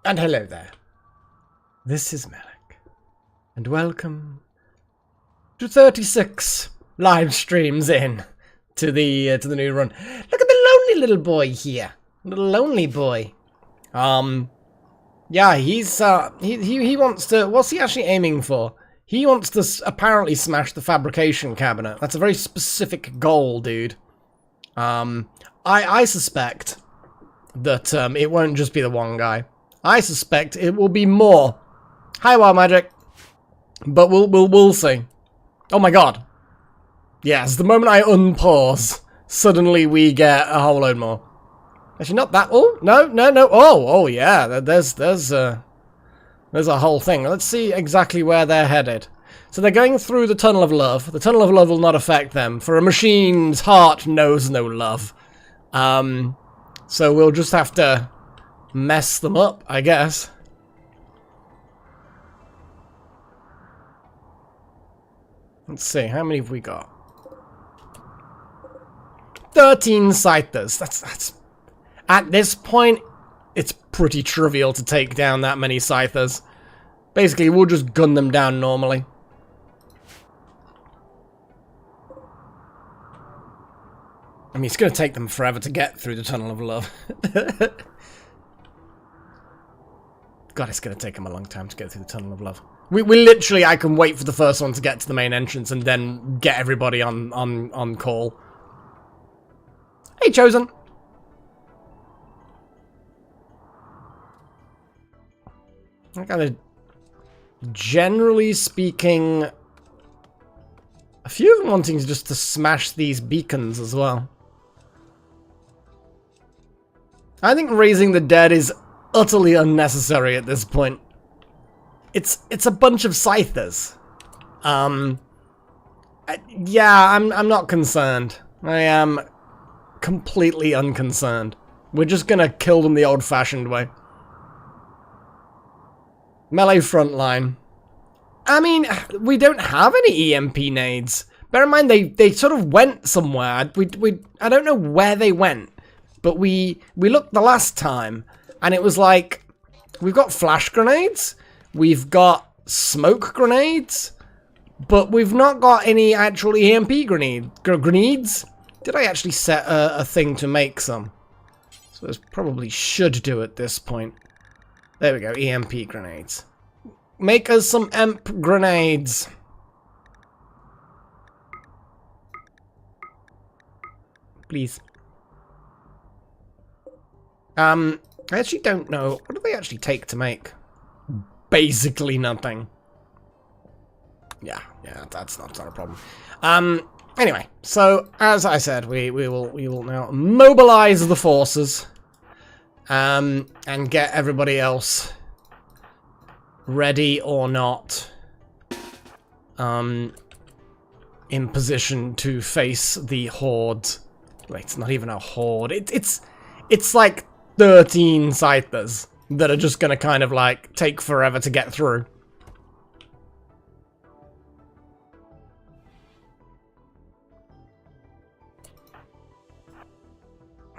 And hello there. This is Malik, and welcome to 36 live streams in to the new run. Look at the lonely little boy here, little lonely boy. Yeah, he's he wants to. What's he actually aiming for? He wants to apparently smash the fabrication cabinet. That's a very specific goal, dude. I suspect that it won't just be the one guy. I suspect it will be more. Hi, Wild Magic. But we'll see. Oh my god. Yes, the moment I unpause, suddenly we get a whole load more. Actually, not that. Oh no. Oh yeah. There's a whole thing. Let's see exactly where they're headed. So they're going through the Tunnel of Love. The Tunnel of Love will not affect them, for a machine's heart knows no love. So we'll just have to mess them up, I guess. Let's see, how many have we got? 13 Scythers. That's at this point, it's pretty trivial to take down that many Scythers. Basically, we'll just gun them down normally. I mean, it's going to take them forever to get through the Tunnel of Love. God, it's going to take them a long time to get through the Tunnel of Love. We literally, I can wait for the first one to get to the main entrance and then get everybody on call. Chosen. I gotta, generally speaking, a few of them wanting just to smash these beacons as well. I think raising the dead is utterly unnecessary at this point. It's a bunch of scythers. Yeah, I'm not concerned. I am completely unconcerned. We're just gonna kill them the old-fashioned way. Melee frontline. I mean, we don't have any EMP nades. Bear in mind, they sort of went somewhere. I don't know where they went, but we looked the last time, and it was like, we've got flash grenades, we've got smoke grenades, but we've not got any actual EMP grenades. Did I actually set a thing to make some? So this probably should do at this point. There we go, EMP grenades. Make us some EMP grenades. Please. I actually don't know. What do they actually take to make? Basically nothing. Yeah, that's not a problem. Anyway, so as I said, we will now mobilize the forces, and get everybody else ready or not, in position to face the horde. Wait, it's not even a horde. It's like 13 scythers that are just gonna kind of like take forever to get through.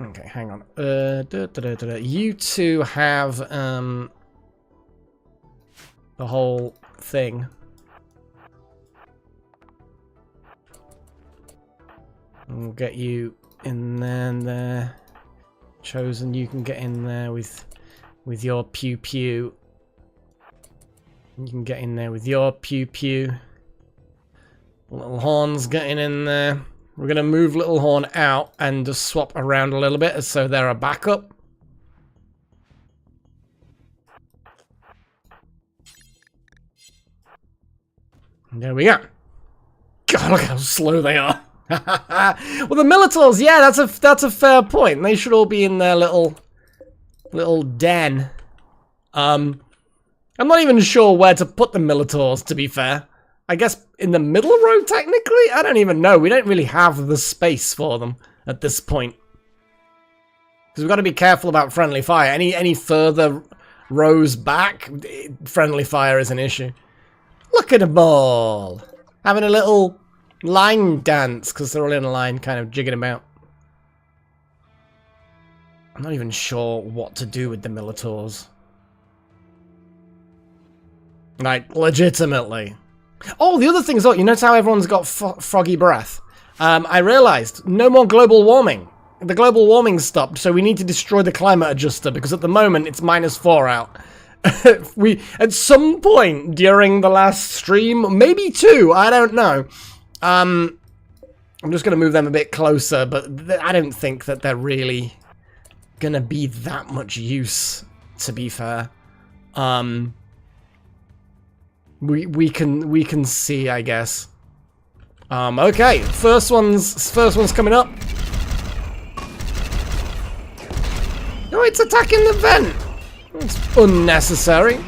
Okay, hang on. You two have the whole thing. We'll get you in there and there. Chosen, you can get in there with your pew pew. You can get in there with your pew pew. Little Horn's getting in there. We're gonna move Little Horn out and just swap around a little bit so they're a backup. There we go. God, look how slow they are. Well, the Militors, yeah, that's a fair point. They should all be in their little den. I'm not even sure where to put the Militors, to be fair. I guess in the middle row, technically? I don't even know. We don't really have the space for them at this point. Because we've got to be careful about friendly fire. Any further rows back, friendly fire is an issue. Look at them all! Having a little line dance, because they're all in a line, kind of jigging about. I'm not even sure what to do with the Militors. Like, legitimately. Oh, the other thing is, you notice how everyone's got froggy breath? I realized, no more global warming. The global warming stopped, so we need to destroy the climate adjuster, because at the moment it's -4 out. At some point during the last stream, maybe 2, I don't know. I'm just going to move them a bit closer, but I don't think that they're really going to be that much use, to be fair. We can see, I guess. Okay, first one's coming up. Oh, it's attacking the vent. It's unnecessary.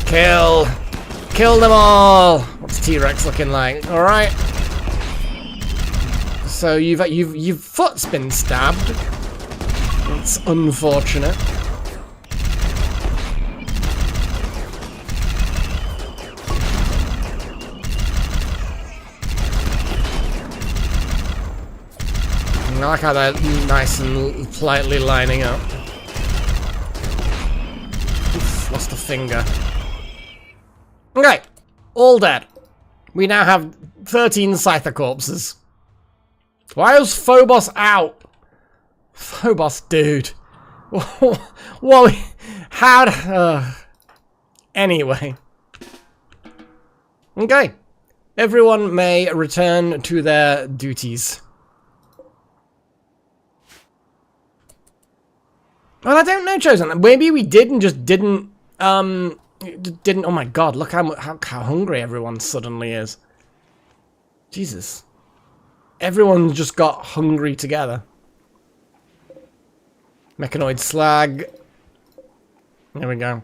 Kill them all. What's T-Rex looking like? All right. So your foot's been stabbed. It's unfortunate. I like how they're nice and politely lining up. Oof, lost a finger. Okay, all dead. We now have 13 Scyther corpses. Why is Phobos out? Phobos, dude. What? How? Anyway. Okay. Everyone may return to their duties. Well, I don't know, Chosen. Maybe we did and just didn't, oh my god, look how hungry everyone suddenly is. Jesus. Everyone just got hungry together. Mechanoid slag. There we go.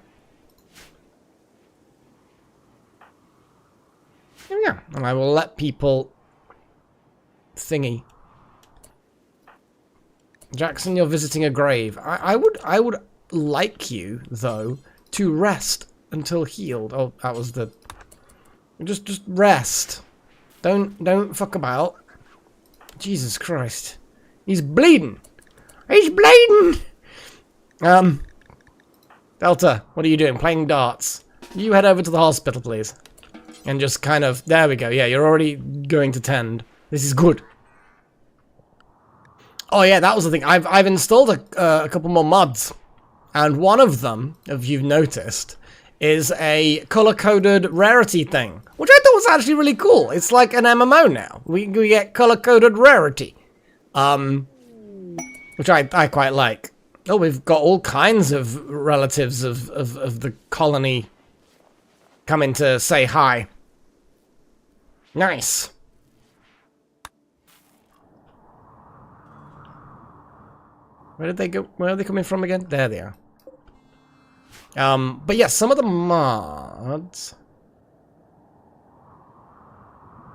There we go. And I will let people thingy. Jackson, you're visiting a grave. I would like you, though, to rest until healed. Oh, that was the... Just rest. Don't fuck about. Jesus Christ. He's bleeding. He's bleeding! Delta, what are you doing? Playing darts. You head over to the hospital, please. And just kind of... There we go. Yeah, you're already going to tend. This is good. Oh yeah, that was the thing. I've installed a couple more mods. And one of them, if you've noticed, is a color-coded rarity thing. Which I thought was actually really cool. It's like an MMO now. We get color-coded rarity. Which I quite like. Oh, we've got all kinds of relatives of the colony coming to say hi. Nice. Where did they go? Where are they coming from again? There they are. But yeah, some of the mods...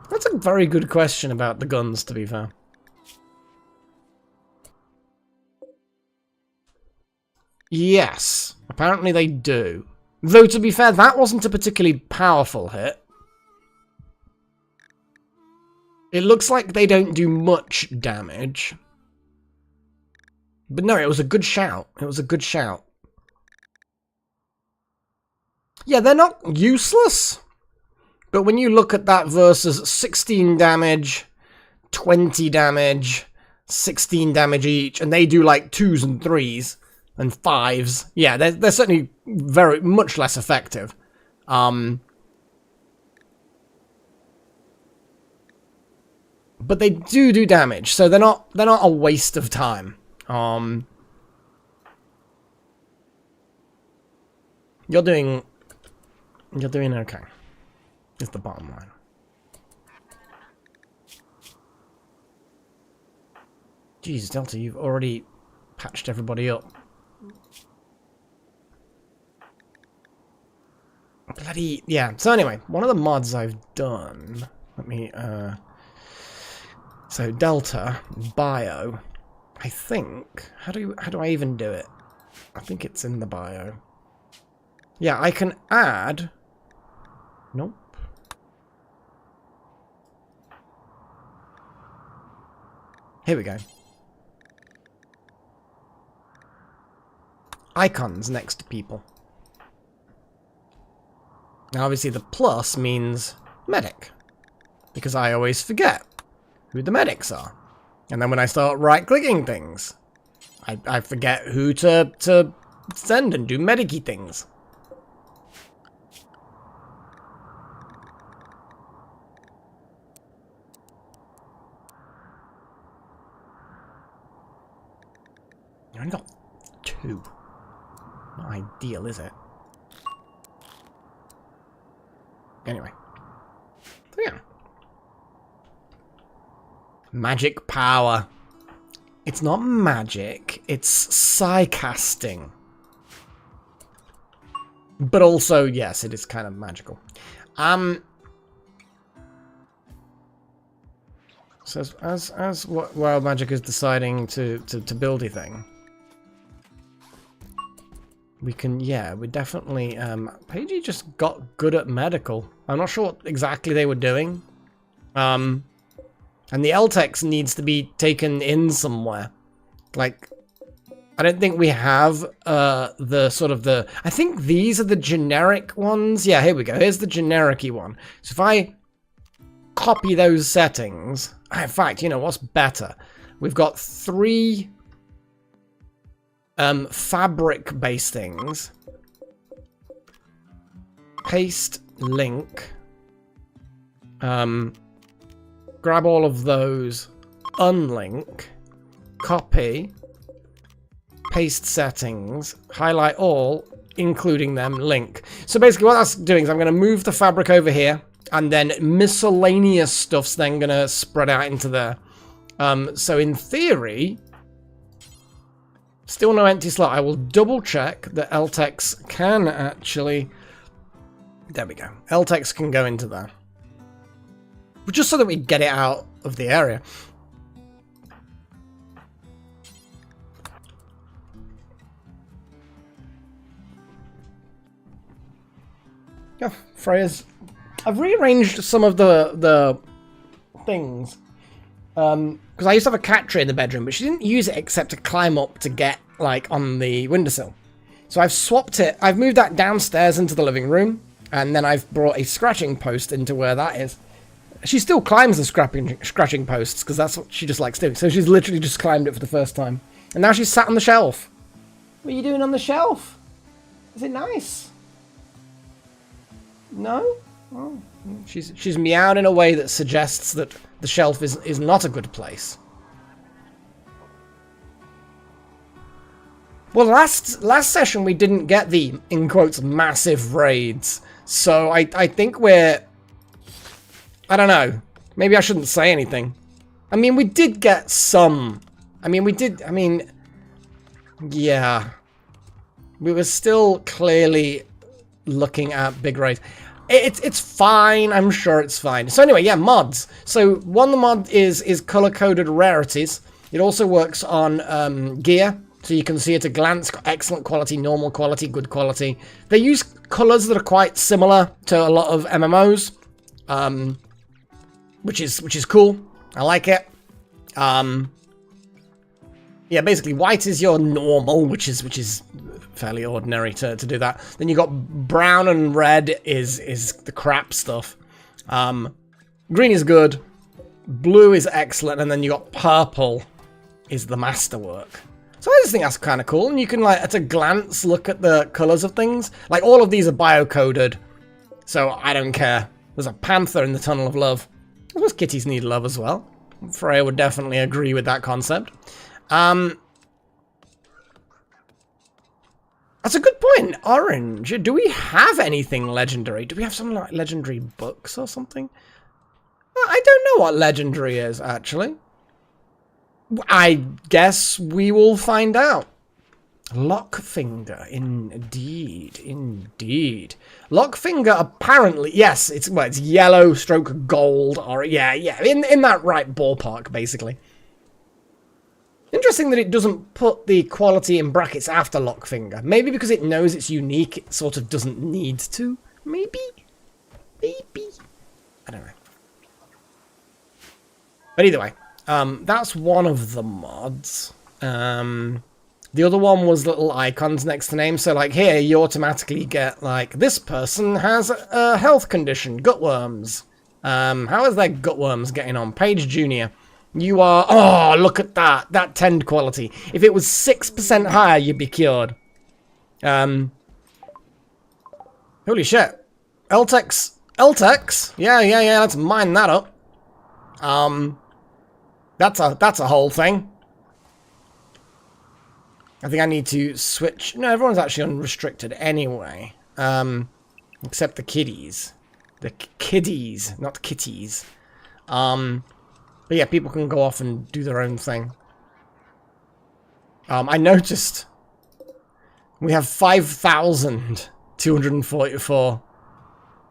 That's a very good question about the guns, to be fair. Yes, apparently they do. Though, to be fair, that wasn't a particularly powerful hit. It looks like they don't do much damage. But no, it was a good shout. It was a good shout. Yeah, they're not useless. But when you look at that versus 16 damage, 20 damage, 16 damage each, and they do like 2s and 3s and 5s, yeah, they're certainly very much less effective. But they do damage, so they're not a waste of time. You're doing okay. Is the bottom line. Jeez, Delta, you've already patched everybody up. Bloody yeah. So anyway, one of the mods I've done. Let me so Delta bio. I think how do I even do it? I think it's in the bio. Yeah, I can add. Nope. Here we go. Icons next to people. Now obviously the plus means medic. Because I always forget who the medics are. And then when I start right-clicking things, I forget who to send and do medic-y things. I only got 2. Not ideal, is it? Anyway. So yeah. Magic power. It's not magic, it's psi-casting. But also, yes, it is kind of magical. So as Wild Magic is deciding to build a thing, we can, yeah, we definitely, Paigey just got good at medical. I'm not sure what exactly they were doing. And the LTEX needs to be taken in somewhere. Like, I don't think we have, the sort of the, I think these are the generic ones. Yeah, here we go. Here's the generic-y one. So if I copy those settings, in fact, you know, what's better? We've got 3... fabric-based things. Paste, link. Grab all of those, unlink, copy, paste settings, highlight all, including them, link. So basically what that's doing is I'm going to move the fabric over here, and then miscellaneous stuff's then going to spread out into there. So in theory, still no empty slot. I will double check that LTEX can actually... There we go. LTEX can go into there. But just so that we get it out of the area. Yeah, Freya's... I've rearranged some of the things. Because I used to have a cat tree in the bedroom, but she didn't use it except to climb up to get, like, on the windowsill. So I've swapped it. I've moved that downstairs into the living room, and then I've brought a scratching post into where that is. She still climbs the scratching posts, because that's what she just likes doing. So she's literally just climbed it for the first time. And now she's sat on the shelf. What are you doing on the shelf? Is it nice? No? Oh, she's meowed in a way that suggests that the shelf is not a good place. Well, last session we didn't get the, in quotes, massive raids. So I think we're... I don't know. Maybe I shouldn't say anything. I mean, we did get some... yeah. We were still clearly looking at big raids. It's fine. I'm sure it's fine. So anyway, yeah, mods. So one mod is color-coded rarities. It also works on gear. So you can see at a glance, excellent quality, normal quality, good quality. They use colors that are quite similar to a lot of MMOs, which is cool. I like it. Yeah, basically white is your normal, which is fairly ordinary to do that. Then you got brown and red is the crap stuff. Green is good. Blue is excellent, and then you got purple is the masterwork. So I just think that's kind of cool, and you can, like, at a glance, look at the colors of things. Like, all of these are bio-coded, so I don't care. There's a panther in the Tunnel of Love. I suppose kitties need love as well. Freya would definitely agree with that concept. That's a good point. Orange. Do we have anything legendary? Do we have some, like, legendary books or something? I don't know what legendary is, actually. I guess we will find out. Lockfinger, indeed, indeed. Lockfinger, apparently, yes, it's yellow stroke gold, or yeah, in that right ballpark, basically. Interesting that it doesn't put the quality in brackets after Lockfinger. Maybe because it knows it's unique, it sort of doesn't need to. Maybe. I don't know. But either way. That's one of the mods. The other one was little icons next to names. So, like, here, you automatically get, like, this person has a health condition, gutworms. How is their gutworms getting on? Page Junior. You are... Oh, look at that. That tend quality. If it was 6% higher, you'd be cured. Holy shit. LTEX. Yeah, let's mine that up. That's a whole thing. I think I need to switch. No, everyone's actually unrestricted anyway. Except the kiddies. The kiddies, not kitties. But yeah, people can go off and do their own thing. I noticed we have 5,244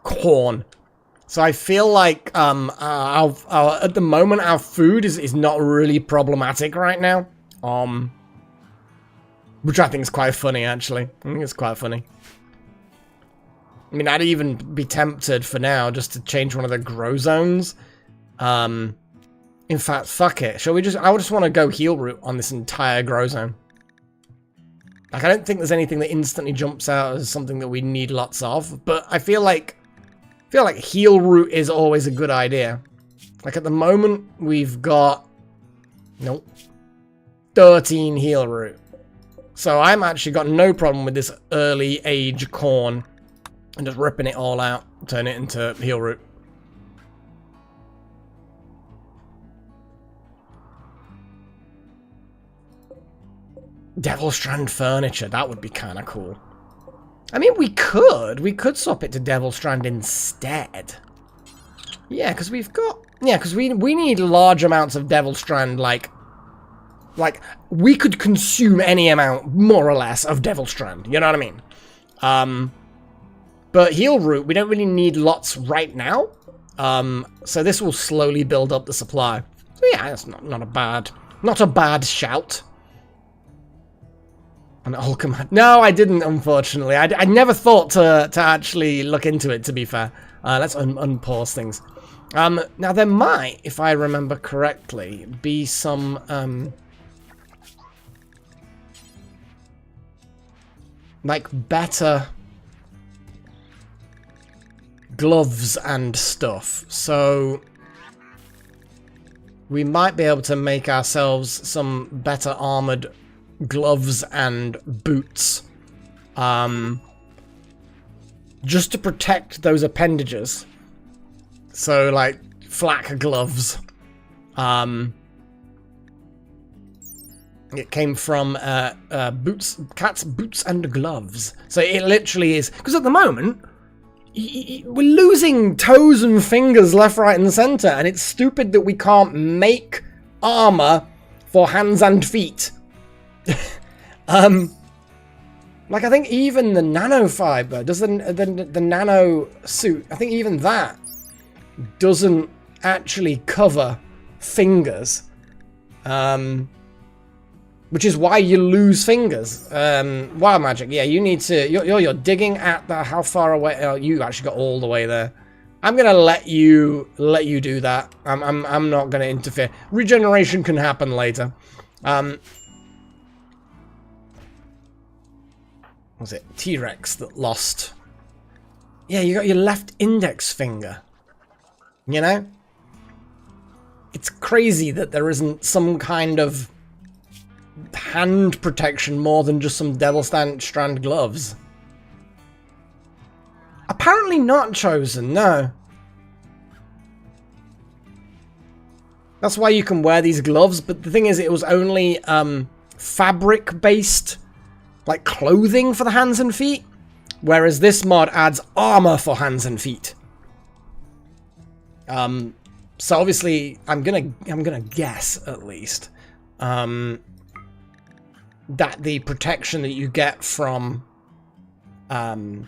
corn. So I feel like at the moment our food is not really problematic right now. Which I think is quite funny, actually. I think it's quite funny. I mean, I'd even be tempted for now just to change one of the grow zones. In fact, fuck it. Shall we just... I just want to go heal root on this entire grow zone. Like, I don't think there's anything that instantly jumps out as something that we need lots of. But I feel like heal root is always a good idea. Like, at the moment, we've got... Nope. 13 heal root. So I'm actually got no problem with this early age corn. And just ripping it all out. Turn it into heal root. Devil Strand furniture. That would be kind of cool. I mean, we could swap it to Devil Strand instead. Yeah, because we've got... Yeah, because we need large amounts of Devil Strand, like, we could consume any amount, more or less, of Devil Strand. You know what I mean? But Heal Root, we don't really need lots right now. So this will slowly build up the supply. So yeah, that's not a bad shout. An Alchemist. No, I didn't, unfortunately. I never thought to actually look into it, to be fair. Let's unpause things. Now there might, if I remember correctly, be some, like, better gloves and stuff. So we might be able to make ourselves some better armored gloves and boots. Just to protect those appendages. So, like, flak gloves. It came from Cat's Boots and Gloves. So it literally is... Because at the moment, we're losing toes and fingers left, right, and center. And it's stupid that we can't make armor for hands and feet. Like, I think even the nanofiber, does the nano suit, I think even that doesn't actually cover fingers. Which is why you lose fingers. Wild Magic, yeah, you need to, you're digging at the, how far away, oh, you actually got all the way there. I'm gonna let you do that. I'm not gonna interfere. Regeneration can happen later. Was it T-Rex that lost? Yeah, you got your left index finger. You know? It's crazy that there isn't some kind of hand protection more than just some Devil Strand gloves. Apparently not chosen, no. That's why you can wear these gloves, but the thing is, it was only fabric-based, like clothing for the hands and feet, whereas this mod adds armor for hands and feet. So obviously, I'm gonna guess at least that the protection that you get from, you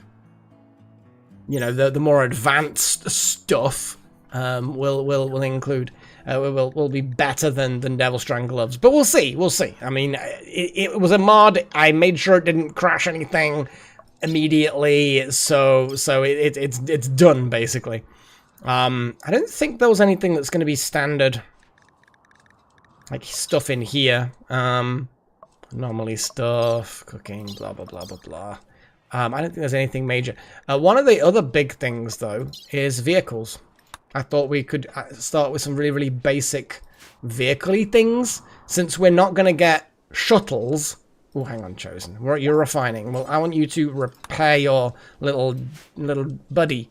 know, the more advanced stuff will include. Will be better than Devil Strand gloves, but we'll see. We'll see. I mean, it was a mod. I made sure it didn't crash anything immediately, so it's done basically. I don't think there was anything that's going to be standard, like stuff in here. Anomaly stuff, cooking, blah blah blah blah blah. I don't think there's anything major. One of the other big things though is vehicles. I thought we could start with some really, really basic vehicle-y things. Since we're not going to get shuttles... Oh, hang on, Chosen. You're refining. Well, I want you to repair your little buddy.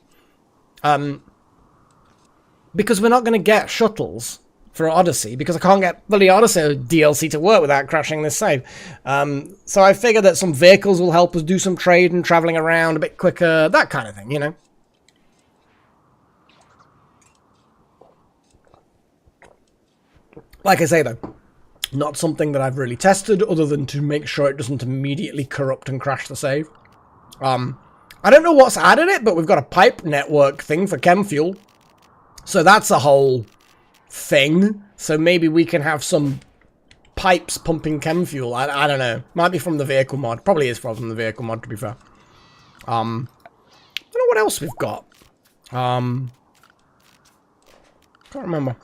Because we're not going to get shuttles for Odyssey. Because I can't get bloody Odyssey DLC to work without crashing this save. So I figured that some vehicles will help us do some trade and traveling around a bit quicker. That kind of thing, you know. Like I say, though, not something that I've really tested, other than to make sure it doesn't immediately corrupt and crash the save. I don't know what's added it, but we've got a pipe network thing for chem fuel. So that's a whole thing. So maybe we can have some pipes pumping chem fuel. I don't know. Might be from the vehicle mod. Probably is from the vehicle mod, to be fair. I don't know what else we've got. Can't remember.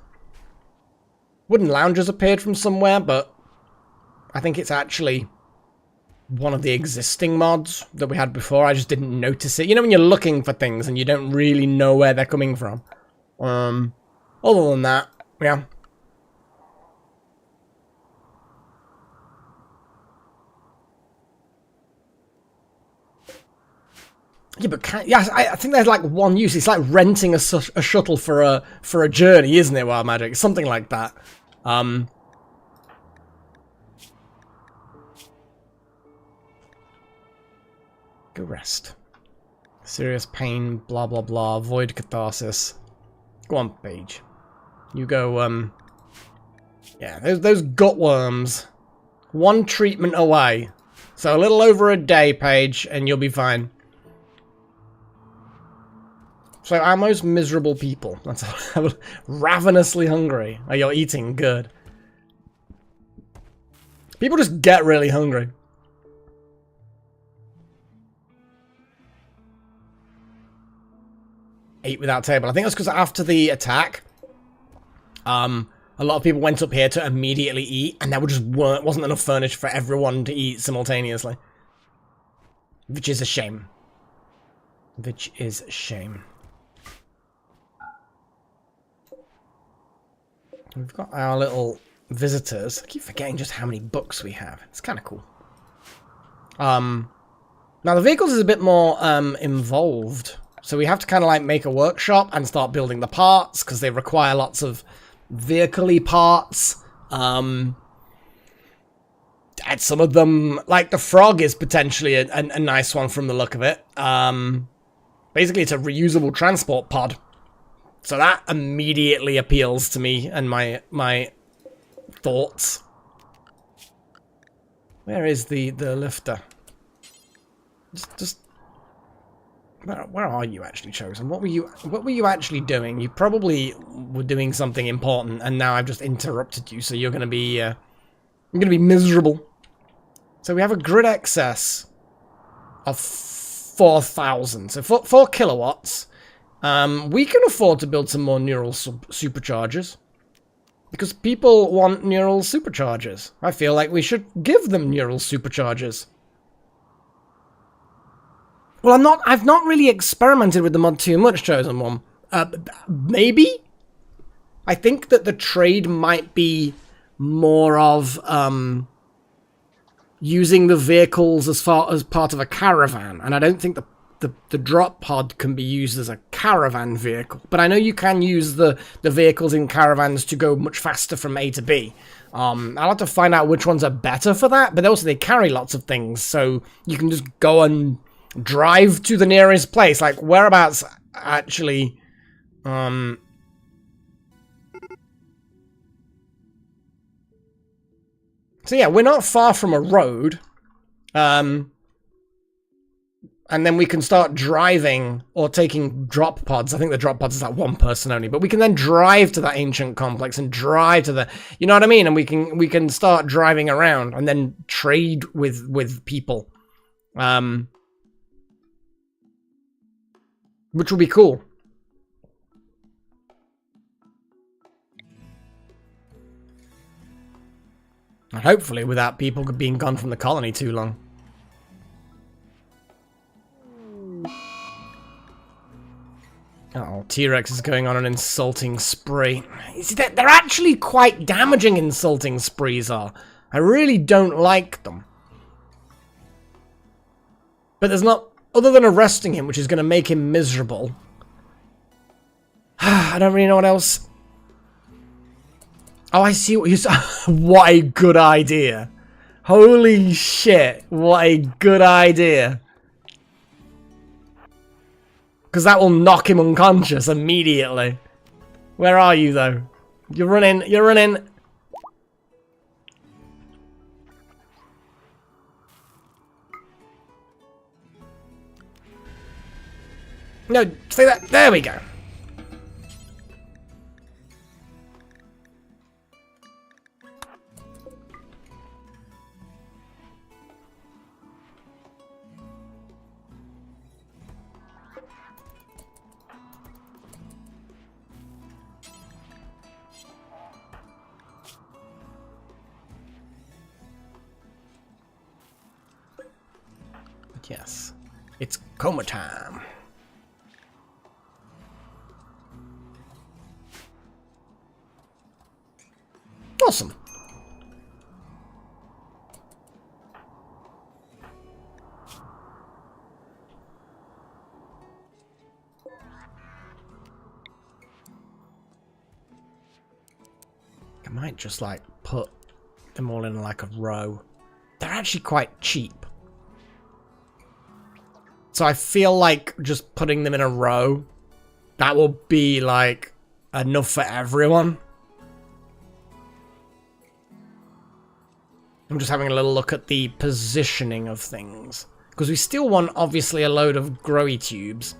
Wooden loungers appeared from somewhere, but I think it's actually one of the existing mods that we had before. I just didn't notice it. You know when you're looking for things and you don't really know where they're coming from. Other than that, yeah. Yeah, but I think there's like one use. It's like renting a shuttle for a journey, isn't it, Wild Magic? Something like that. Go rest. Serious pain, blah blah blah, void catharsis. Go on, Paige. You go, yeah, those gut worms. One treatment away. So a little over a day, Paige, and you'll be fine. So our most miserable people. That's ravenously hungry. Oh, you're eating good. People just get really hungry. Ate without table. I think that's because after the attack, a lot of people went up here to immediately eat, and there just wasn't enough furniture for everyone to eat simultaneously. Which is a shame. Which is a shame. We've got our little visitors. I keep forgetting just how many books we have. It's kind of cool. Now the vehicles is a bit more involved. So we have to kind of like make a workshop and start building the parts because they require lots of vehicle-y parts. And some of them, like the frog is potentially a nice one from the look of it. Basically it's a reusable transport pod. So that immediately appeals to me and my thoughts. Where is the lifter? Just where are you actually, Chosen? What were you actually doing? You probably were doing something important, and now I've just interrupted you. So you're gonna be miserable. So we have a grid excess of 4,000. So 4 kilowatts. We can afford to build some more neural superchargers. Because people want neural superchargers. I feel like we should give them neural superchargers. Well, I've not really experimented with the mod too much, Chosen One. Maybe? I think that the trade might be more of, using the vehicles as part of a caravan. And I don't think the drop pod can be used as a caravan vehicle. But I know you can use the vehicles in caravans to go much faster from A to B. I'll have to find out which ones are better for that. But also they carry lots of things. So you can just go and drive to the nearest place. Like, whereabouts actually... So yeah, we're not far from a road. And then we can start driving or taking drop pods. I think the drop pods is like one person only, but we can then drive to that ancient complex and drive to the, you know what I mean? And we can start driving around and then trade with people, which will be cool. And hopefully without people being gone from the colony too long. Oh, T-Rex is going on an insulting spree. See, they're actually quite damaging, insulting sprees are. I really don't like them. But there's not... Other than arresting him, which is going to make him miserable. I don't really know what else... Oh, I see what you said. What a good idea. Holy shit. What a good idea. Because that will knock him unconscious immediately. Where are you, though? You're running. You're running. No, say that. There we go. Yes, it's coma time. Awesome. I might just like put them all in like a row. They're actually quite cheap. So I feel like just putting them in a row, that will be like enough for everyone. I'm just having a little look at the positioning of things. Because we still want, obviously, a load of growy tubes.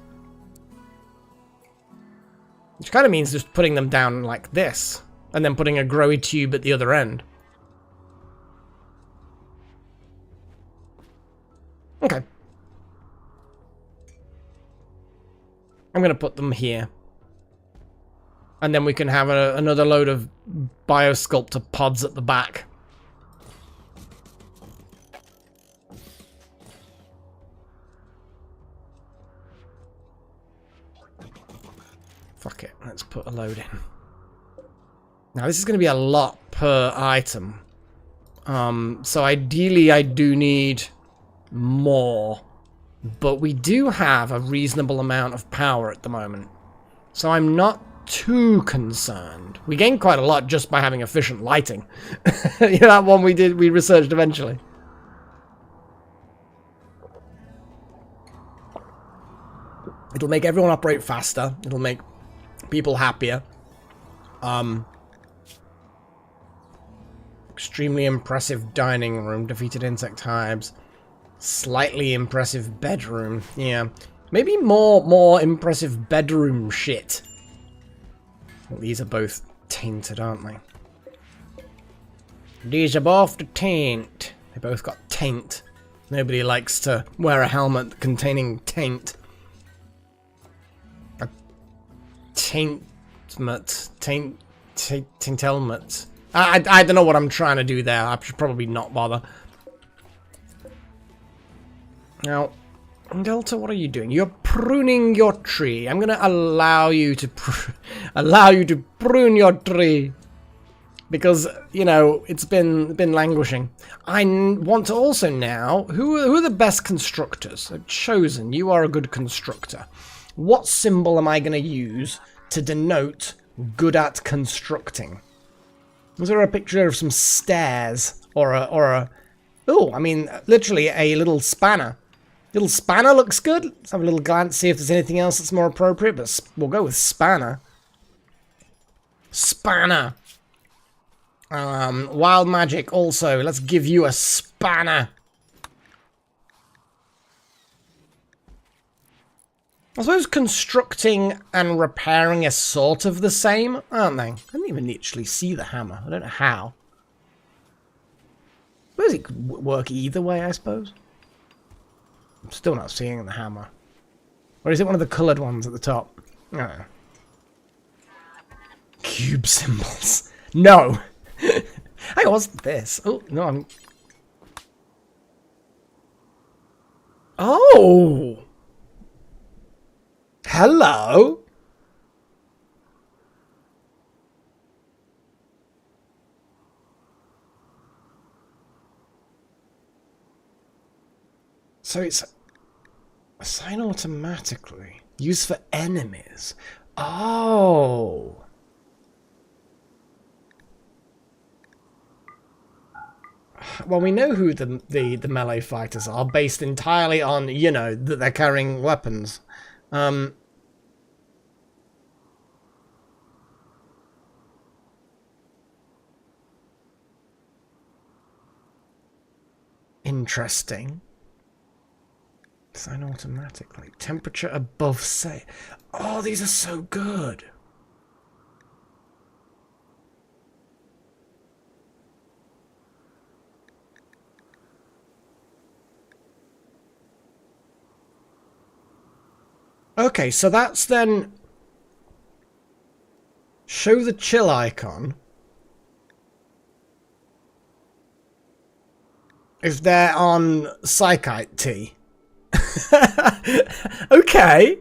Which kind of means just putting them down like this. And then putting a growy tube at the other end. Okay. I'm going to put them here. And then we can have another load of biosculptor pods at the back. Fuck it, let's put a load in. Now this is going to be a lot per item. So ideally I do need more. But we do have a reasonable amount of power at the moment. So I'm not too concerned. We gained quite a lot just by having efficient lighting. You know, that one we researched eventually. It'll make everyone operate faster. It'll make people happier. Extremely impressive dining room. Defeated insect hives. Slightly impressive bedroom. Yeah. Maybe more impressive bedroom shit. Well, these are both tainted, aren't they? These are both the taint. They both got taint. Nobody likes to wear a helmet containing taint. A taintmet. Taint-helmet. I don't know what I'm trying to do there. I should probably not bother. Now, Delta, what are you doing? You're pruning your tree. I'm gonna allow you to prune your tree because you know it's been languishing. I want to also now. Who are the best constructors? I've chosen. You are a good constructor. What symbol am I gonna use to denote good at constructing? Is there a picture of some stairs or a? Oh, I mean, literally a little spanner. Little spanner looks good. Let's have a little glance, see if there's anything else that's more appropriate, but we'll go with spanner. Spanner. Wild magic also. Let's give you a spanner. I suppose constructing and repairing are sort of the same, aren't they? I didn't even actually see the hammer. I don't know how. I suppose it could work either way, I suppose. I'm still not seeing the hammer. Or is it one of the coloured ones at the top? Oh. Cube symbols. No! Hey, what's this? Oh, no, I'm... Oh! Hello! So it's... assign automatically. Use for enemies. Oh! Well, we know who the melee fighters are, based entirely on, you know, that they're carrying weapons. Interesting. Assign automatically. Temperature above say. Oh, these are so good. Okay, so that's then... show the chill icon. If they're on Psychite T. Okay.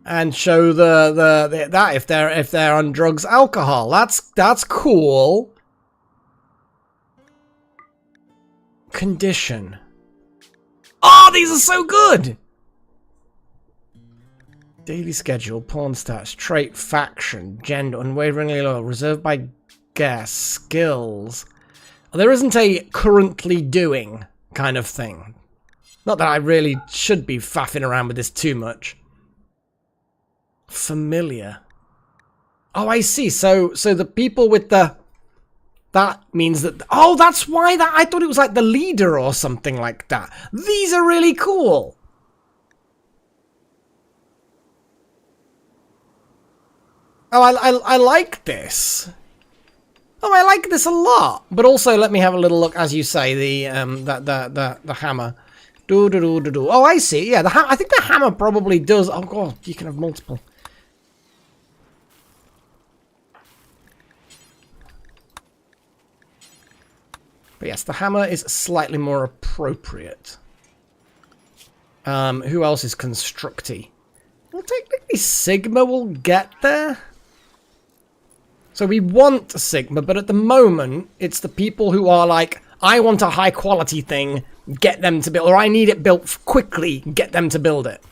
And show that if they're on drugs, alcohol. That's cool. Condition. Oh, these are so good! Daily schedule, pawn stats, trait, faction, gender, unwaveringly loyal, reserved by guess, skills. Oh, there isn't a currently doing. kind of thing. Not that I really should be faffing around with this too much. Familiar. Oh, I see. So the people with the... That means that... Oh, that's why that... I thought it was like the leader or something like that. These are really cool. Oh, I like this. Oh, I like this a lot. But also, let me have a little look, as you say, the hammer. Oh, I see. Yeah, I think the hammer probably does... Oh, God, you can have multiple. But yes, the hammer is slightly more appropriate. Who else is constructy? Well, technically Sigma will get there. So we want Sigma, but at the moment, it's the people who are like, I want a high quality thing, get them to build, or I need it built quickly, get them to build it.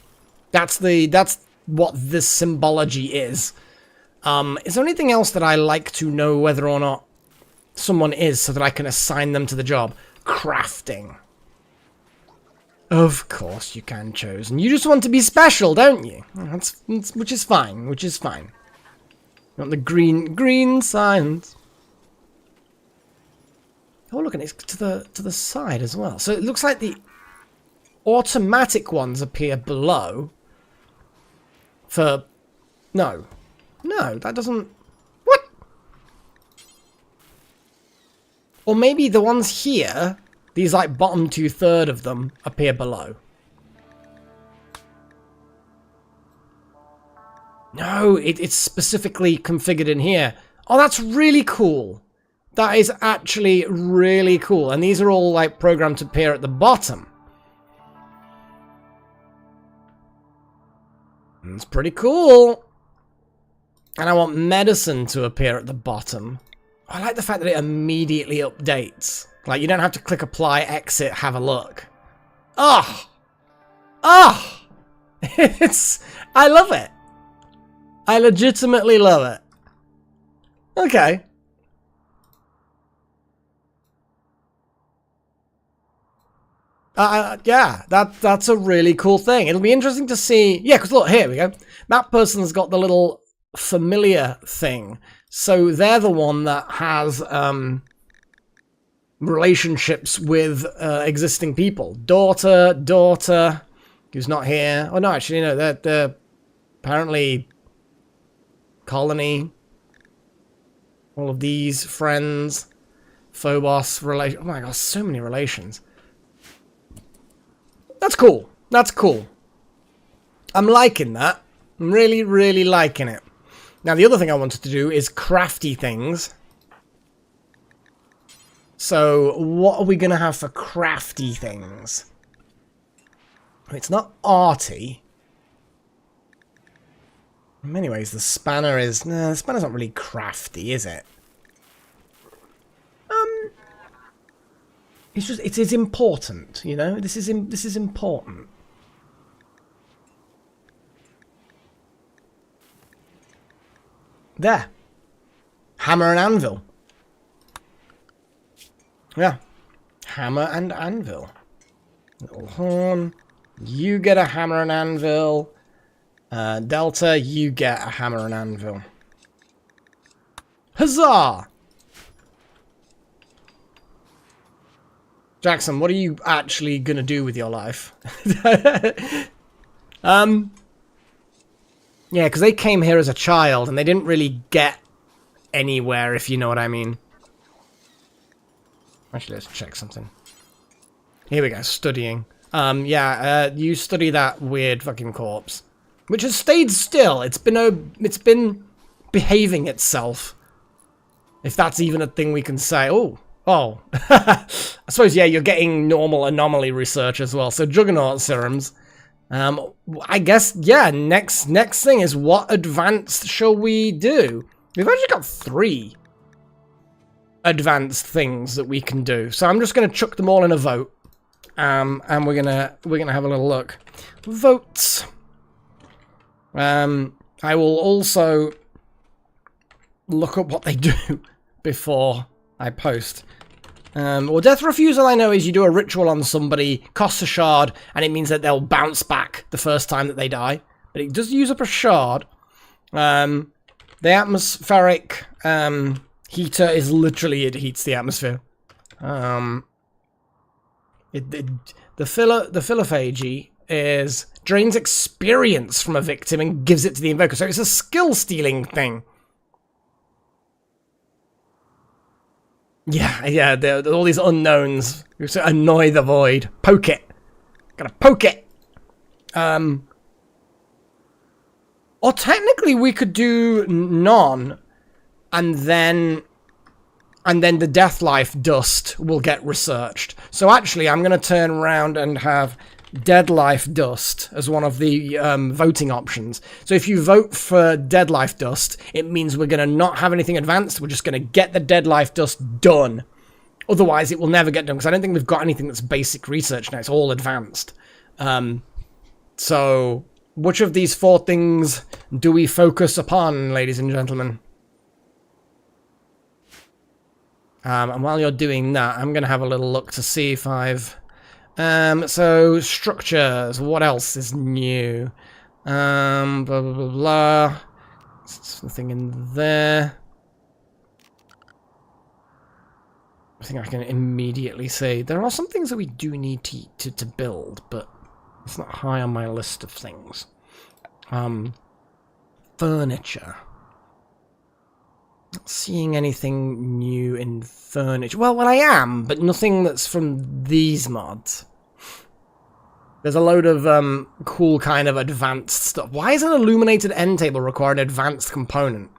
That's what this symbology is. Is there anything else that I like to know whether or not someone is so that I can assign them to the job? Crafting. Of course you can, Chosen. You just want to be special, don't you? Which is fine, which is fine. You want the green signs. Oh, look, and it's to the side as well. So it looks like the automatic ones appear below. For... No, that doesn't... What? Or maybe the ones here, these like bottom 2/3 of them, appear below. No, it's specifically configured in here. Oh, that's really cool. That is actually really cool. And these are all like programmed to appear at the bottom. It's pretty cool. And I want medicine to appear at the bottom. I like the fact that it immediately updates. Like, you don't have to click apply, exit, have a look. Oh! Oh! I love it. I legitimately love it. Okay. Yeah, that's a really cool thing. It'll be interesting to see. Yeah, because look, here we go. That person's got the little familiar thing. So they're the one that has relationships with existing people. Daughter, who's not here. Oh no, actually no, they're apparently colony. All of these friends, Phobos relation. Oh my god, so many relations. That's cool. That's cool. I'm liking that. I'm really, really liking it. Now, the other thing I wanted to do is crafty things. So, what are we going to have for crafty things? It's not arty. In many ways, the spanner is... Nah, the spanner's not really crafty, is it? It's just... It is important, you know? This is important. There. Hammer and anvil. Yeah. Hammer and anvil. Little horn. You get a hammer and anvil. Delta, you get a hammer and anvil. Huzzah! Jackson, what are you actually gonna do with your life? Yeah, because they came here as a child, and they didn't really get anywhere, if you know what I mean. Actually, let's check something. Here we go, studying. You study that weird fucking corpse. Which has stayed still. It's been behaving itself. If that's even a thing we can say. Oh. I suppose, yeah, you're getting normal anomaly research as well. So, Juggernaut serums. I guess, yeah, next thing is what advanced shall we do? We've actually got 3 advanced things that we can do. So I'm just going to chuck them all in a vote. And we're gonna have a little look. Votes. I will also look up what they do before I post. Well, Death Refusal, I know, is you do a ritual on somebody, costs a shard, and it means that they'll bounce back the first time that they die. But it does use up a shard. The atmospheric heater is literally, it heats the atmosphere. The Philophagy is drains experience from a victim and gives it to the invoker. So it's a skill-stealing thing. Yeah, there are all these unknowns who annoy the void. Poke it. Gotta poke it. Or technically we could do none, and then the death life dust will get researched. So actually I'm gonna turn around and have dead life dust as one of the voting options. So if you vote for dead life dust, it means we're going to not have anything advanced. We're just going to get the dead life dust done. Otherwise it will never get done, because I don't think we've got anything that's basic research now. It's all advanced. So which of these 4 things do we focus upon, ladies and gentlemen? And while you're doing that, I'm going to have a little look to see if I've... so structures, what else is new? Blah, blah, blah, blah. There's nothing in there. I think I can immediately say there are some things that we do need to build, but it's not high on my list of things. Furniture. Not seeing anything new in furniture. Well, I am, but nothing that's from these mods. There's a load of cool kind of advanced stuff. Why is an illuminated end table require an advanced component?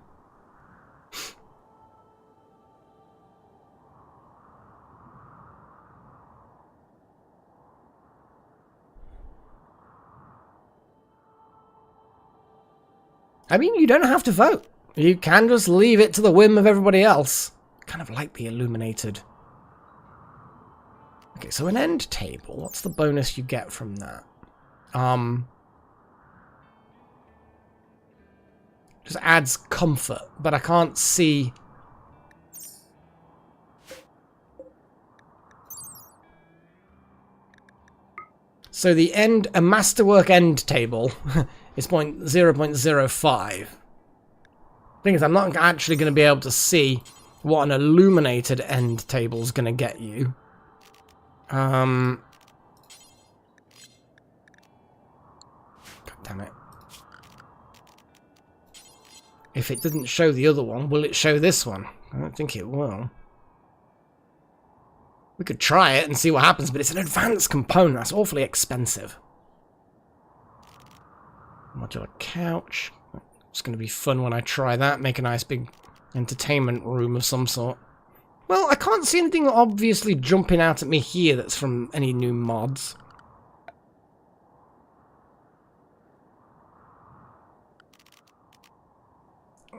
I mean, you don't have to vote. You can just leave it to the whim of everybody else. Kind of like the illuminated. Okay, so an end table. What's the bonus you get from that? Just adds comfort, but I can't see. So the a masterwork end table is 0.05. Thing is, I'm not actually going to be able to see what an illuminated end table is going to get you. God damn it. If it didn't show the other one, will it show this one? I don't think it will. We could try it and see what happens, but it's an advanced component. That's awfully expensive. Modular couch. It's going to be fun when I try that. Make a nice big entertainment room of some sort. Well, I can't see anything obviously jumping out at me here that's from any new mods.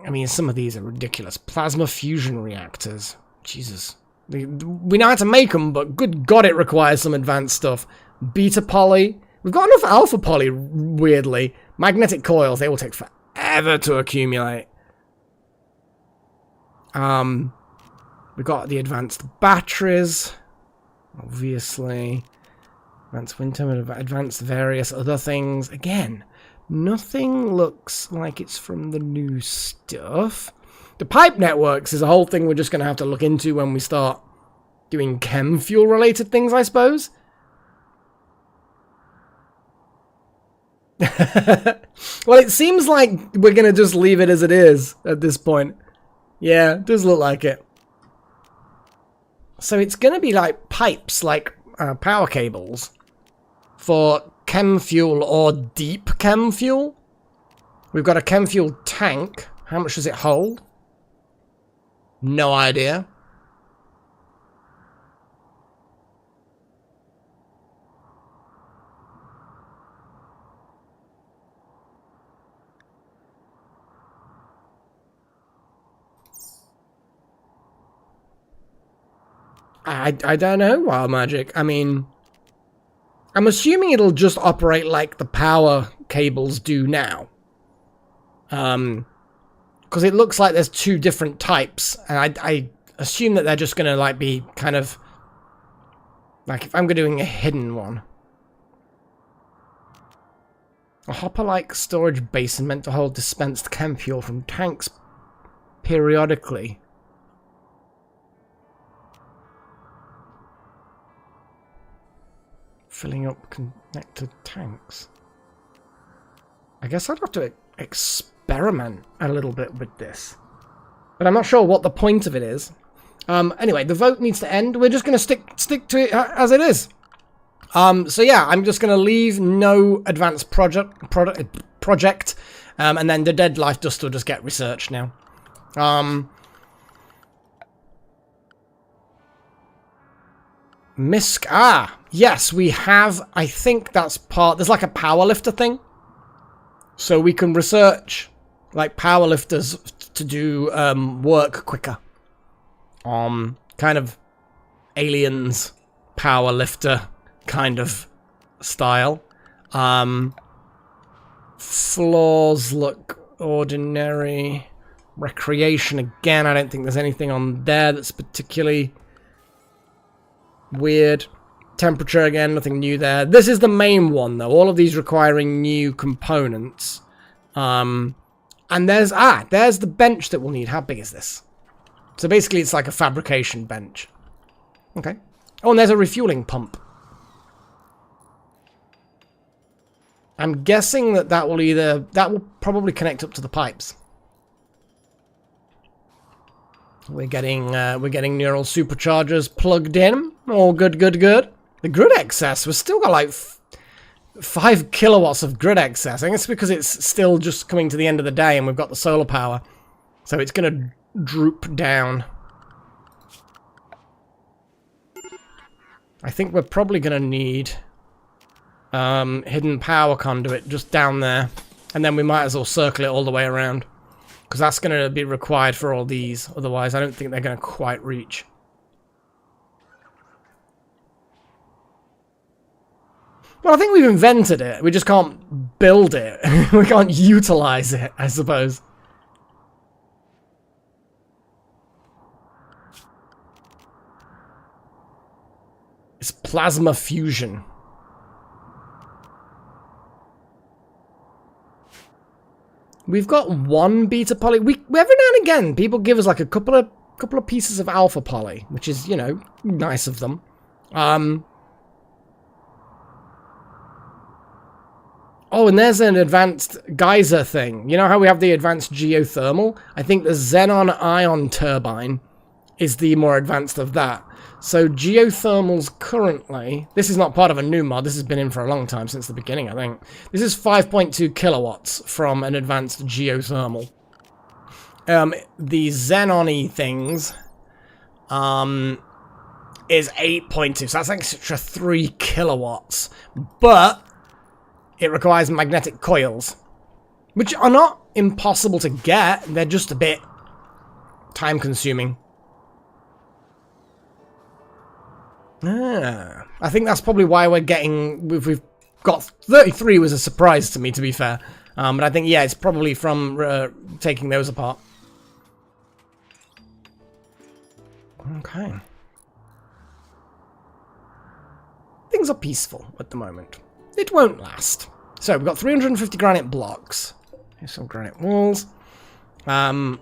I mean, some of these are ridiculous. Plasma fusion reactors. Jesus. We know how to make them, but good God, it requires some advanced stuff. Beta poly. We've got enough alpha poly, weirdly. Magnetic coils, they will take forever to accumulate. We've got the advanced batteries, obviously. Advanced wind turbine, advanced various other things. Again, nothing looks like it's from the new stuff. The pipe networks is a whole thing we're just going to have to look into when we start doing chem fuel related things, I suppose. Well, it seems like we're going to just leave it as it is at this point. Yeah, it does look like it. So it's going to be like pipes, like power cables for chem fuel or deep chem fuel. We've got a chem fuel tank. How much does it hold? No idea. I don't know, Wild Magic. I mean, I'm assuming it'll just operate like the power cables do now. Because it looks like there's 2 different types, and I assume that they're just going to like be kind of Like, if I'm doing a hidden one. A hopper-like storage basin meant to hold dispensed chem fuel from tanks periodically. Filling up connected tanks. I guess I'd have to experiment a little bit with this. But I'm not sure what the point of it is. Anyway, the vote needs to end. We're just going to stick to it as it is. So yeah, I'm just going to leave no advanced project, and then the dead life dust will just get researched now. Misk, yes, we have, I think that's part, there's like a power lifter thing. So we can research, like, power lifters to do, work quicker. Kind of aliens power lifter kind of style. Floors look ordinary. Recreation, again, I don't think there's anything on there that's particularly weird. Temperature, again, nothing new there. This is the main one, though. All of these requiring new components. And there's the bench that we'll need. How big is this? So basically, it's like a fabrication bench. Okay. Oh, and there's a refueling pump. I'm guessing that will probably connect up to the pipes. We're getting neural superchargers plugged in. Oh, good. The grid excess, we've still got like 5 kilowatts of grid excess. I think it's because it's still just coming to the end of the day and we've got the solar power. So it's going to droop down. I think we're probably going to need hidden power conduit just down there. And then we might as well circle it all the way around. Because that's going to be required for all these. Otherwise, I don't think they're going to quite reach. Well, I think we've invented it. We just can't build it. We can't utilize it, I suppose. It's plasma fusion. We've got one beta poly. We every now and again, people give us like a couple of pieces of alpha poly, which is, you know, nice of them. Oh, and there's an advanced geyser thing. You know how we have the advanced geothermal? I think the xenon ion turbine is the more advanced of that. So geothermals currently, this is not part of a new mod, this has been in for a long time, since the beginning, I think. This is 5.2 kilowatts from an advanced geothermal. The xenon-y things is 8.2, so that's like extra 3 kilowatts. But it requires magnetic coils, which are not impossible to get, they're just a bit time-consuming. I think that's probably why we're getting... We've got 33 was a surprise to me, to be fair. But I think, yeah, it's probably from taking those apart. Okay. Things are peaceful at the moment. It won't last. So, we've got 350 granite blocks. Here's some granite walls. I'm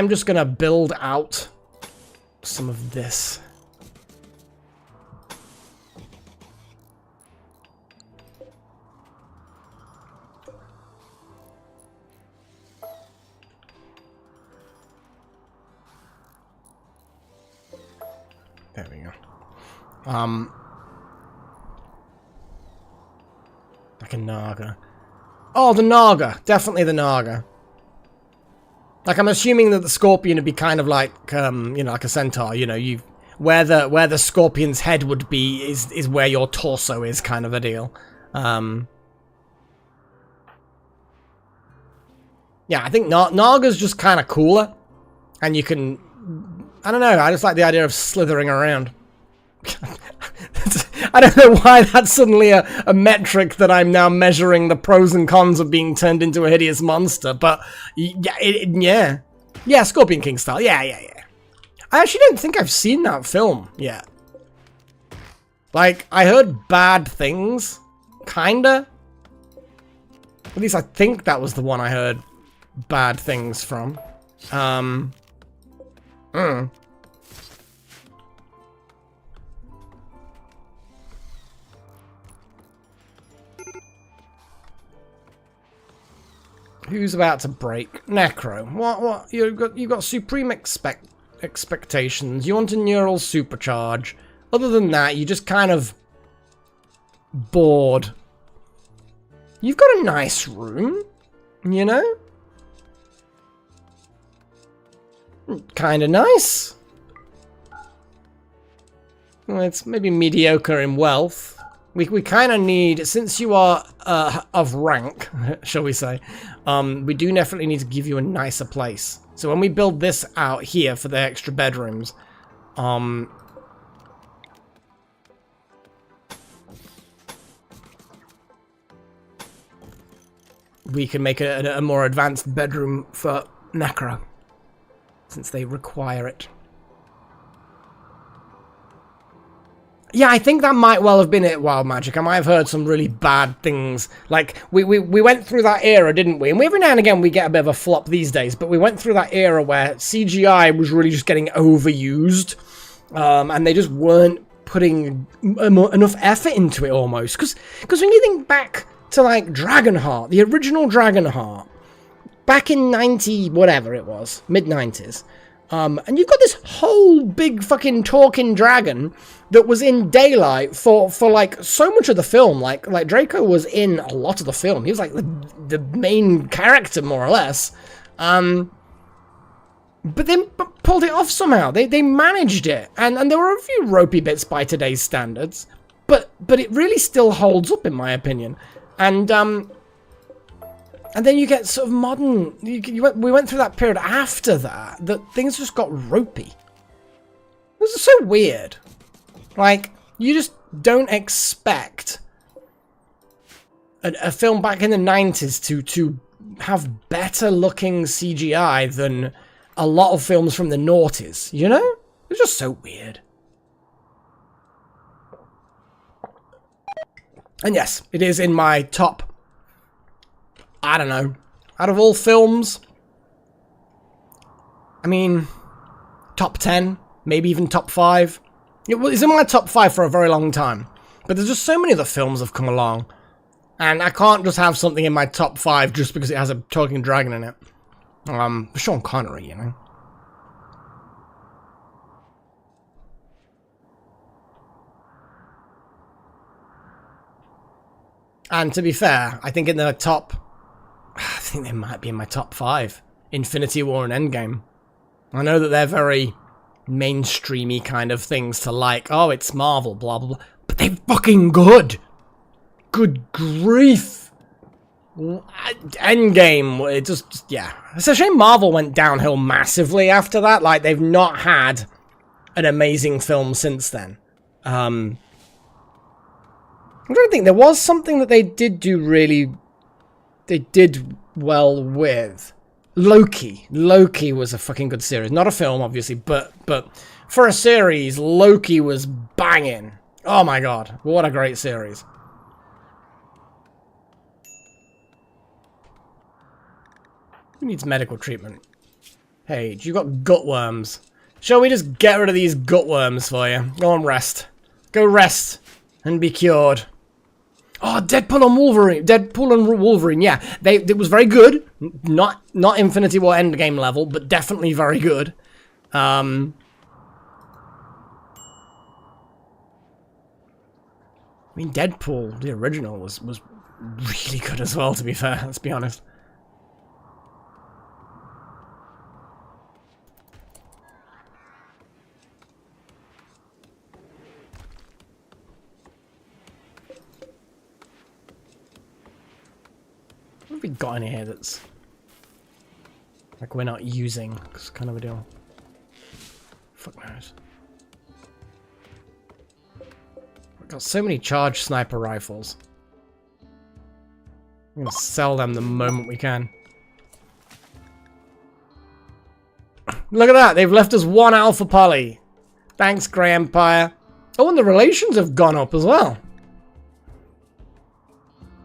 just going to build out some of this. There we go. Like a Naga. Oh, the Naga. Definitely the Naga. Like, I'm assuming that the Scorpion would be kind of like, you know, like a centaur. You know, where the Scorpion's head would be is where your torso is, kind of a deal. Yeah, I think Naga's just kind of cooler. And you can... I don't know, I just like the idea of slithering around. I don't know why that's suddenly a metric that I'm now measuring the pros and cons of being turned into a hideous monster, but yeah. Yeah, Scorpion King style, yeah. I actually don't think I've seen that film yet. Like, I heard bad things. Kinda. At least I think that was the one I heard bad things from. Who's about to break? Necro. What? You've got supreme expectations. You want a neural supercharge. Other than that, you just kind of bored. You've got a nice room, you know? Kind of nice. Well, it's maybe mediocre in wealth. We kind of need, since you are of rank, shall we say, we do definitely need to give you a nicer place. So when we build this out here for the extra bedrooms, we can make a more advanced bedroom for Necro, since they require it. Yeah, I think that might well have been it, Wild Magic. I might have heard some really bad things. Like, we went through that era, didn't we? And every now and again we get a bit of a flop these days, but we went through that era where CGI was really just getting overused, and they just weren't putting enough effort into it almost. Because when you think back to, like, Dragonheart, the original Dragonheart, back in 90, whatever it was, mid-90s, and you've got this whole big fucking talking dragon that was in daylight for like so much of the film. Like Draco was in a lot of the film. He was like the main character, more or less. But they pulled it off somehow. They managed it, and there were a few ropey bits by today's standards, but it really still holds up in my opinion. And then you get sort of modern. We went through that period after that things just got ropey. It was so weird. Like, you just don't expect a film back in the 90s to have better looking CGI than a lot of films from the noughties, you know? It's just so weird. And yes, it is in my top, I don't know, out of all films, I mean, top 10, maybe even top 5. It's in my top 5 for a very long time, but there's just so many other films have come along, and I can't just have something in my top 5 just because it has a talking dragon in it. Sean Connery, you know. And to be fair, I think in the top, I think they might be in my top 5. Infinity War and Endgame. I know that they're very mainstreamy kind of things to like. Oh, it's Marvel, blah, blah, blah. But they're fucking good. Good grief. Endgame, it just, yeah. It's a shame Marvel went downhill massively after that. Like, they've not had an amazing film since then. I don't think there was something that they did do really, they did well with. Loki. Loki was a fucking good series. Not a film, obviously, but for a series, Loki was banging. Oh my god, what a great series. Who needs medical treatment? Hey, you got gut worms. Shall we just get rid of these gut worms for you? Go and rest. Go rest and be cured. Oh, Deadpool and Wolverine. Deadpool and Wolverine, yeah. It was very good. Not Infinity War Endgame level, but definitely very good. I mean, Deadpool, the original, was really good as well, to be fair. Let's be honest. What have we got in here that's like we're not using? It's kind of a deal. Fuck knows. We've got so many charged sniper rifles. I'm gonna sell them the moment we can. Look at that! They've left us one alpha poly. Thanks, Grey Empire. Oh, and the relations have gone up as well.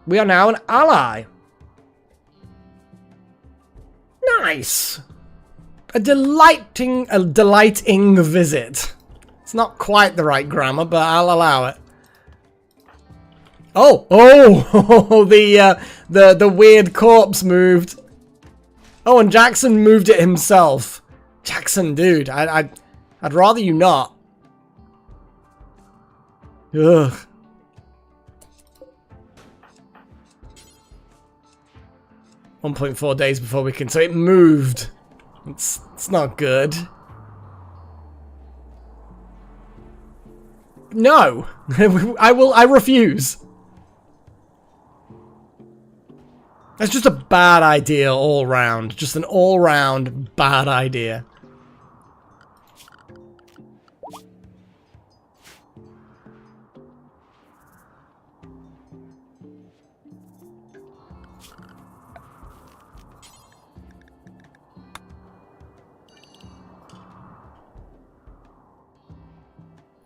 We are now an ally. Nice. A delighting visit. It's not quite the right grammar, but I'll allow it. Oh, the weird corpse moved. Oh, and Jackson moved it himself. Jackson, dude, I'd rather you not. Ugh. .4 days before we can. So it moved. It's not good. No, I refuse. That's just a bad idea all round. Just an all-round bad idea.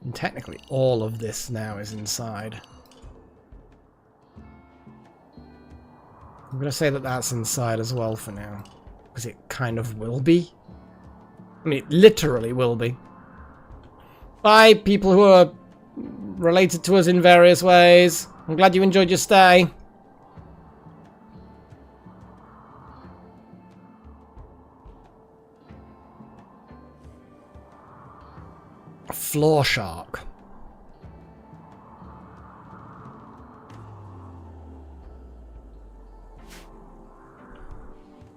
And technically all of this now is inside. I'm going to say that that's inside as well for now. Because it kind of will be. I mean, it literally will be. By people who are related to us in various ways. I'm glad you enjoyed your stay. A floor shark.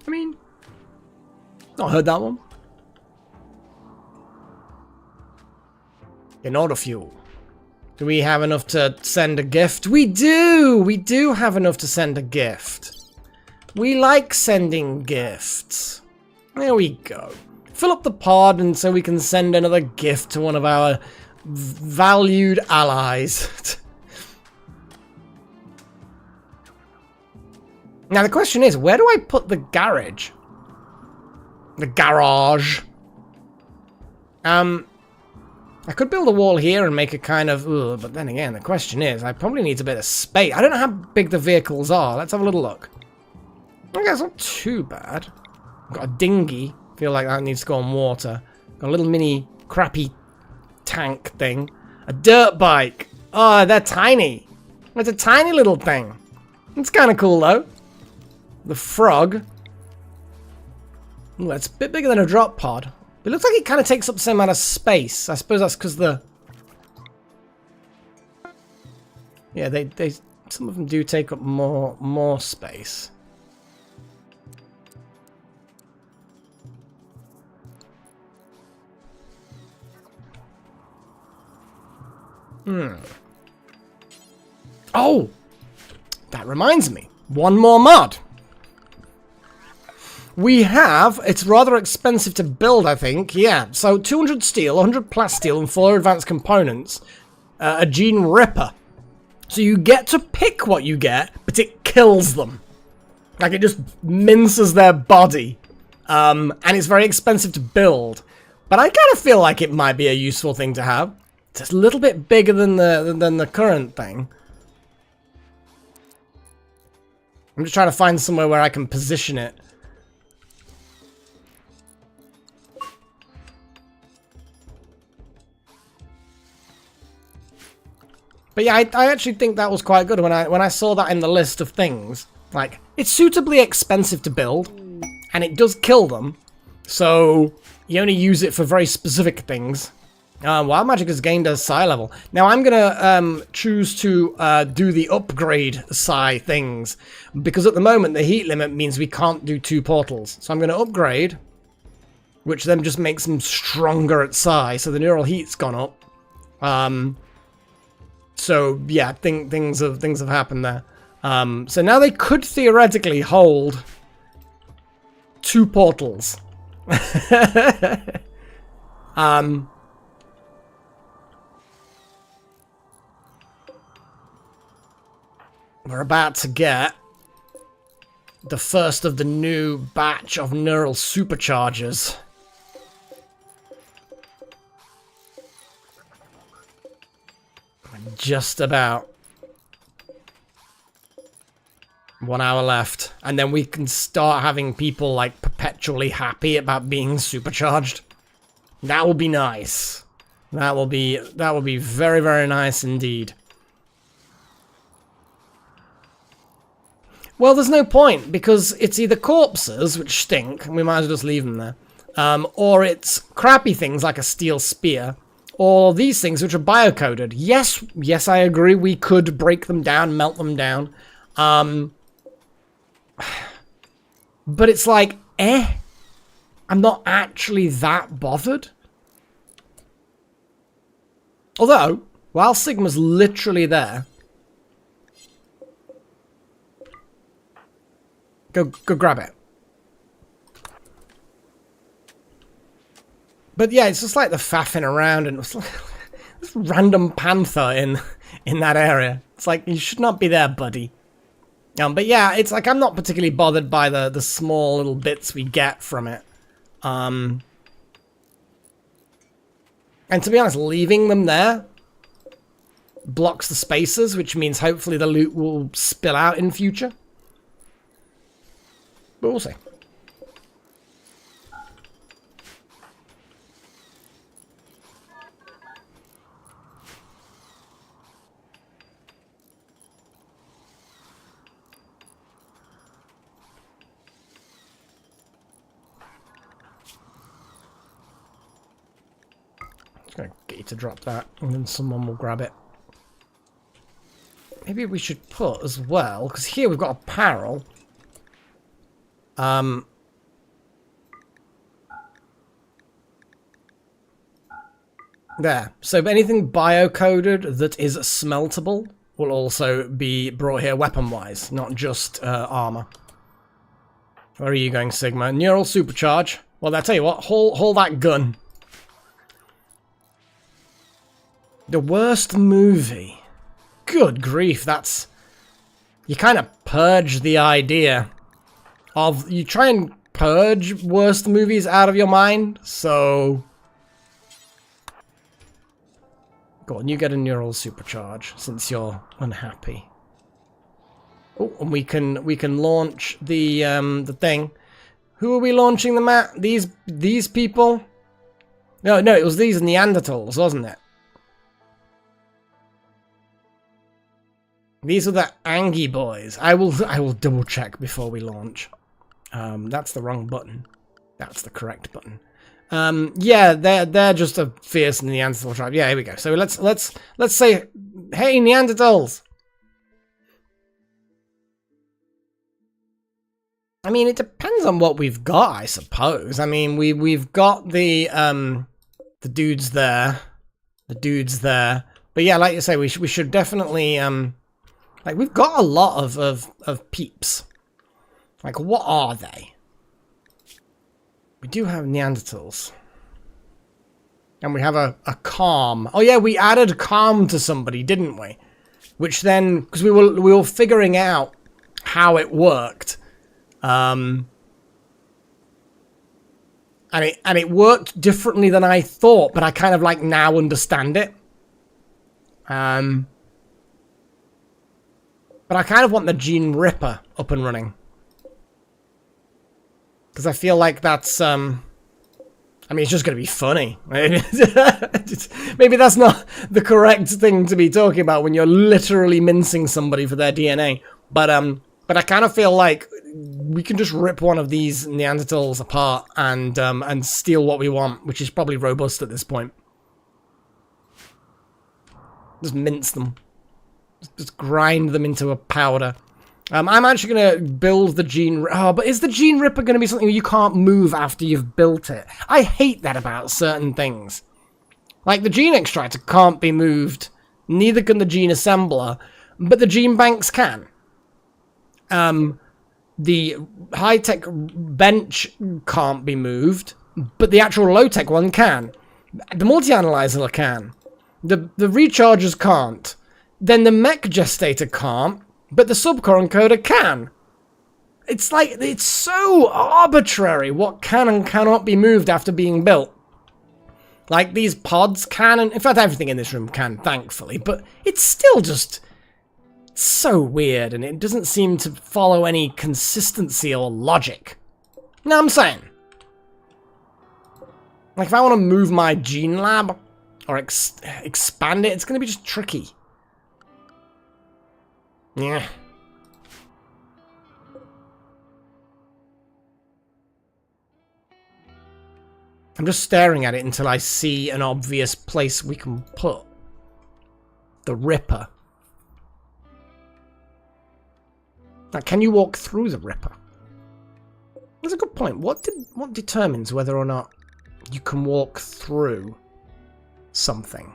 I mean, not heard that one. In order fuel. Do we have enough to send a gift? We do! We do have enough to send a gift. We like sending gifts. There we go. Fill up the pod and so we can send another gift to one of our valued allies. Now the question is, where do I put the garage? The garage. I could build a wall here and make a kind of... Ugh, but then again, the question is, I probably need a bit of space. I don't know how big the vehicles are. Let's have a little look. Okay, it's not too bad. I've got a dinghy. Feel like that needs to go on water. Got a little mini crappy tank thing. A dirt bike. Oh, they're tiny. It's a tiny little thing. It's kind of cool, though. The frog. Ooh, that's a bit bigger than a drop pod. It looks like it kind of takes up the same amount of space. I suppose that's because the... Yeah, they some of them do take up more space. Oh! That reminds me. One more mod. We have, it's rather expensive to build, I think. Yeah, so 200 steel, 100 plasteel, and 4 advanced components. A gene ripper. So you get to pick what you get, but it kills them. Like, it just minces their body. And it's very expensive to build. But I kind of feel like it might be a useful thing to have. It's a little bit bigger than the current thing. I'm just trying to find somewhere where I can position it. But yeah, I actually think that was quite good when I saw that in the list of things. Like, it's suitably expensive to build, and it does kill them. So, you only use it for very specific things. Wild Magic has gained a Psi level. Now, I'm gonna choose to do the upgrade Psi things. Because at the moment, the heat limit means we can't do 2 portals. So I'm gonna upgrade, which then just makes them stronger at Psi. So the neural heat's gone up. So yeah, things have happened there. So now they could theoretically hold 2 portals. We're about to get the first of the new batch of neural superchargers. Just about. 1 hour left. And then we can start having people, like, perpetually happy about being supercharged. That will be nice. That will be very, very nice indeed. Well, there's no point, because it's either corpses, which stink, and we might as well just leave them there, or it's crappy things like a steel spear, or these things which are biocoded. Yes, I agree, we could break them down, melt them down, but it's like, I'm not actually that bothered. Although, while Sigma's literally there, go grab it. But yeah, it's just like the faffing around and this random panther in that area. It's like, you should not be there, buddy. But yeah, it's like I'm not particularly bothered by the small little bits we get from it. And to be honest, leaving them there blocks the spaces, which means hopefully the loot will spill out in future. But we'll see. Just gonna get you to drop that, and then someone will grab it. Maybe we should put as well, because here we've got apparel. There. So anything biocoded that is smeltable will also be brought here weapon-wise, not just armor. Where are you going, Sigma? Neural supercharge. Well, I tell you what, hold that gun. The worst movie. Good grief, that's... You kind of purge the idea of... You try and purge worst movies out of your mind, so... Go on, you get a neural supercharge, since you're unhappy. Oh, and we can launch the thing. Who are we launching them at? These people? No, it was these Neanderthals, wasn't it? These are the Angie boys. I will double check before we launch. That's the wrong button. That's the correct button. Yeah, they're just a fierce Neanderthal tribe. Yeah, here we go. So let's say, hey, Neanderthals. I mean, it depends on what we've got, I suppose. I mean, we've got the dudes there, But yeah, like you say, we should definitely like we've got a lot of peeps. Like, what are they? We do have Neanderthals. And we have a calm. Oh yeah, we added calm to somebody, didn't we? Which then, because we were figuring out how it worked. And it worked differently than I thought, but I kind of like now understand it. But I kind of want the Gene Ripper up and running. Because I feel like that's, I mean, it's just going to be funny. Maybe that's not the correct thing to be talking about when you're literally mincing somebody for their DNA. But I kind of feel like we can just rip one of these Neanderthals apart and steal what we want, which is probably robust at this point. Just mince them. Just grind them into a powder. I'm actually going to build the Gene... Oh, but is the Gene Ripper going to be something you can't move after you've built it? I hate that about certain things. Like, the Gene Extractor can't be moved. Neither can the Gene Assembler. But the Gene Banks can. The high-tech bench can't be moved. But the actual low-tech one can. The multi-analyzer can. The rechargers can't. Then the mech gestator can't. But the subcore encoder can. It's like, it's so arbitrary what can and cannot be moved after being built. Like, these pods can, and in fact everything in this room can, thankfully, but it's still just so weird, and it doesn't seem to follow any consistency or logic. You know what I'm saying? Like, if I want to move my gene lab, or expand it, it's going to be just tricky. Yeah. I'm just staring at it until I see an obvious place we can put the Ripper. Now, can you walk through the Ripper? That's a good point. What determines whether or not you can walk through something?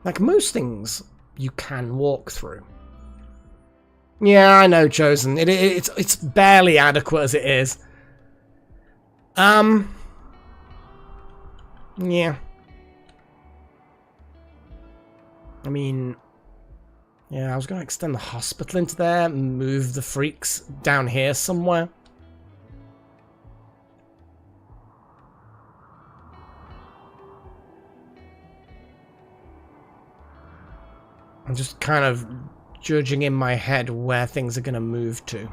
Like most things, you can walk through. Yeah, I know, Chosen. It's barely adequate as it is. Yeah. I mean, yeah, I was going to extend the hospital into there and move the freaks down here somewhere. I'm just kind of judging in my head where things are going to move to.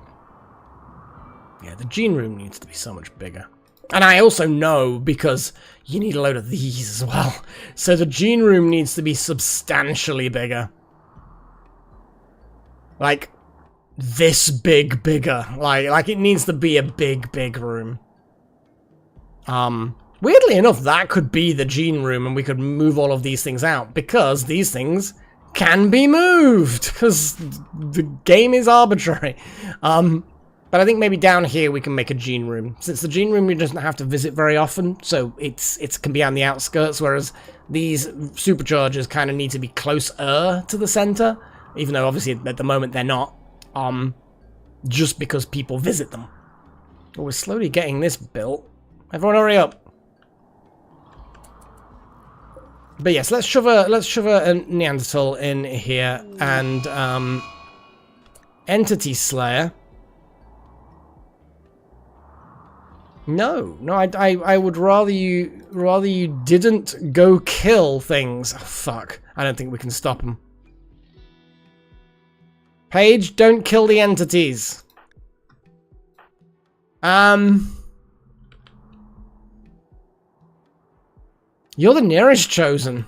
Yeah, the gene room needs to be so much bigger. And I also know, because you need a load of these as well. So the gene room needs to be substantially bigger. Like, this bigger. Like it needs to be a big room. Weirdly enough, that could be the gene room, and we could move all of these things out, because these things can be moved, because the game is arbitrary. But I think maybe down here we can make a gene room. Since the gene room you doesn't have to visit very often, so it can be on the outskirts, whereas these superchargers kind of need to be closer to the center, even though obviously at the moment they're not, just because people visit them. But we're slowly getting this built. Everyone hurry up. But yes, let's shove a Neanderthal in here, and Entity Slayer. No, I would rather you didn't go kill things. Oh, fuck. I don't think we can stop them. Paige, don't kill the entities. You're the nearest Chosen,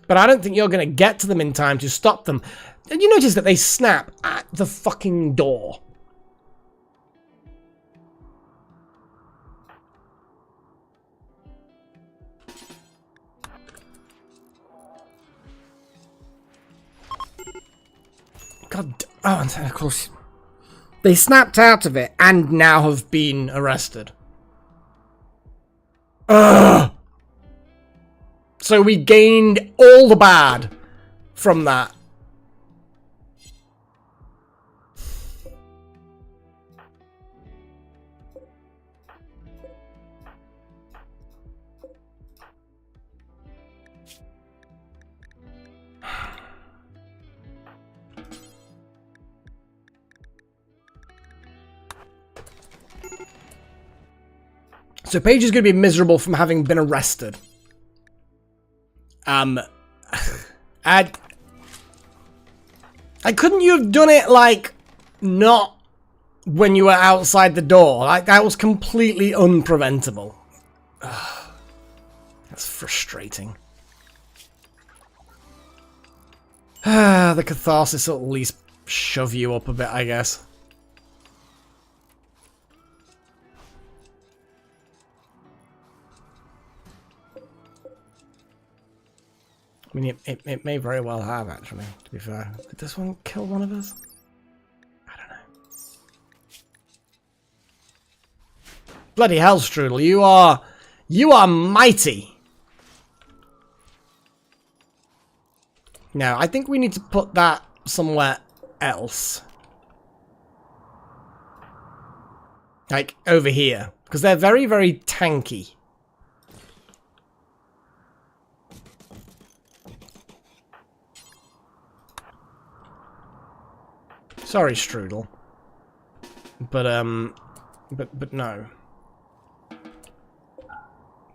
but I don't think you're going to get to them in time to stop them. And you notice that they snap at the fucking door. God, oh, and of course, they snapped out of it and now have been arrested. Ugh! So we gained all the bad from that. So Paige is going to be miserable from having been arrested. Couldn't you have done it, like, not when you were outside the door? Like, that was completely unpreventable. Ugh. That's frustrating. The catharsis will at least shove you up a bit, I guess. I mean, it may very well have, actually, to be fair. Did this one kill one of us? I don't know. Bloody hell, Strudel, you are mighty. Now, I think we need to put that somewhere else. Like, over here. Because they're very, very tanky. Sorry, Strudel. But no.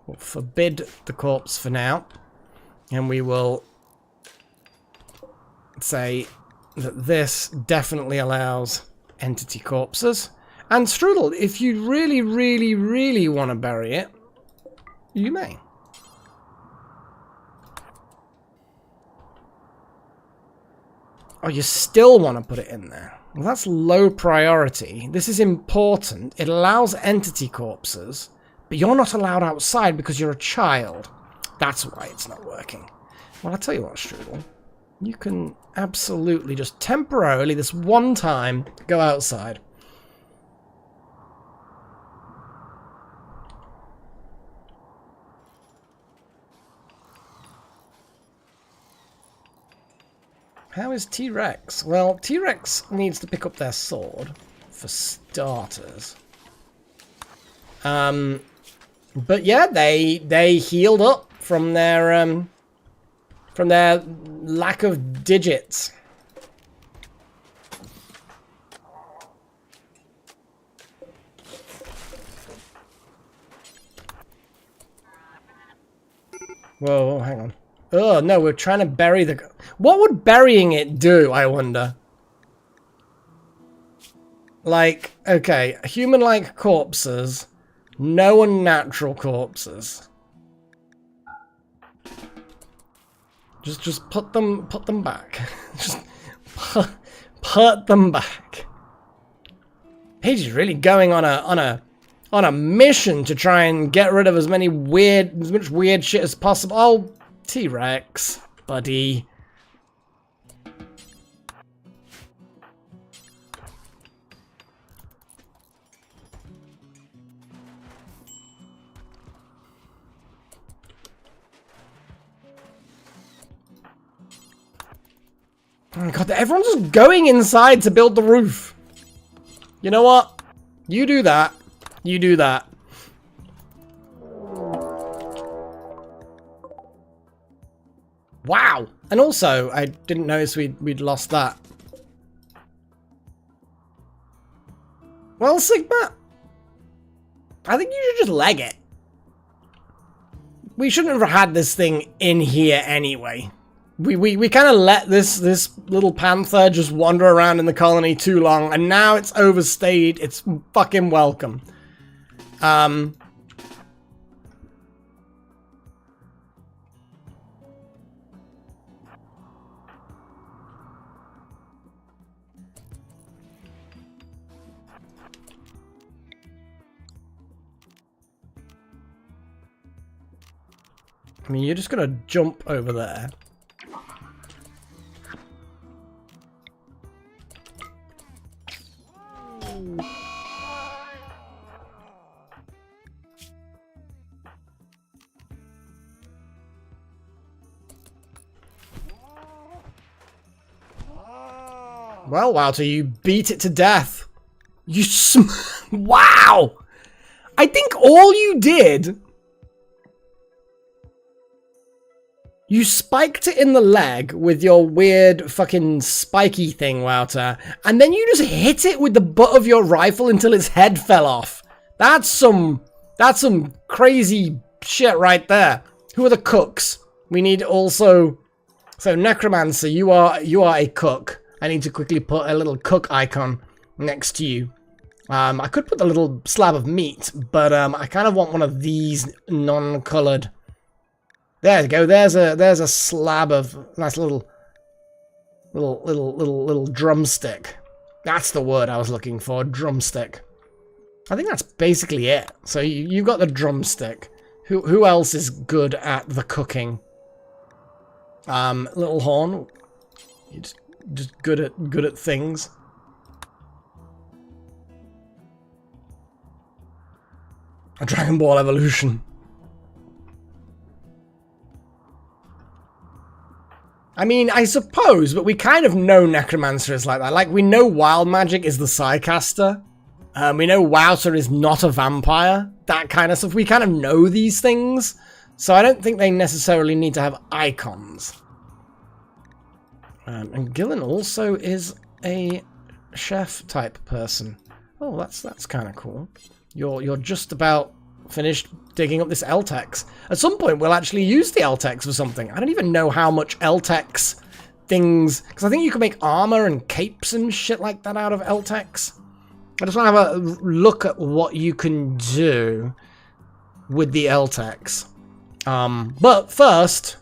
We'll forbid the corpse for now. And we will say that this definitely allows entity corpses. And Strudel, if you really, really, really want to bury it, you may. Oh, you still want to put it in there. Well, that's low priority. This is important. It allows entity corpses, but you're not allowed outside because you're a child. That's why it's not working. Well, I'll tell you what, Strudel. You can absolutely just temporarily, this one time, go outside. How is T-Rex? Well, T-Rex needs to pick up their sword, for starters. But yeah, they healed up from their lack of digits. Whoa, hang on. Oh, no, we're trying to bury the... What would burying it do, I wonder? Like, okay, human-like corpses, no unnatural corpses. Just put them back. Just put them back. Paige is really going on a mission to try and get rid of as much weird shit as possible. Oh, T-Rex, buddy. Oh my god, everyone's just going inside to build the roof. You know what? You do that. You do that. Wow! And also, I didn't notice we'd lost that. Well, Sigma, I think you should just leg it. We shouldn't have had this thing in here anyway. We kind of let this little panther just wander around in the colony too long, and now it's overstayed its fucking welcome. I mean, you're just gonna jump over there. Well, Wouter, you beat it to death. You wow! I think all you did... You spiked it in the leg with your weird fucking spiky thing, Wouter, and then you just hit it with the butt of your rifle until its head fell off. That's some crazy shit right there. Who are the cooks? We need also... So, Necromancer, you are a cook. I need to quickly put a little cook icon next to you. I could put a little slab of meat, but I kind of want one of these non-colored. There you go. There's a slab of nice little drumstick. That's the word I was looking for. Drumstick. I think that's basically it. So you got the drumstick. Who else is good at the cooking? Little horn. You just good at things. A Dragon Ball evolution. I mean, I suppose, but we kind of know Necromancer is like that. Like, we know Wild Magic is the Psycaster. We know Wouter is not a vampire. That kind of stuff. We kind of know these things. So I don't think they necessarily need to have icons. And Gillen also is a chef type person. Oh, that's kind of cool. You're just about finished digging up this L-Tex. At some point, we'll actually use the L-Tex for something. I don't even know how much L-Tex things... Because I think you can make armor and capes and shit like that out of L-Tex. I just want to have a look at what you can do with the L-Tex. But first...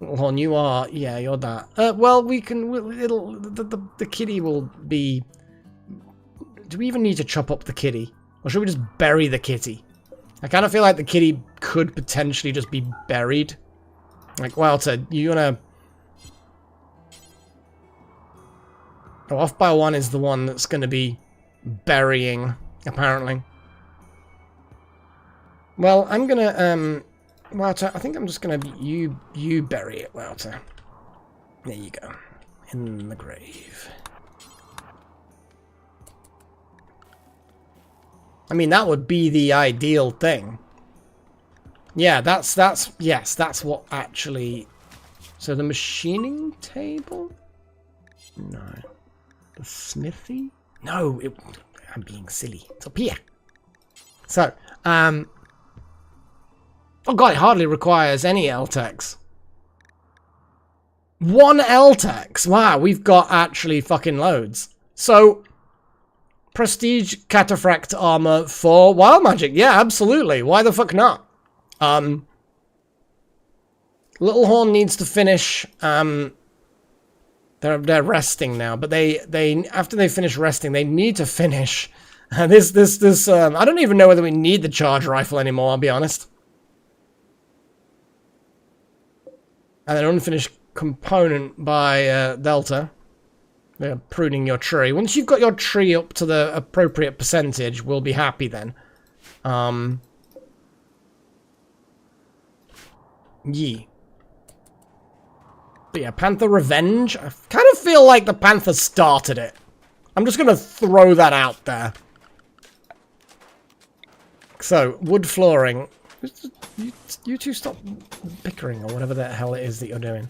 Hold on, you are... Yeah, you're that. Well, we can... The kitty will be... Do we even need to chop up the kitty? Or should we just bury the kitty? I kind of feel like the kitty could potentially just be buried. Like, well, Ted, you gonna... Oh, off by one is the one that's gonna be burying, apparently. Well, I'm gonna, Walter, I think I'm just gonna... You bury it, Walter. There you go. In the grave. I mean, that would be the ideal thing. Yeah, that's what actually... So the machining table? No. The smithy? No, I'm being silly. It's up here. So, oh god, it hardly requires any L-Tex. One L-Tex? Wow, we've got actually fucking loads. So... Prestige Cataphract armor for Wild Magic. Yeah, absolutely. Why the fuck not? Little Horn needs to finish. They're resting now, but they after they finish resting, they need to finish this. I don't even know whether we need the charge rifle anymore. I'll be honest. And an unfinished component by Delta. They're pruning your tree. Once you've got your tree up to the appropriate percentage, we'll be happy then. Yeah. But yeah, Panther Revenge. I kind of feel like the Panther started it. I'm just going to throw that out there. So, wood flooring. You two stop bickering or whatever the hell it is that you're doing.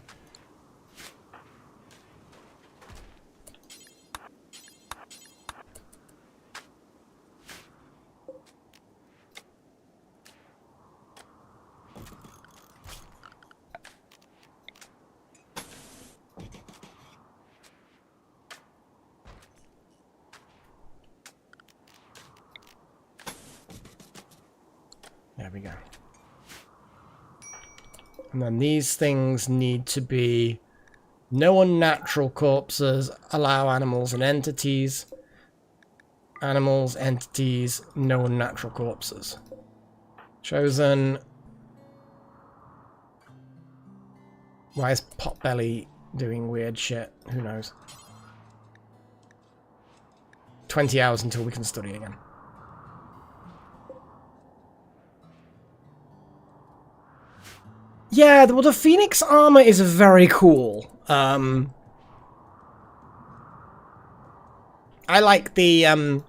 There we go. And then these things need to be no unnatural corpses, allow animals and entities. Animals, entities, no unnatural corpses. Chosen. Why is Potbelly doing weird shit? Who knows? 20 hours until we can study again. Yeah, well, the Phoenix armor is very cool. I like the,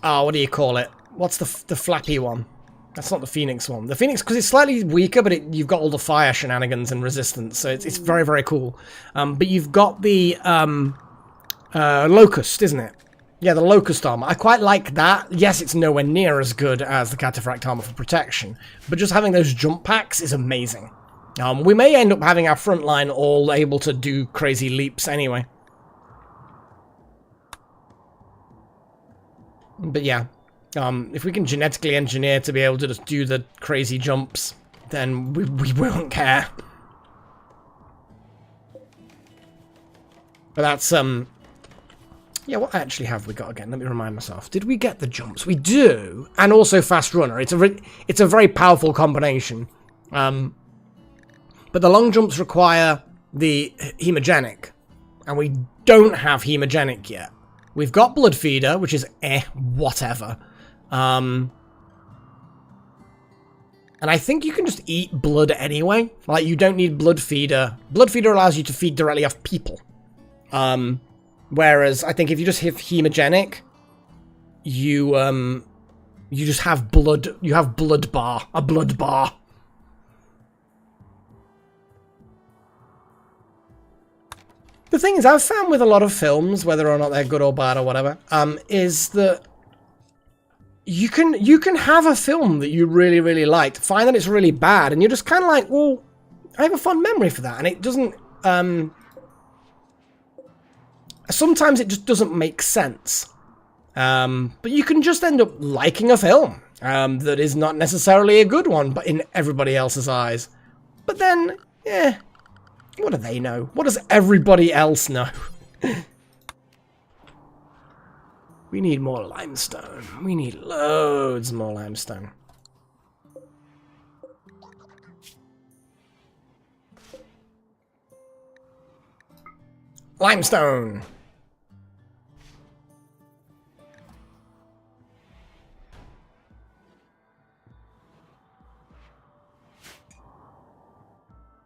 what do you call it? What's the flappy one? That's not the Phoenix one. The Phoenix, because it's slightly weaker, but you've got all the fire shenanigans and resistance, so it's very, very cool. But you've got the, Locust, isn't it? Yeah, the Locust armor. I quite like that. Yes, it's nowhere near as good as the Cataphract armor for protection, but just having those jump packs is amazing. We may end up having our front line all able to do crazy leaps anyway. But yeah, if we can genetically engineer to be able to just do the crazy jumps, then we won't care. But that's, yeah, what actually have we got again? Let me remind myself. Did we get the jumps? We do, and also fast runner. It's a very powerful combination. But the long jumps require the hemogenic, and we don't have hemogenic yet. We've got blood feeder, which is whatever. And I think you can just eat blood anyway. Like, you don't need blood feeder. Blood feeder allows you to feed directly off people. Whereas, I think if you just have hemogenic, you just have blood, you have blood bar, a blood bar. The thing is, I've found with a lot of films, whether or not they're good or bad or whatever, is that you can have a film that you really, really liked, find that it's really bad, and you're just kind of like, well, I have a fond memory for that, and it doesn't, sometimes it just doesn't make sense. But you can just end up liking a film that is not necessarily a good one, but in everybody else's eyes. But then, yeah, what do they know? What does everybody else know? We need more limestone. We need loads more limestone. Limestone!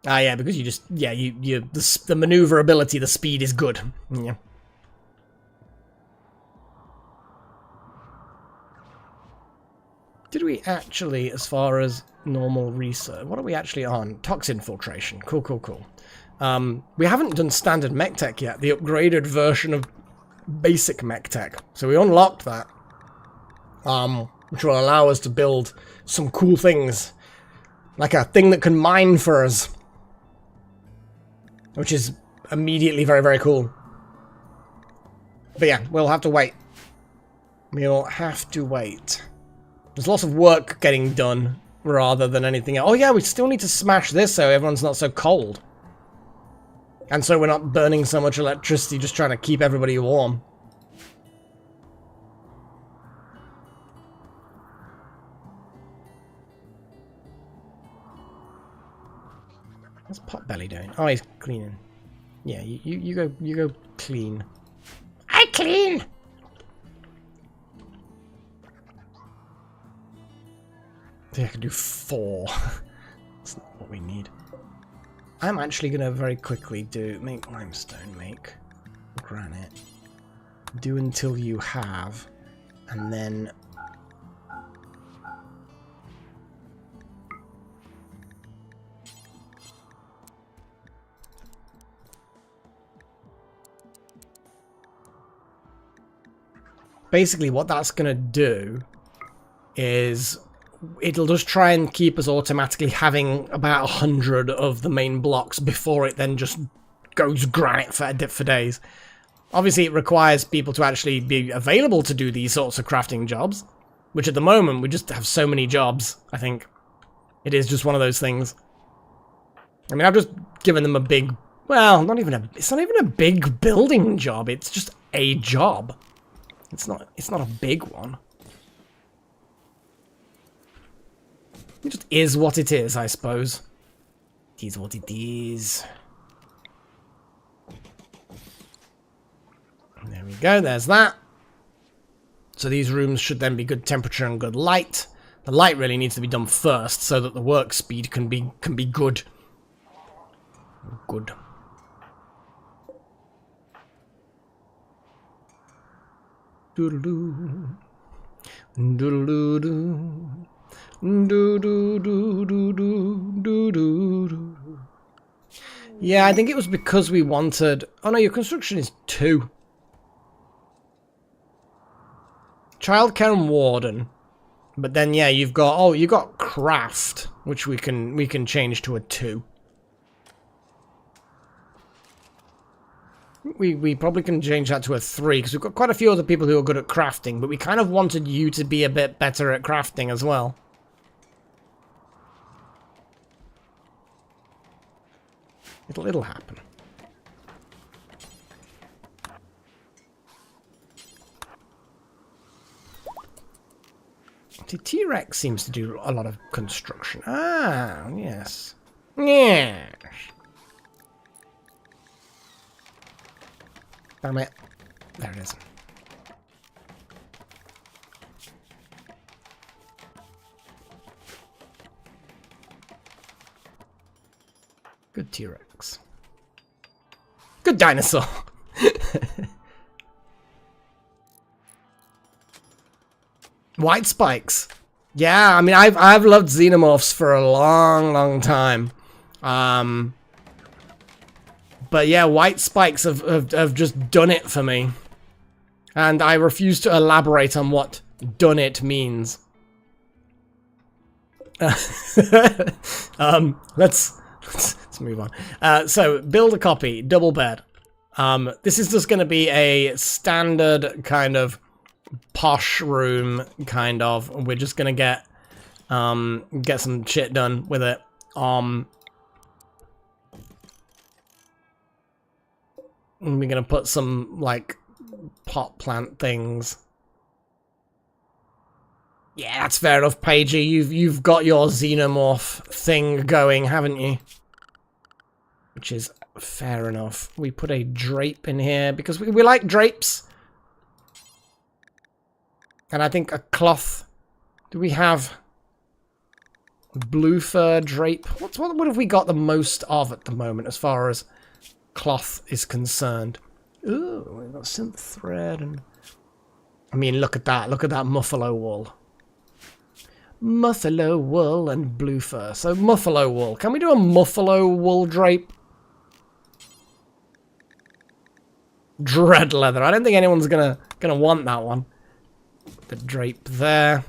Ah, yeah, because you just, yeah, the maneuverability, the speed is good. Yeah. Did we actually, as far as normal research, what are we actually on? Toxin filtration. Cool, cool, cool. We haven't done standard mech tech yet, the upgraded version of basic mech tech. So we unlocked that, which will allow us to build some cool things, like a thing that can mine for us, which is immediately very, very cool. But yeah, we'll have to wait. We'll have to wait. There's lots of work getting done rather than anything else. Oh yeah, we still need to smash this so everyone's not so cold. And so we're not burning so much electricity just trying to keep everybody warm. What's Potbelly doing? Oh, he's cleaning. Yeah, you go clean. I clean! I think I can do 4. That's not what we need. I'm actually gonna very quickly make limestone, make granite. Do until you have, and then basically what that's gonna do is it'll just try and keep us automatically having about 100 of the main blocks before it then just goes granite for days. Obviously, it requires people to actually be available to do these sorts of crafting jobs, which at the moment we just have so many jobs, I think. It is just one of those things. I mean, I've just given them a big, well, it's not even a big building job, it's just a job. It's not a big one. It just is what it is, I suppose. It is what it is. There we go, there's that. So these rooms should then be good temperature and good light. The light really needs to be done first so that the work speed can be good. Good. Doodle-doo. Doodle-doo-doo. Yeah, I think it was because we wanted... Oh no, your construction is 2. Childcare and warden. But then yeah, you've got... Oh, you got craft, which we can change to a 2. We probably can change that to a 3, because we've got quite a few other people who are good at crafting, but we kind of wanted you to be a bit better at crafting as well. It'll happen. See, T-Rex seems to do a lot of construction. Ah, yes. Yes. Damn it. There it is. Good T-Rex. Good dinosaur. White spikes. Yeah, I mean, I've loved xenomorphs for a long time. But yeah, white spikes have just done it for me. And I refuse to elaborate on what done it means. Let's move on. So build a copy, double bed. This is just going to be a standard kind of posh room, kind of. We're just going to get some shit done with it. And we're going to put some, like, pot plant things. Yeah, that's fair enough, Pagey. You've got your xenomorph thing going, haven't you? Which is fair enough. We put a drape in here because we like drapes. And I think a cloth. Do we have blue fur drape? What have we got the most of at the moment as far as cloth is concerned? Ooh, we've got synth thread and... I mean, look at that. Look at that muffalo wool. Muffalo wool and blue fur. So muffalo wool. Can we do a muffalo wool drape? Dread leather. I don't think anyone's gonna want that one. The drape there.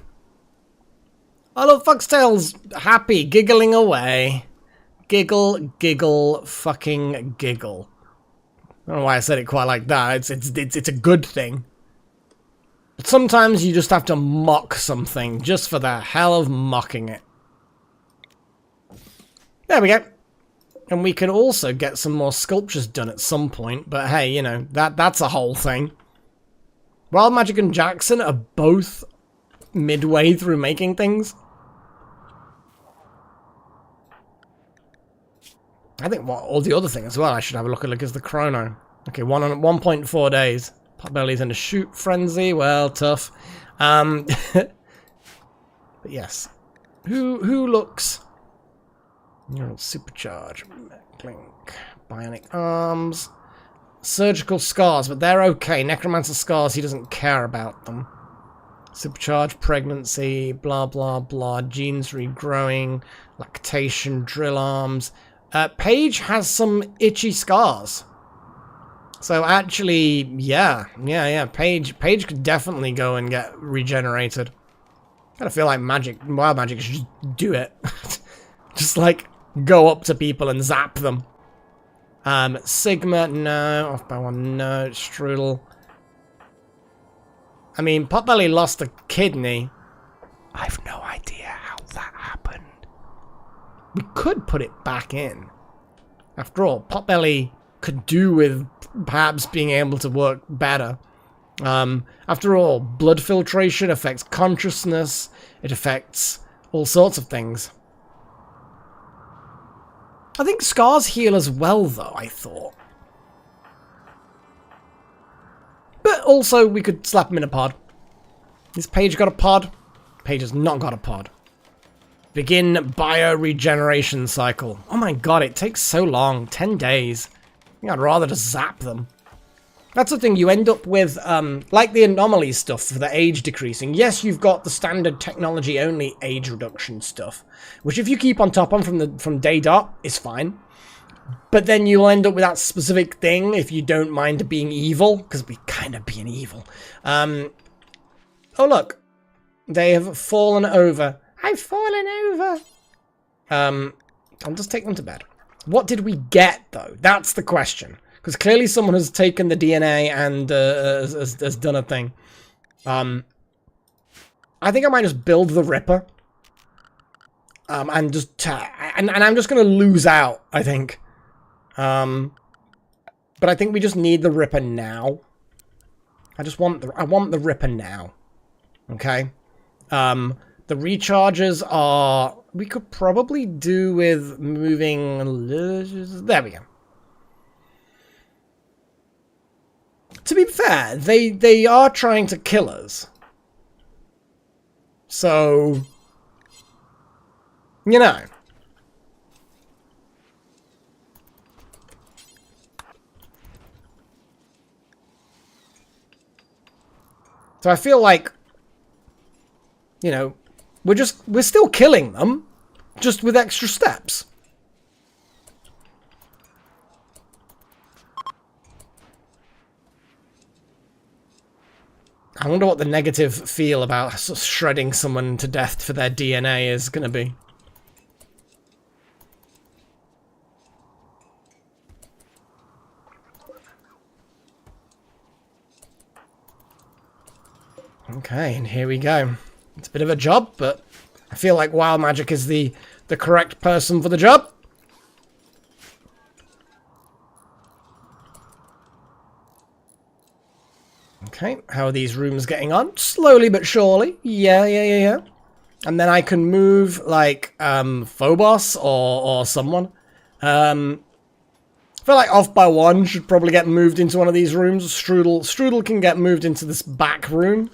Oh look, Foxtail's happy, giggling away. Giggle, giggle, fucking giggle. I don't know why I said it quite like that. It's a good thing. But sometimes you just have to mock something just for the hell of mocking it. There we go. And we could also get some more sculptures done at some point, but hey, you know, that's a whole thing. Wild Magic and Jackson are both midway through making things. I think all the other thing as well I should have a look at is the chrono. Okay, 1.4 days. Potbelly's in a shoot frenzy. Well, tough. But yes. Who looks... Supercharge. Link. Bionic arms. Surgical scars, but they're okay. Necromancer scars, he doesn't care about them. Supercharge, pregnancy, blah, blah, blah. Genes regrowing. Lactation, drill arms. Paige has some itchy scars. So actually, yeah. Paige could definitely go and get regenerated. Kind of feel like Wild Magic should just do it. Just like go up to people and zap them. Sigma, no. Off by one, no. Strudel. I mean, Potbelly lost a kidney. I have no idea how that happened. We could put it back in. After all, Potbelly could do with perhaps being able to work better. After all, blood filtration affects consciousness. It affects all sorts of things. I think scars heal as well, though, I thought. But also, we could slap him in a pod. Has Paige got a pod? Paige has not got a pod. Begin bioregeneration cycle. Oh my god, it takes so long. 10 days. I think I'd rather just zap them. That's the thing, you end up with, like the Anomaly stuff for the age decreasing. Yes, you've got the standard technology-only age reduction stuff, which if you keep on top of from day dot, is fine. But then you'll end up with that specific thing if you don't mind being evil, because we kind of being evil. Oh look, they have fallen over. I've fallen over. I'll just take them to bed. What did we get, though? That's the question. Because clearly someone has taken the DNA and has done a thing. I think I might just build the Ripper. And just... and I'm just going to lose out, I think. But I think we just need the Ripper now. I want the Ripper now. Okay? The recharges are... We could probably do with moving... There we go. To be fair, they are trying to kill us. So... You know. So I feel like... You know... We're still killing them. Just with extra steps. I wonder what the negative feel about shredding someone to death for their DNA is going to be. Okay, and here we go. It's a bit of a job, but I feel like Wild Magic is the correct person for the job. Okay, how are these rooms getting on? Slowly but surely. Yeah. And then I can move, like, Phobos or someone. I feel like Off by One should probably get moved into one of these rooms. Strudel can get moved into this back room.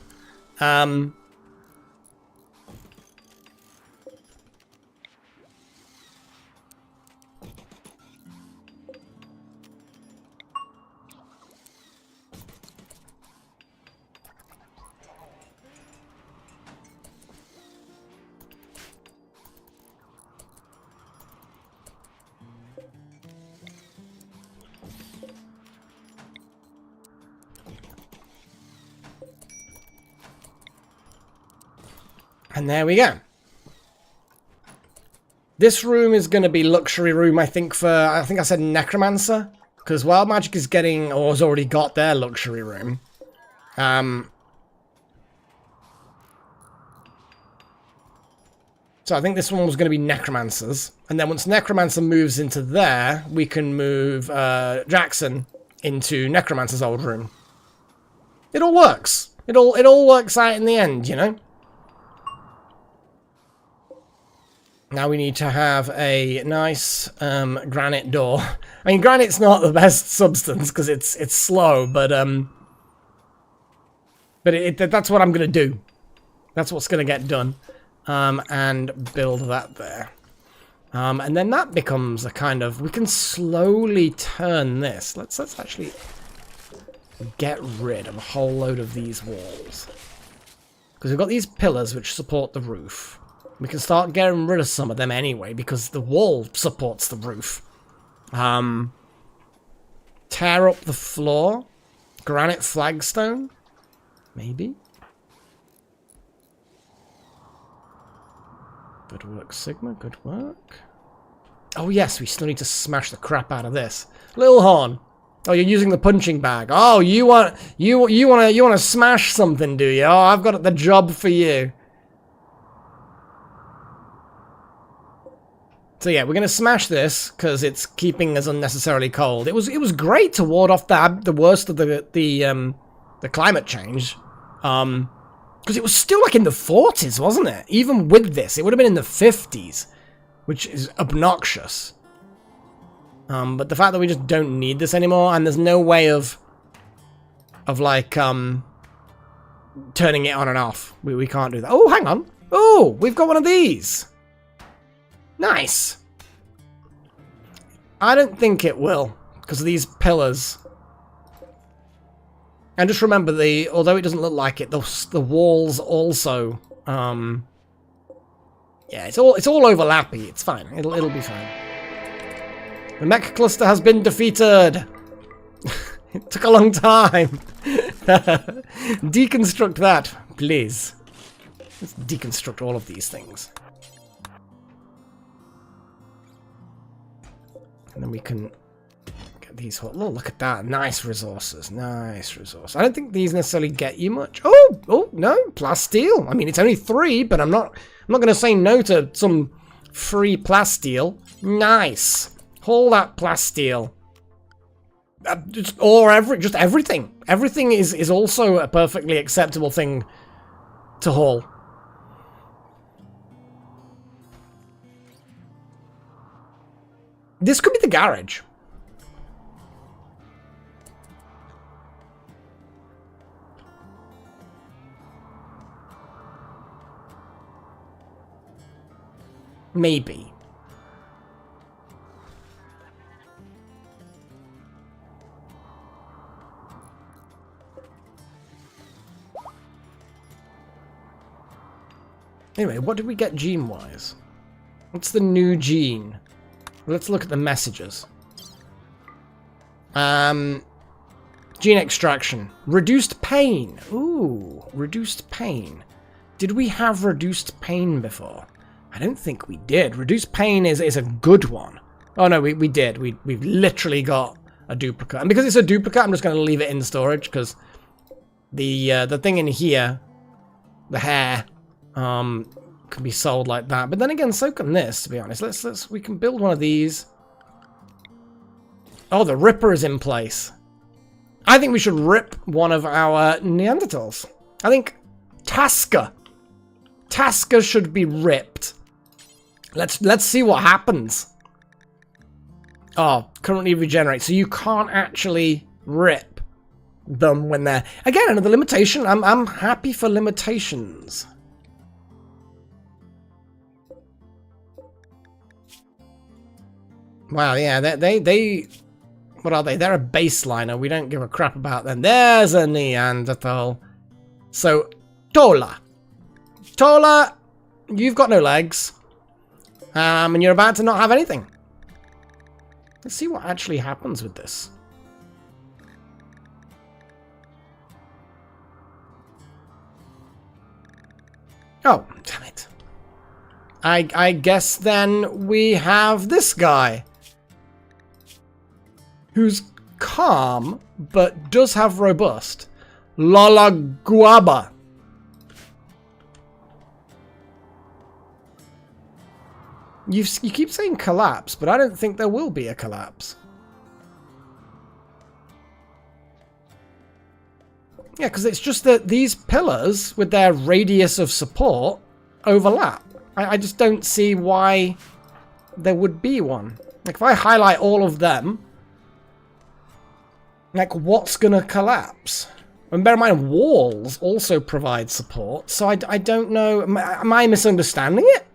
And there we go. This room is going to be luxury room, I think I said Necromancer. Because Wild Magic is getting, or has already got their luxury room. So I think this one was going to be Necromancers. And then once Necromancer moves into there, we can move Jackson into Necromancer's old room. It all works. It all works out in the end, you know? Now we need to have a nice granite door. I mean, granite's not the best substance because it's slow, but that's what I'm gonna do. That's what's gonna get done, and build that there. And then that becomes a kind of, we can slowly turn this. Let's actually get rid of a whole load of these walls because we've got these pillars which support the roof. We can start getting rid of some of them anyway, because the wall supports the roof. Tear up the floor. Granite flagstone. Maybe. Good work, Sigma. Good work. Oh yes, we still need to smash the crap out of this. Little Horn. Oh, you're using the punching bag. Oh, you want to smash something, do you? Oh, I've got the job for you. So yeah, we're gonna smash this because it's keeping us unnecessarily cold. It was great to ward off the worst of the climate change, because it was still like in the 40s, wasn't it? Even with this, it would have been in the 50s, which is obnoxious. But the fact that we just don't need this anymore, and there's no way of like turning it on and off. We can't do that. Oh, hang on. Oh, we've got one of these. Nice. I don't think it will, because of these pillars. And just remember, although it doesn't look like it, the walls also, yeah, it's all overlappy. It's fine. It'll be fine. The mech cluster has been defeated. It took a long time. Deconstruct that, please. Let's deconstruct all of these things. And then we can get these. Oh, look at that. Nice resources. Nice resources. I don't think these necessarily get you much. Oh, no. Plasteel. I mean, it's only 3, but I'm not going to say no to some free plasteel. Nice. Haul that plasteel. Just everything. Everything is also a perfectly acceptable thing to haul. This could be the garage. Maybe. Anyway, what did we get gene-wise? What's the new gene? Let's look at the messages. Gene extraction. Reduced pain. Ooh, reduced pain. Did we have reduced pain before? I don't think we did. Reduced pain is a good one. Oh no, we did. We've literally got a duplicate. And because it's a duplicate, I'm just going to leave it in storage because the thing in here, the hair, can be sold like that. But then again, so can this, to be honest. We can build one of these. Oh, the Ripper is in place. I think we should rip one of our Neanderthals. I think Tasker should be ripped. Let's see what happens. Oh, currently regenerate. So you can't actually rip them when they're... Again, another limitation. I'm happy for limitations. Wow, yeah, they what are they? They're a baseliner. We don't give a crap about them. There's a Neanderthal. So, Tola. Tola, you've got no legs. And you're about to not have anything. Let's see what actually happens with this. Oh, damn it. I guess then we have this guy. Who's calm, but does have robust. Lala Guaba. You keep saying collapse, but I don't think there will be a collapse. Yeah, because it's just that these pillars, with their radius of support, overlap. I just don't see why there would be one. Like, if I highlight all of them, like, what's going to collapse? And bear in mind, walls also provide support, so I don't know. Am I misunderstanding it?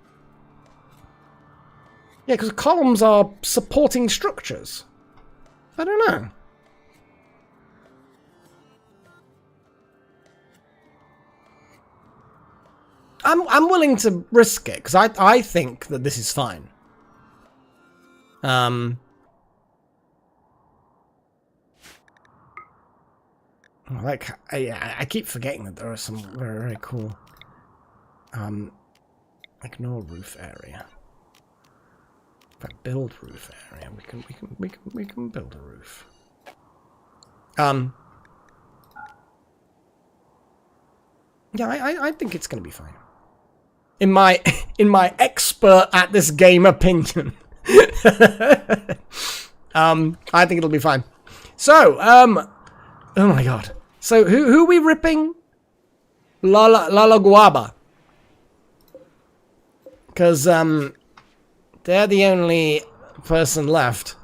Yeah, because columns are supporting structures. I don't know. I'm willing to risk it, because I think that this is fine. Like, I keep forgetting that there are some very, very cool... ignore roof area. If I build roof area, we can build a roof. Yeah, I think it's going to be fine. In my expert at this game opinion. I think it'll be fine. So, oh my god. So who are we ripping? Lala Guaba. Because they're the only person left,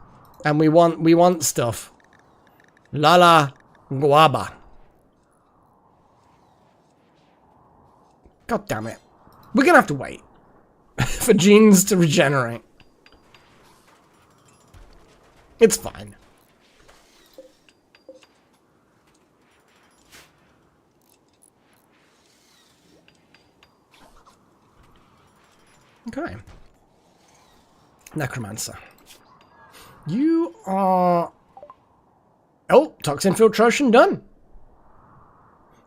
and we want stuff. Lala Guaba. God damn it. We're gonna have to wait for genes to regenerate. It's fine. Okay. Necromancer. You are... Oh, toxin filtration done.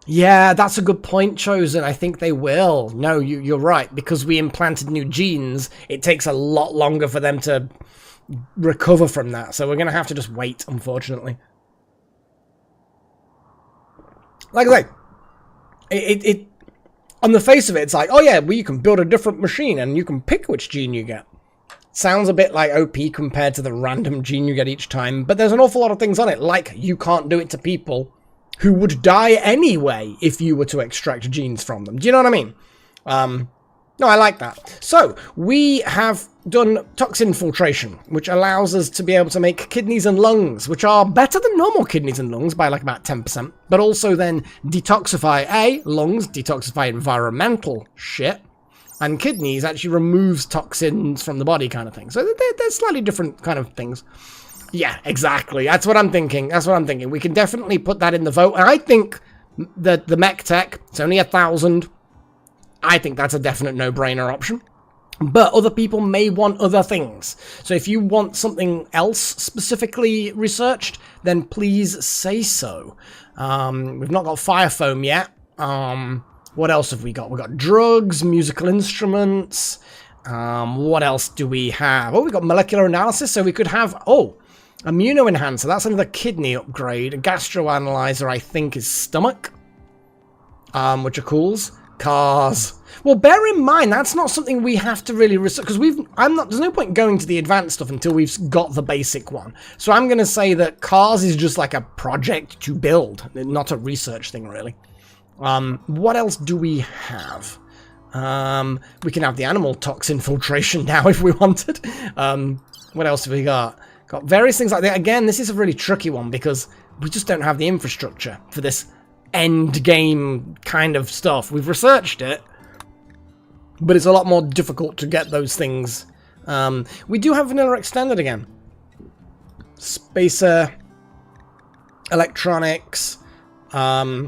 Yeah, that's a good point, Chosen. I think they will. No, you're right. Because we implanted new genes, it takes a lot longer for them to recover from that. So we're going to have to just wait, unfortunately. Like I say, it on the face of it, it's like, oh yeah, well, you can build a different machine and you can pick which gene you get. Sounds a bit like OP compared to the random gene you get each time, but there's an awful lot of things on it, like you can't do it to people who would die anyway if you were to extract genes from them. Do you know what I mean? No, I like that. So, we have done toxin filtration, which allows us to be able to make kidneys and lungs, which are better than normal kidneys and lungs by like about 10%, but also then detoxify lungs, detoxify environmental shit, and kidneys actually removes toxins from the body kind of thing. So they're slightly different kind of things. Yeah, exactly. That's what I'm thinking. That's what I'm thinking. We can definitely put that in the vote. And I think that the mech tech, it's only 1,000. I think that's a definite no-brainer option. But other people may want other things. So if you want something else specifically researched, then please say so. We've not got fire foam yet. What else have we got? We've got drugs, musical instruments. What else do we have? Oh, we've got molecular analysis, so we could have... Oh, immunoenhancer. That's another kidney upgrade. A gastroanalyzer, I think, is stomach. Which are cools. Cars. Well, bear in mind, that's not something we have to really research, because there's no point going to the advanced stuff until we've got the basic one. So I'm going to say that cars is just like a project to build, not a research thing, really. What else do we have? We can have the animal toxin filtration now if we wanted. What else have we got? Got various things like that. Again, this is a really tricky one because we just don't have the infrastructure for this end game kind of stuff. We've researched it, but it's a lot more difficult to get those things. We do have vanilla extended again. Spacer, electronics. Yeah.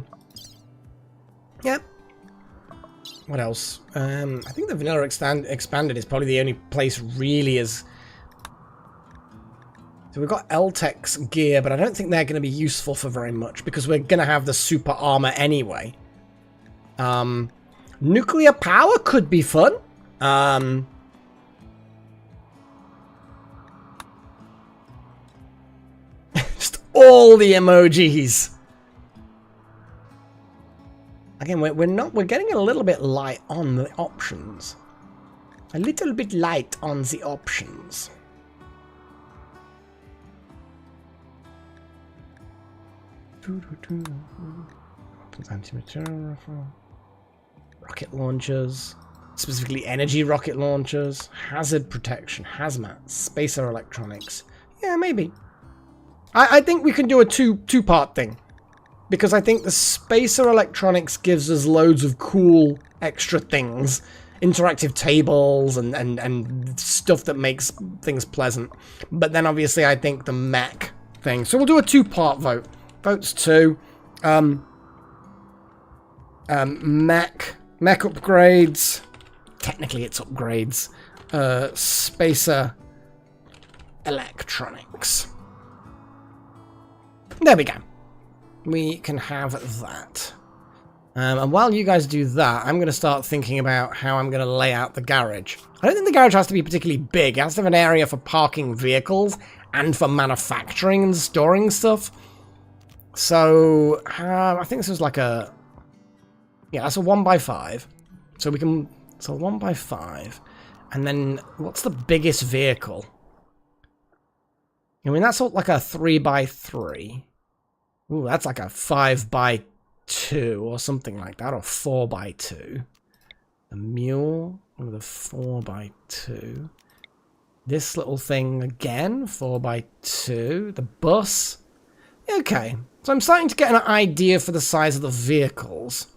What else? I think the vanilla expanded is probably the only place really is. So we've got L-Tech's gear, but I don't think they're going to be useful for very much because we're going to have the super armor anyway. Nuclear power could be fun. Just all the emojis. Again, we're getting a little bit light on the options. A little bit light on the options. Anti-material rifle. Rocket launchers. Specifically energy rocket launchers. Hazard protection. Hazmat. Spacer electronics. Yeah, maybe. I think we can do a two-part thing. Because I think the spacer electronics gives us loads of cool extra things. Interactive tables and stuff that makes things pleasant. But then obviously I think the mech thing. So we'll do a two-part vote. Votes 2. Mech upgrades. Technically it's upgrades. Spacer electronics. There we go. We can have that. And while you guys do that, I'm going to start thinking about how I'm going to lay out the garage. I don't think the garage has to be particularly big. It has to have an area for parking vehicles and for manufacturing and storing stuff. So, I think this is like a... Yeah, that's a 1x5. So we can... So 1x5. And then, what's the biggest vehicle? I mean, that's like a 3x3. Ooh, that's like a 5x2 or something like that, or 4x2. The mule with a 4x2. This little thing again, 4x2. The bus. Okay, so I'm starting to get an idea for the size of the vehicles.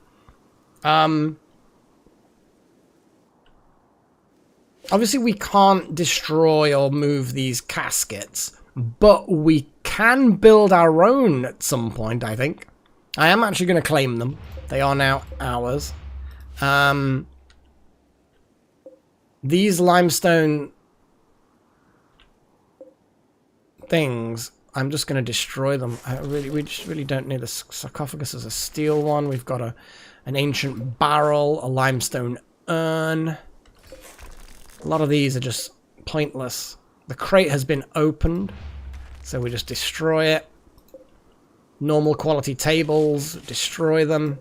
Obviously we can't destroy or move these caskets, but we can build our own at some point, I think. I am actually going to claim them. They are now ours. These limestone things, I'm just going to destroy them. We just really don't need the sarcophagus as a steel one. We've got an ancient barrel, a limestone urn. A lot of these are just pointless. The crate has been opened, so we just destroy it. Normal quality tables, destroy them.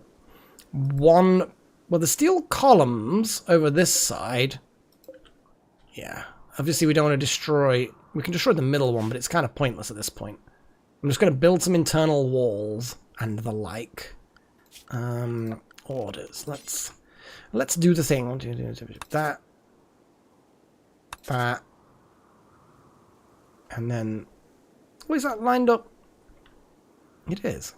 Well, the steel columns over this side. Yeah, obviously we don't want to destroy... We can destroy the middle one, but it's kind of pointless at this point. I'm just going to build some internal walls and the like. Orders. Let's do the thing. That. And then... Oh, is that lined up? It is.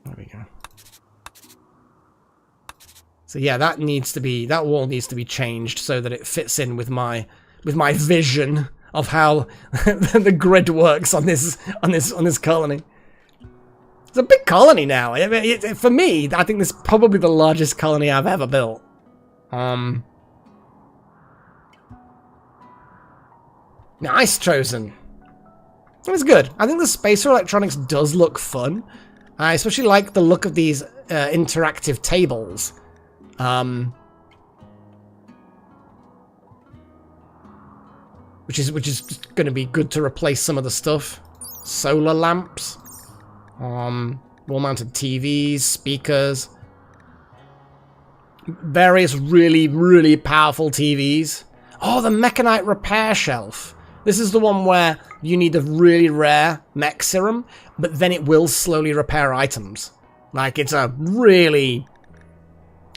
There we go. So yeah, that wall needs to be changed so that it fits in with my vision of how the grid works on this colony. It's a big colony now. I mean, for me, I think this is probably the largest colony I've ever built. Nice, Chosen. It was good. I think the spacer electronics does look fun. I especially like the look of these interactive tables. Which is going to be good to replace some of the stuff. Solar lamps. Wall-mounted TVs, speakers. Various really, really powerful TVs. Oh, the Mechanite repair shelf. This is the one where you need a really rare mech serum, but then it will slowly repair items. Like, it's a really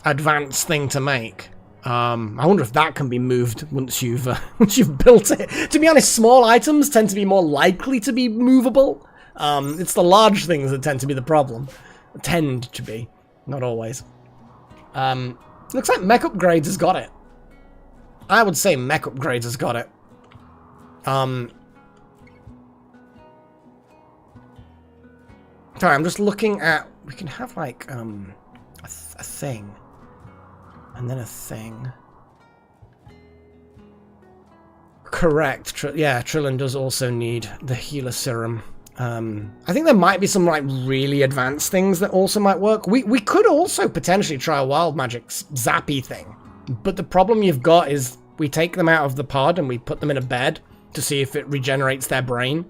advanced thing to make. I wonder if that can be moved once you've built it. To be honest, small items tend to be more likely to be movable. It's the large things that tend to be the problem. Tend to be, not always. Looks like Mech Upgrades has got it. I would say Mech Upgrades has got it. Sorry, I'm just looking at... We can have, like, a thing. And then a thing. Correct. Yeah, Trillin does also need the healer serum. I think there might be some, like, really advanced things that also might work. We could also potentially try a Wild Magic's Zappy thing. But the problem you've got is we take them out of the pod and we put them in a bed to see if it regenerates their brain.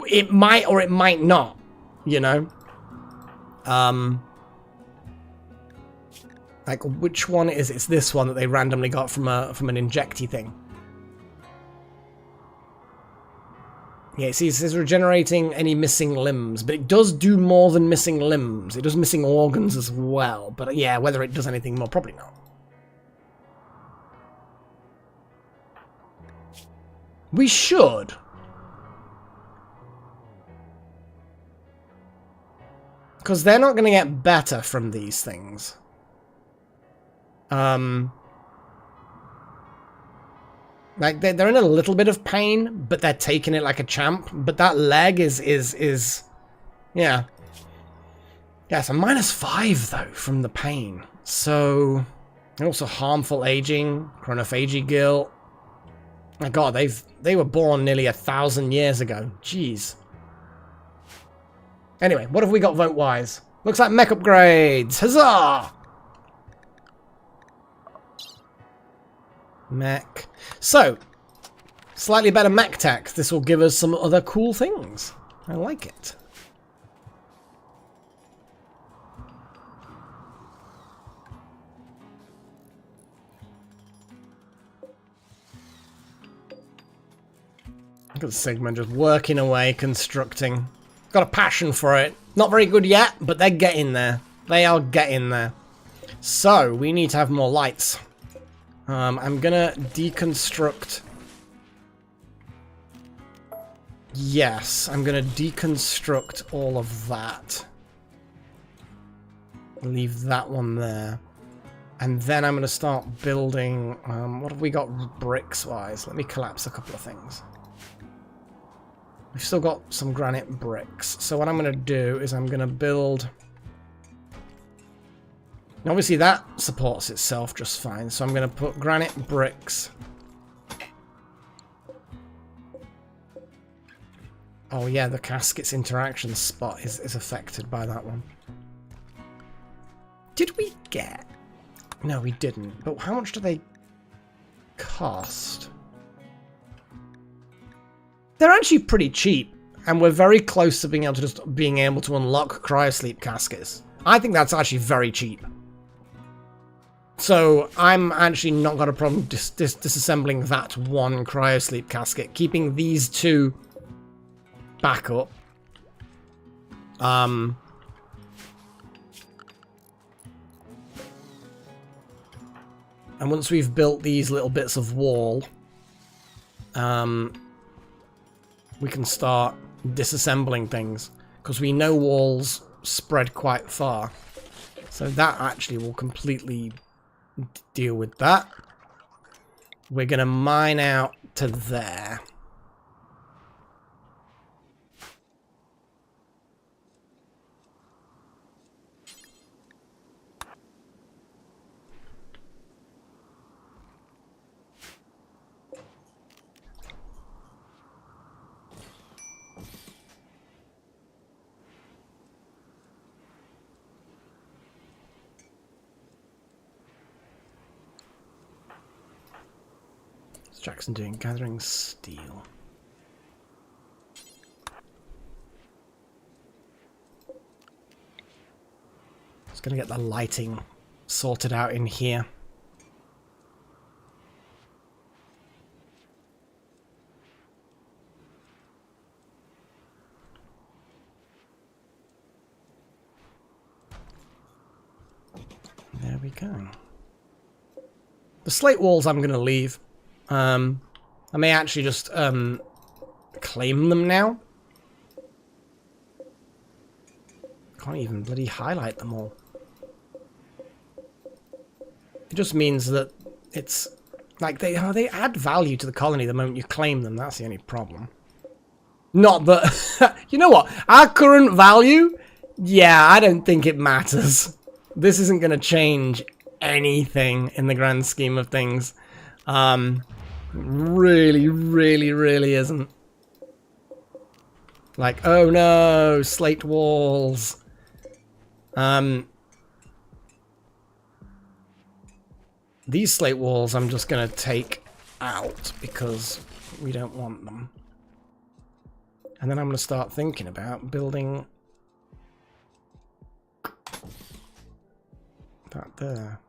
It might or it might not, you know? Like, which one is it? It's this one that they randomly got from an injecty thing. Yeah, see, it says regenerating any missing limbs, but it does do more than missing limbs. It does missing organs as well, but yeah, whether it does anything more, probably not. We should. Because they're not going to get better from these things. Like, they're in a little bit of pain, but they're taking it like a champ. But that leg is yeah. Yeah, it's a -5, though, from the pain. So, also harmful aging, chronophagy guilt. My god, they were born nearly 1,000 years ago. Jeez. Anyway, what have we got vote-wise? Looks like mech upgrades. Huzzah! Mech. So, slightly better mech tech. This will give us some other cool things. I like it. Look at Sigma just working away, constructing. Got a passion for it. Not very good yet, but they're getting there. They are getting there. So, we need to have more lights. I'm gonna deconstruct... Yes, I'm gonna deconstruct all of that. Leave that one there. And then I'm gonna start building... what have we got bricks-wise? Let me collapse a couple of things. We've still got some granite bricks. So what I'm gonna do is I'm gonna build... Obviously that supports itself just fine, so I'm going to put granite bricks. Oh yeah, the casket's interaction spot is affected by that one. Did we get... No, we didn't. But how much do they cost? They're actually pretty cheap, and we're very close to being able to unlock cryosleep caskets. I think that's actually very cheap. So, I'm actually not got a problem disassembling that one cryosleep casket. Keeping these two back up. And once we've built these little bits of wall, we can start disassembling things. Because we know walls spread quite far. So that actually will completely... deal with that. We're going to mine out to there. Jackson doing? Gathering steel. Just gonna get the lighting sorted out in here. There we go. The slate walls I'm gonna leave. I may actually just claim them now. Can't even bloody highlight them all. It just means that it's like they add value to the colony the moment you claim them. That's the only problem. Not that you know what? Our current value, yeah, I don't think it matters. This isn't going to change anything in the grand scheme of things. Really, really, really isn't. Like, oh no, slate walls. These slate walls I'm just going to take out because we don't want them. And then I'm going to start thinking about building that there.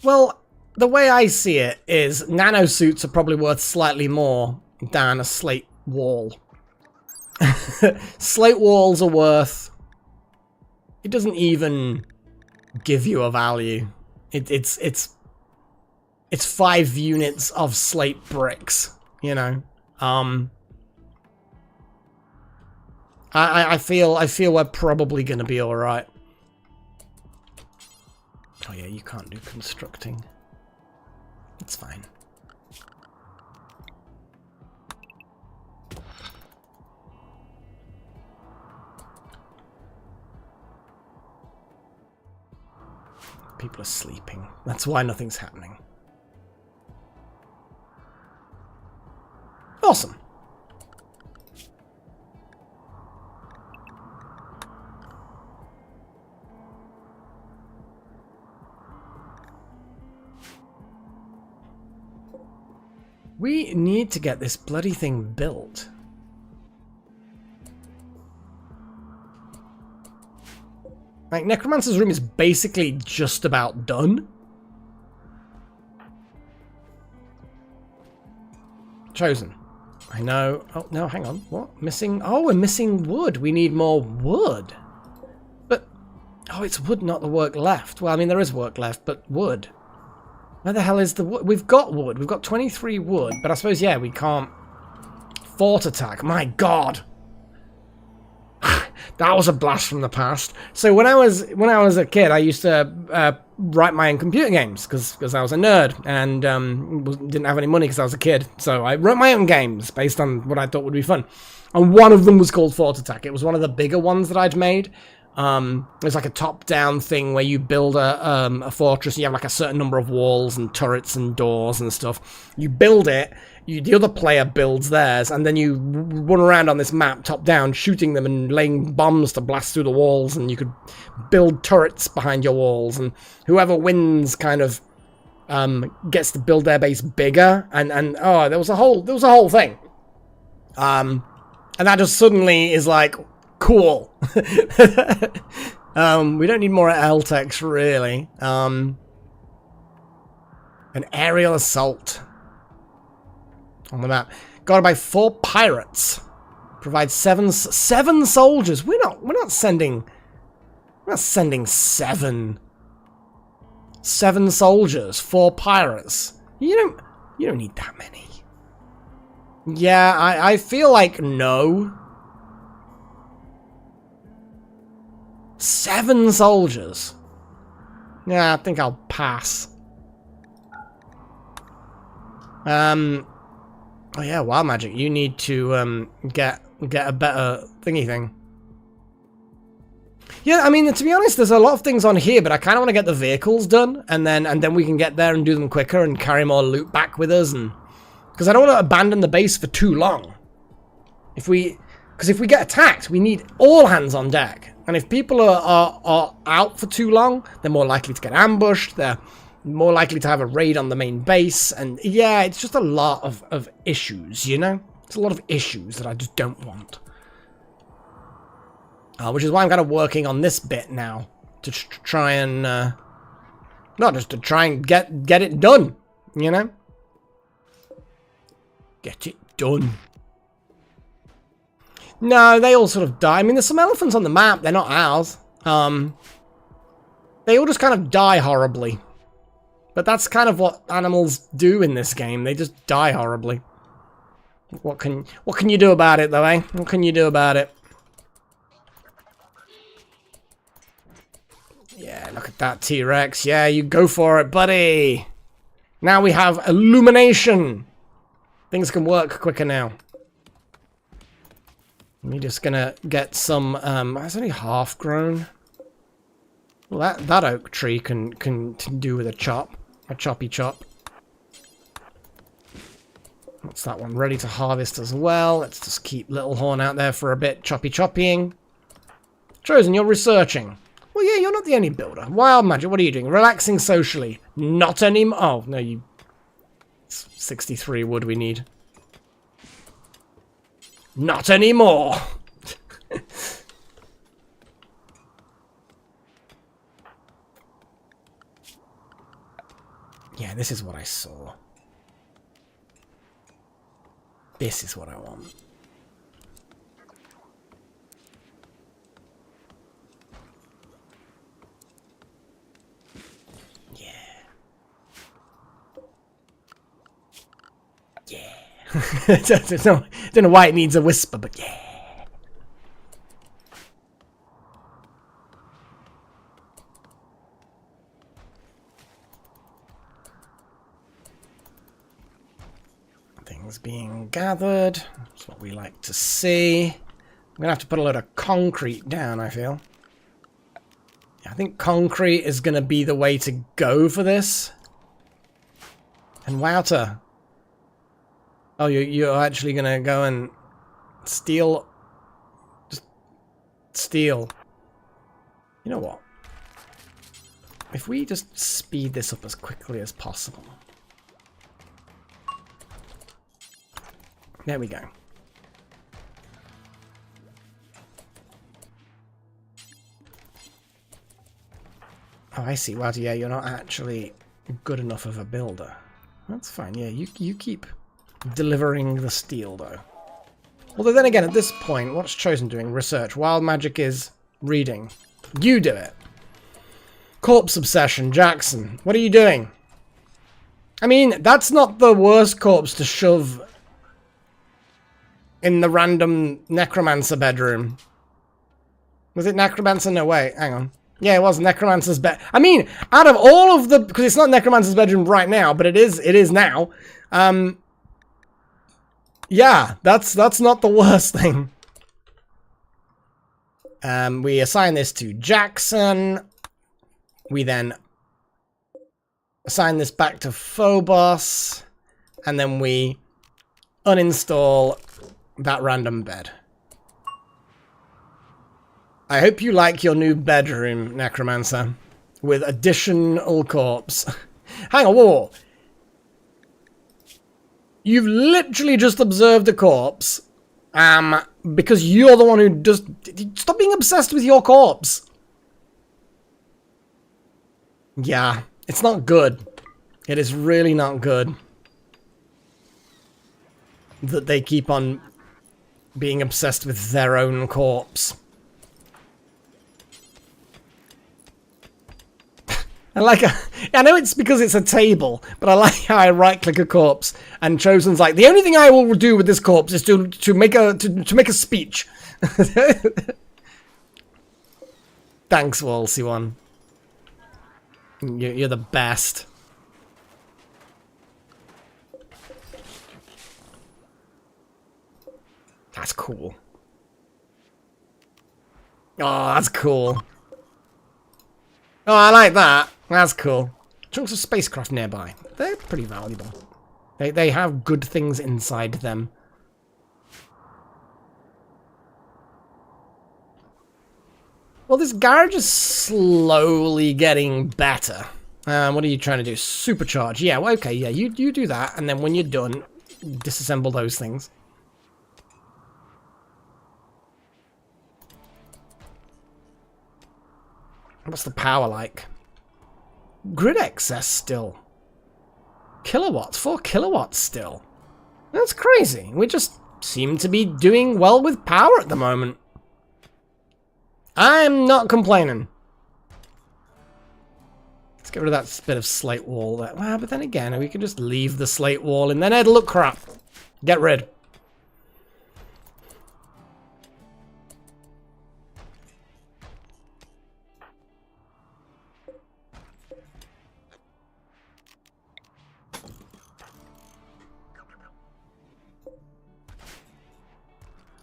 Well, the way I see it is nanosuits are probably worth slightly more than a slate wall. Slate walls are worth... It doesn't even give you a value. It's 5 units of slate bricks, you know. I feel we're probably going to be all right. Oh yeah, you can't do constructing. It's fine. People are sleeping. That's why nothing's happening. Awesome. We need to get this bloody thing built. Like, Necromancer's room is basically just about done. Chosen. I know. Oh, no, hang on. What? Missing? Oh, we're missing wood. We need more wood. But, oh, it's wood, not the work left. Well, I mean, there is work left, but wood. Where the hell is the wood? We've got wood. We've got 23 wood, but I suppose, yeah, we can't fort attack. My God. That was a blast from the past. So when I was a kid, I used to write my own computer games because I was a nerd and didn't have any money because I was a kid. So I wrote my own games based on what I thought would be fun. And one of them was called Fort Attack. It was one of the bigger ones that I'd made. It was like a top-down thing where you build a fortress. And you have like a certain number of walls and turrets and doors and stuff. You build it. The other player builds theirs, and then you run around on this map, top-down, shooting them and laying bombs to blast through the walls. And you could build turrets behind your walls, and whoever wins kind of gets to build their base bigger. And oh, there was a whole thing. And that just suddenly is like. Cool. We don't need more L-Techs, really. An aerial assault on the map. Got by 4 pirates. Provide 7 soldiers. We're not sending 7 soldiers, 4 pirates. You don't need that many. Yeah, I feel like no. 7 soldiers. Yeah, I think I'll pass. Oh yeah, Wild Magic. You need to get a better thingy thing. Yeah, I mean, to be honest, there's a lot of things on here, but I kind of want to get the vehicles done, and then we can get there and do them quicker and carry more loot back with us, and because I don't want to abandon the base for too long. If we Because if we get attacked, we need all hands on deck. And if people are out for too long, they're more likely to get ambushed. They're more likely to have a raid on the main base. And yeah, it's just a lot of issues, you know? It's a lot of issues that I just don't want. Which is why I'm kind of working on this bit now. To try and... not just to try and get it done, you know? Get it done. No, they all sort of die. I mean, there's some elephants on the map. They're not ours. They all just kind of die horribly. But that's kind of what animals do in this game. They just die horribly. What can you do about it, though, eh? What can you do about it? Yeah, look at that T-Rex. Yeah, you go for it, buddy. Now we have illumination. Things can work quicker now. I'm just gonna get some, it's only half grown. Well, that oak tree can do with a choppy chop. What's that one? Ready to harvest as well. Let's just keep Little Horn out there for a bit, choppying. Chosen, you're researching. Well, yeah, you're not the only builder. Wild Magic, what are you doing? Relaxing socially. Not anymore. Oh, no, you... 63 wood we need. Not anymore. Yeah, this is what I saw. This is what I want. Yeah. Yeah. Don't know why it needs a whisper, but yeah. Things being gathered. That's what we like to see. I'm gonna have to put a load of concrete down, I feel. I think concrete is gonna be the way to go for this. And Wouter. Oh, you're actually gonna go and steal. Just steal. You know what? If we just speed this up as quickly as possible. There we go. Oh, I see. Well, yeah, you're not actually good enough of a builder. That's fine. Yeah, you keep delivering the steel, though. Although then again, at this point, what's Chosen doing? Research. Wild Magic is reading. You do it. Corpse Obsession. Jackson. What are you doing? I mean, that's not the worst corpse to shove in the random Necromancer bedroom. Was it Necromancer? No, wait, hang on. Yeah, it was Necromancer's bed. I mean, out of all of the... Because it's not Necromancer's bedroom right now, but it is now. Yeah, that's not the worst thing. We assign this to Jackson. We then assign this back to Phobos. And then we uninstall that random bed. I hope you like your new bedroom, Necromancer, with additional corpse. Hang on, whoa. You've literally just observed a corpse, because you're the one who just... Stop being obsessed with your corpse. Yeah, it's not good. It is really not good that they keep on being obsessed with their own corpse. I know it's because it's a table, but I like how I right-click a corpse and Chosen's like, the only thing I will do with this corpse is to make a speech. Thanks, Walsy one. You're the best. That's cool. Oh, that's cool. Oh, I like that. That's cool. Chunks of spacecraft nearby. They're pretty valuable. They have good things inside them. Well, this garage is slowly getting better. What are you trying to do? Supercharge. Yeah, well, okay, yeah, you do that, and then when you're done, disassemble those things. What's the power like? Grid excess still. Kilowatts, 4 kilowatts still. That's crazy. We just seem to be doing well with power at the moment. I'm not complaining. Let's get rid of that bit of slate wall there. Well, but then again, we can just leave the slate wall and then it'll look crap. Get rid.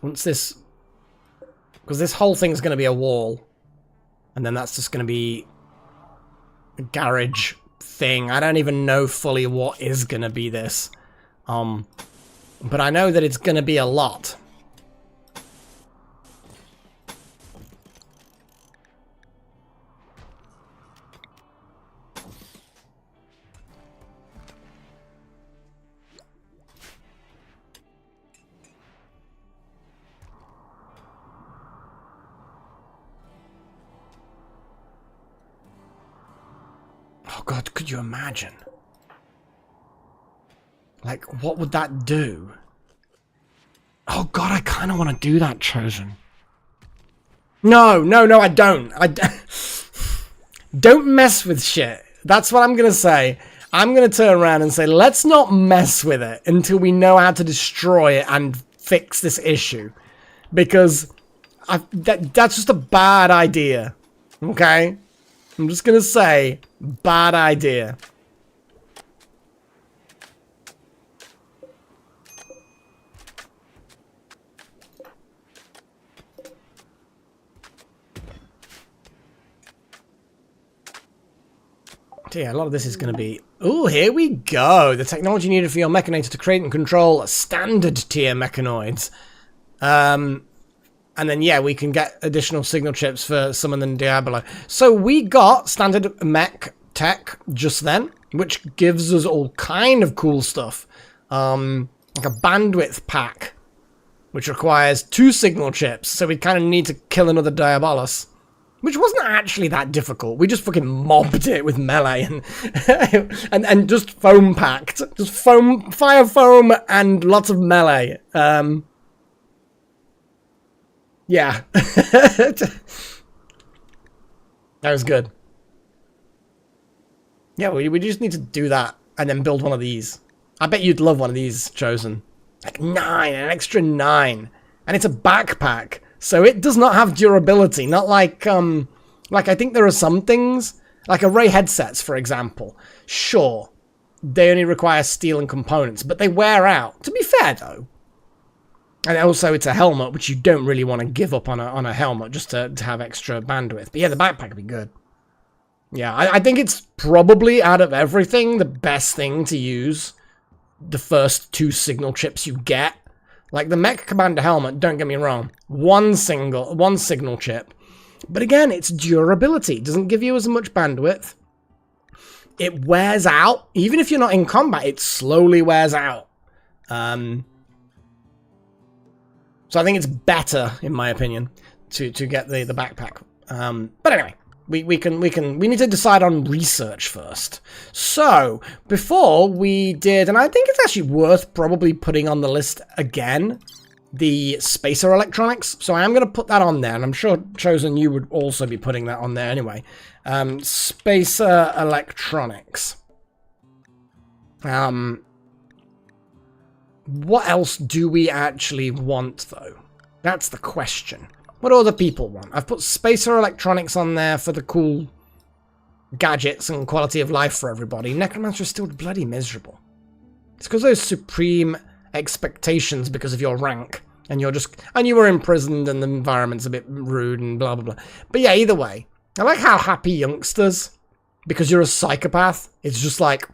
Once this... Because this whole thing's going to be a wall. And then that's just going to be a garage thing. I don't even know fully what is going to be this. But I know that it's going to be a lot. Oh god, could you imagine? Like, what would that do? Oh god, I kind of want to do that, Chosen. No, I don't. Don't mess with shit. That's what I'm going to say. I'm going to turn around and say, let's not mess with it until we know how to destroy it and fix this issue. Because that's just a bad idea. Okay? I'm just going to say, bad idea. Yeah, a lot of this is going to be... Oh, here we go. The technology needed for your mechanator to create and control standard tier mechanoids. And then, yeah, we can get additional signal chips for Summon and Diablo. So we got standard mech tech just then, which gives us all kind of cool stuff. Like a bandwidth pack, which requires 2 signal chips. So we kind of need to kill another Diabolus. Which wasn't actually that difficult. We just fucking mobbed it with melee and just foam packed. Just foam, fire foam and lots of melee. Yeah. That was good. Yeah, we just need to do that and then build one of these. I bet you'd love one of these, Chosen. Like 9, an extra 9. And it's a backpack. So it does not have durability, not like I think there are some things, like array headsets, for example. Sure, they only require steel and components, but they wear out. To be fair, though. And also, it's a helmet, which you don't really want to give up on a helmet just to have extra bandwidth. But yeah, the backpack would be good. Yeah, I think it's probably, out of everything, the best thing to use the first 2 signal chips you get. Like the Mech Commander helmet, don't get me wrong, one signal chip. But again, it's durability. It doesn't give you as much bandwidth. It wears out. Even if you're not in combat, it slowly wears out. So I think it's better, in my opinion, to get the backpack. But anyway, we need to decide on research first. So before we did, and I think it's actually worth probably putting on the list again, the spacer electronics. So I am going to put that on there, and I'm sure, Chosen, you would also be putting that on there anyway. Spacer electronics. What else do we actually want, though? That's the question. What do other people want? I've put spacer electronics on there for the cool gadgets and quality of life for everybody. Necromancer is still bloody miserable. It's because those supreme expectations because of your rank. And you were imprisoned and the environment's a bit rude and blah, blah, blah. But yeah, either way. I like how happy youngsters, because you're a psychopath, it's just like,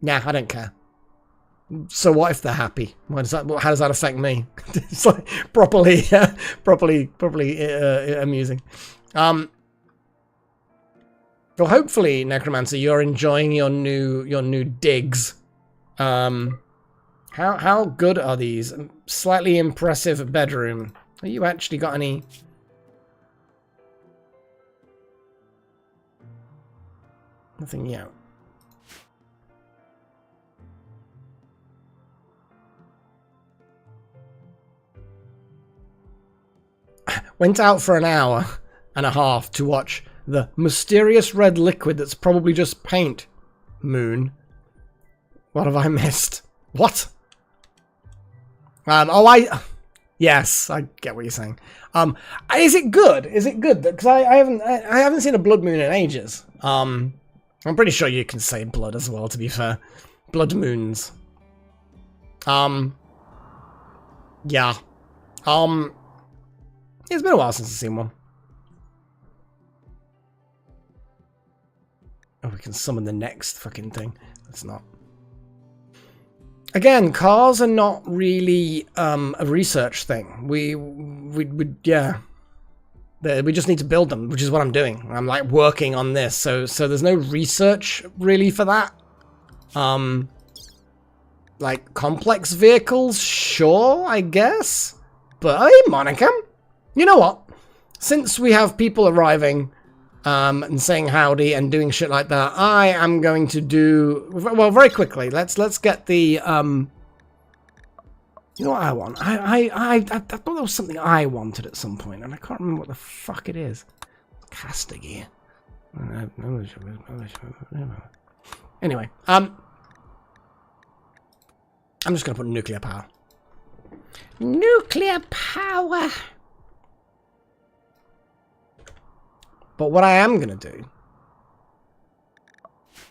nah, I don't care. So what if they're happy? How does that affect me? It's like properly amusing. Well, hopefully, Necromancer, you're enjoying your new digs. How good are these? Slightly impressive bedroom. Have you actually got any? Nothing yet. Went out for an hour and a half to watch the mysterious red liquid that's probably just paint. Moon. What have I missed? What? Yes, I get what you're saying. Is it good? Is it good? Because I haven't seen a blood moon in ages. I'm pretty sure you can say blood as well, to be fair. Blood moons. Yeah. It's been a while since I've seen one. Oh, we can summon the next fucking thing. Let's not. Again, cars are not really a research thing. Yeah. We just need to build them, which is what I'm doing. I'm like working on this, so there's no research really for that. Like complex vehicles, sure, I guess. But hey, Monica, you know what? Since we have people arriving and saying howdy and doing shit like that, I am going to do, well, very quickly. Let's get the you know what I want? I thought there was something I wanted at some point, and I can't remember what the fuck it is. Caster gear. Anyway, I'm just gonna put nuclear power. Nuclear power. But what I am gonna do,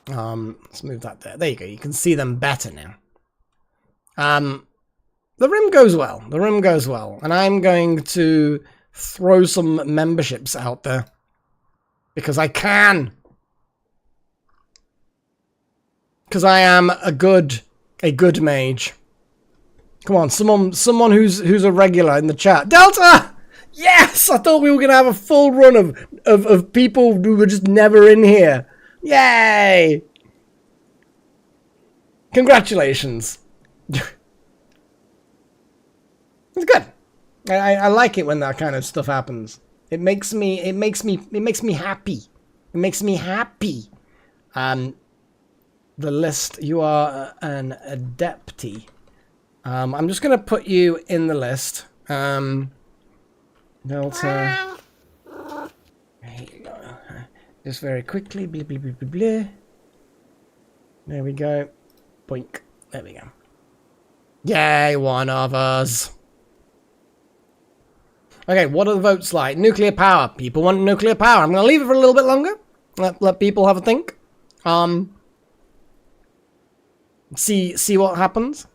let's move that there. There you go. You can see them better now. The rim goes well. The rim goes well, and I'm going to throw some memberships out there because I can. Because I am a good mage. Come on, someone who's a regular in the chat. Delta! Yes! I thought we were gonna have a full run of people who were just never in here. Yay! Congratulations. It's good. I like it when that kind of stuff happens. It makes me happy. It makes me happy. The list. You are an adeptee. I'm just gonna put you in the list. Delta. Here you go. Just very quickly. Blah, blah, blah, blah, blah. There we go. Boink. There we go. Yay, one of us. Okay, what are the votes like? Nuclear power. People want nuclear power. I'm gonna leave it for a little bit longer. Let people have a think. See what happens.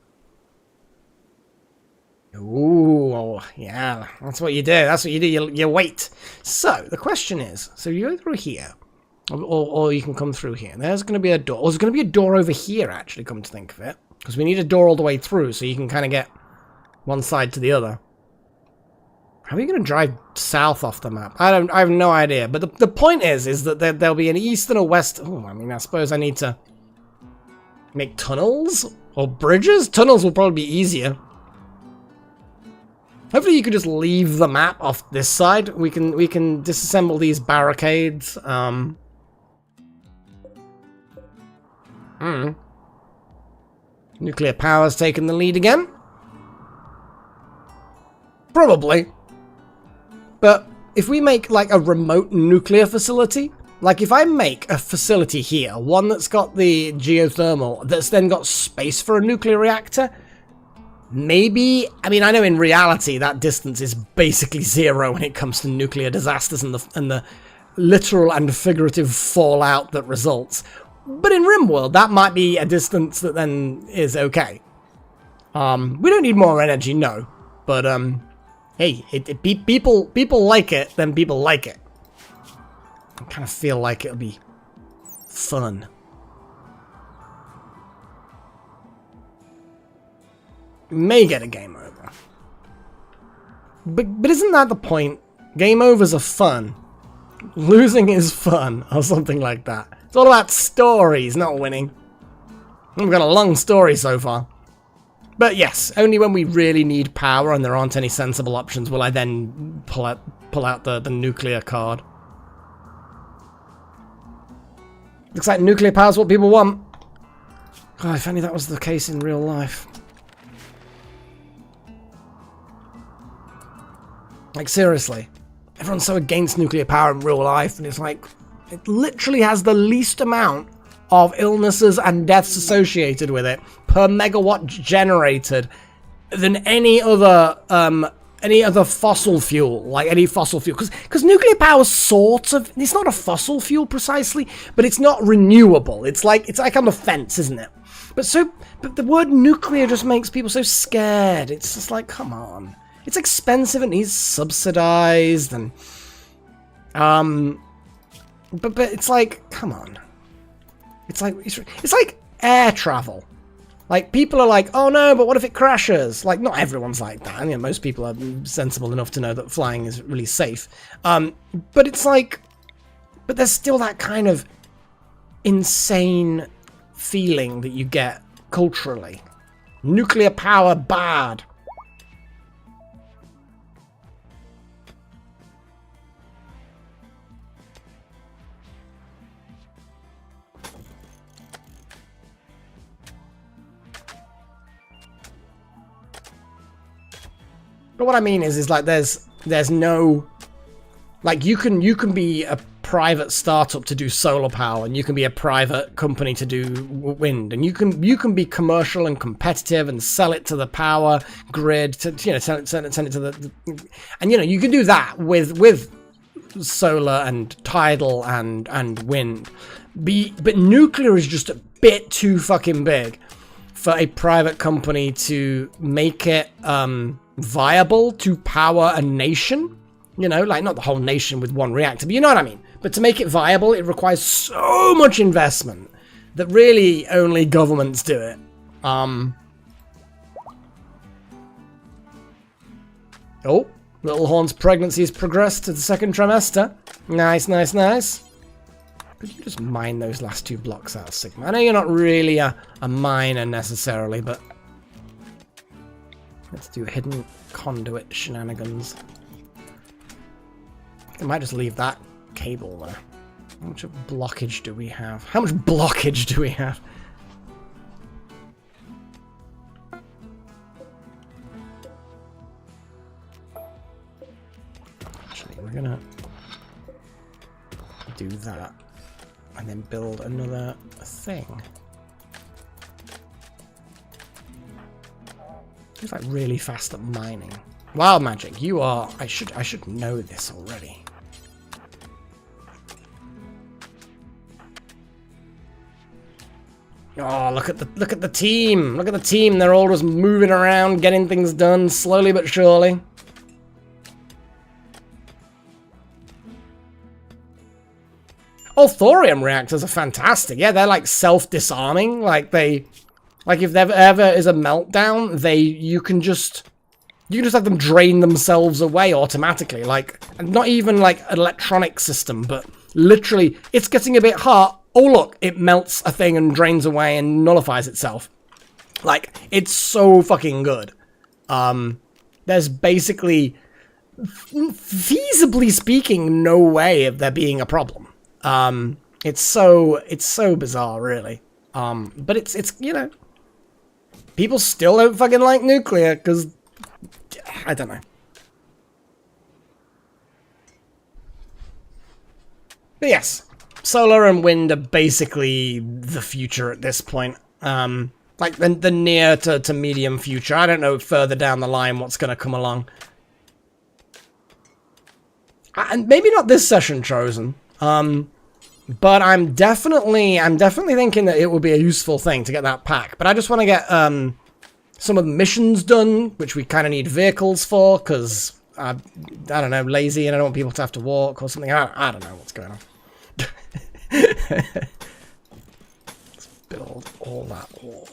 Ooh, yeah, that's what you do. That's what you do. You wait. So the question is, so you go through here, or you can come through here. There's going to be a door. There's going to be a door over here, actually. Come to think of it, because we need a door all the way through, so you can kind of get one side to the other. How are you going to drive south off the map? I have no idea. But the point is that there'll be an east and a west. Oh, I mean, I suppose I need to make tunnels or bridges. Tunnels will probably be easier. Hopefully you could just leave the map off this side. We can disassemble these barricades. Nuclear power's taken the lead again. Probably. But if we make like a remote nuclear facility, like if I make a facility here, one that's got the geothermal, that's then got space for a nuclear reactor, maybe, I mean, I know in reality that distance is basically zero when it comes to nuclear disasters and the literal and figurative fallout that results. But in RimWorld, that might be a distance that then is okay. We don't need more energy, no. But, hey, people like it, then people like it. I kind of feel like it'll be fun. may get a game over. But isn't that the point? Game overs are fun. Losing is fun, or something like that. It's all about stories, not winning. We've got a long story so far. But yes, only when we really need power and there aren't any sensible options will I then pull out the nuclear card. Looks like nuclear power is what people want. God, if only that was the case in real life. Like, seriously. Everyone's so against nuclear power in real life, and it's like, it literally has the least amount of illnesses and deaths associated with it per megawatt generated than any other fossil fuel, like any fossil fuel. Because nuclear power sort of, it's not a fossil fuel precisely, but it's not renewable. It's like on the fence, isn't it? But the word nuclear just makes people so scared. It's just like, come on. It's expensive and needs subsidized and but it's like, come on. It's like air travel. Like, people are like, oh no, but what if it crashes? Like, not everyone's like that. I mean, most people are sensible enough to know that flying is really safe. But it's like, but there's still that kind of insane feeling that you get culturally. Nuclear power bad. But what I mean is like there's no, like, you can be a private startup to do solar power, and you can be a private company to do wind, and you can be commercial and competitive and sell it to the power grid to, you know, send it to the and, you know, you can do that with solar and tidal and wind. But nuclear is just a bit too fucking big for a private company to make it viable to power a nation. You know, like, not the whole nation with one reactor, but you know what I mean. But to make it viable, it requires so much investment that really only governments do it. Oh, Little Horn's pregnancy has progressed to the second trimester. Nice, nice, nice. Could you just mine those last 2 blocks out of Sigma? I know you're not really a miner necessarily, but let's do hidden conduit shenanigans. I might just leave that cable there. How much of blockage do we have? How much blockage do we have? Actually, we're gonna do that and then build another thing. It's like really fast at mining. Wow, Magic, you are. I should know this already. Oh, look at the team. Look at the team. They're all just moving around, getting things done slowly but surely. Oh, thorium reactors are fantastic. Yeah, they're like self-disarming. Like if there ever is a meltdown, you can just have them drain themselves away automatically. Like, not even like an electronic system, but literally, it's getting a bit hot. Oh look, it melts a thing and drains away and nullifies itself. Like, it's so fucking good. There's basically, feasibly speaking, no way of there being a problem. It's so bizarre, really. But it's you know, people still don't fucking like nuclear because I don't know. But yes, solar and wind are basically the future at this point. Like the near to medium future. I don't know further down the line what's going to come along. And maybe not this session, Chosen. But I'm definitely thinking that it would be a useful thing to get that pack. But I just want to get some of the missions done, which we kind of need vehicles for, because I don't know, lazy, and I don't want people to have to walk or something. I don't know what's going on. Let's build all that wall.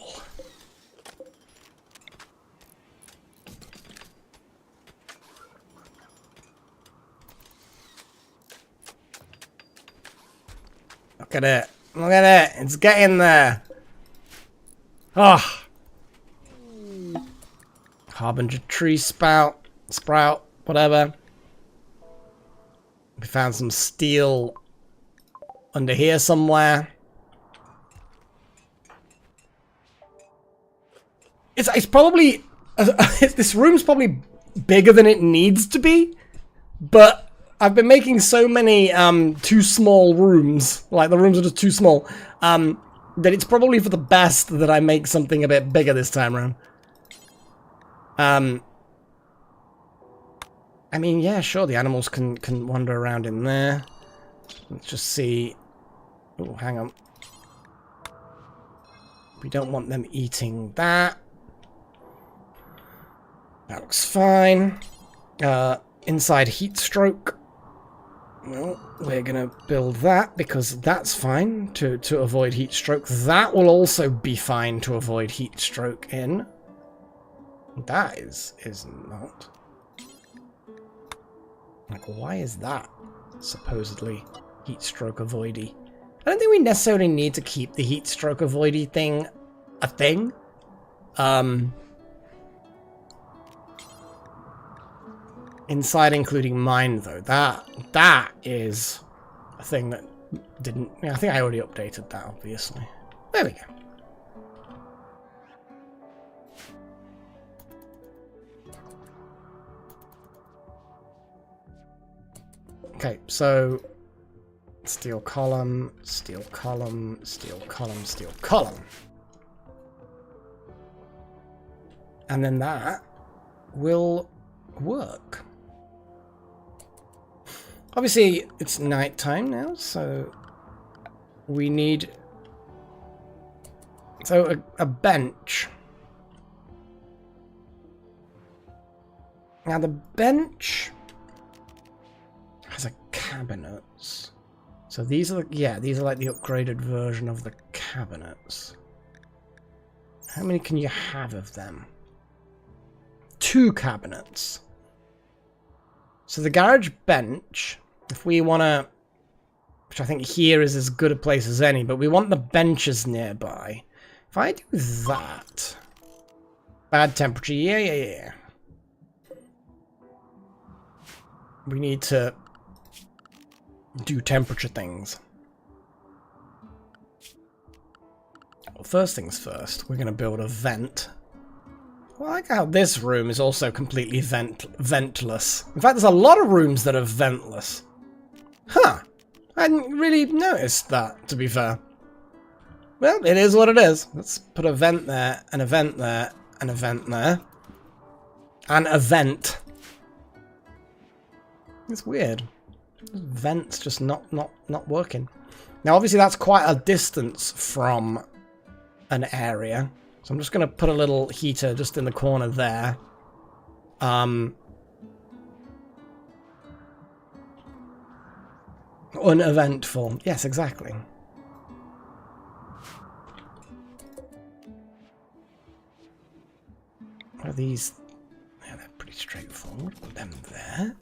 Look at it. Look at it. It's getting there. Oh. Harbinger tree sprout, whatever. We found some steel under here somewhere. It's probably this room's probably bigger than it needs to be, but I've been making so many too small rooms, like the rooms are just too small, that it's probably for the best that I make something a bit bigger this time around. I mean, yeah, sure, the animals can wander around in there. Let's just see. Oh, hang on. We don't want them eating that. That looks fine. Inside heat stroke. Well, we're gonna build that because that's fine to avoid heat stroke. That will also be fine to avoid heat stroke in. That is not. Like, why is that supposedly heat stroke avoidy? I don't think we necessarily need to keep the heat stroke avoidy thing a thing. Inside including mine though, that is a thing that didn't. I think I already updated that, obviously. There we go. Okay, so steel column, steel column, steel column, steel column. And then that will work. Obviously, it's nighttime now, so we need a bench. Now the bench has a cabinets. So these are these are like the upgraded version of the cabinets. How many can you have of them? 2 cabinets. So the garage bench, if we want to, which I think here is as good a place as any, but we want the benches nearby. If I do that, bad temperature, yeah. We need to do temperature things. Well, first things first, we're going to build a vent. Well, I like how this room is also completely ventless. In fact, there's a lot of rooms that are ventless. Huh. I hadn't really noticed that, to be fair. Well, it is what it is. Let's put a vent there, and a vent there, and a vent there. And a vent. It's weird. Vent's just not working. Now, obviously, that's quite a distance from an area. So I'm just going to put a little heater just in the corner there. Uneventful. Yes, exactly. What are these? Yeah, they're pretty straightforward. Put them there.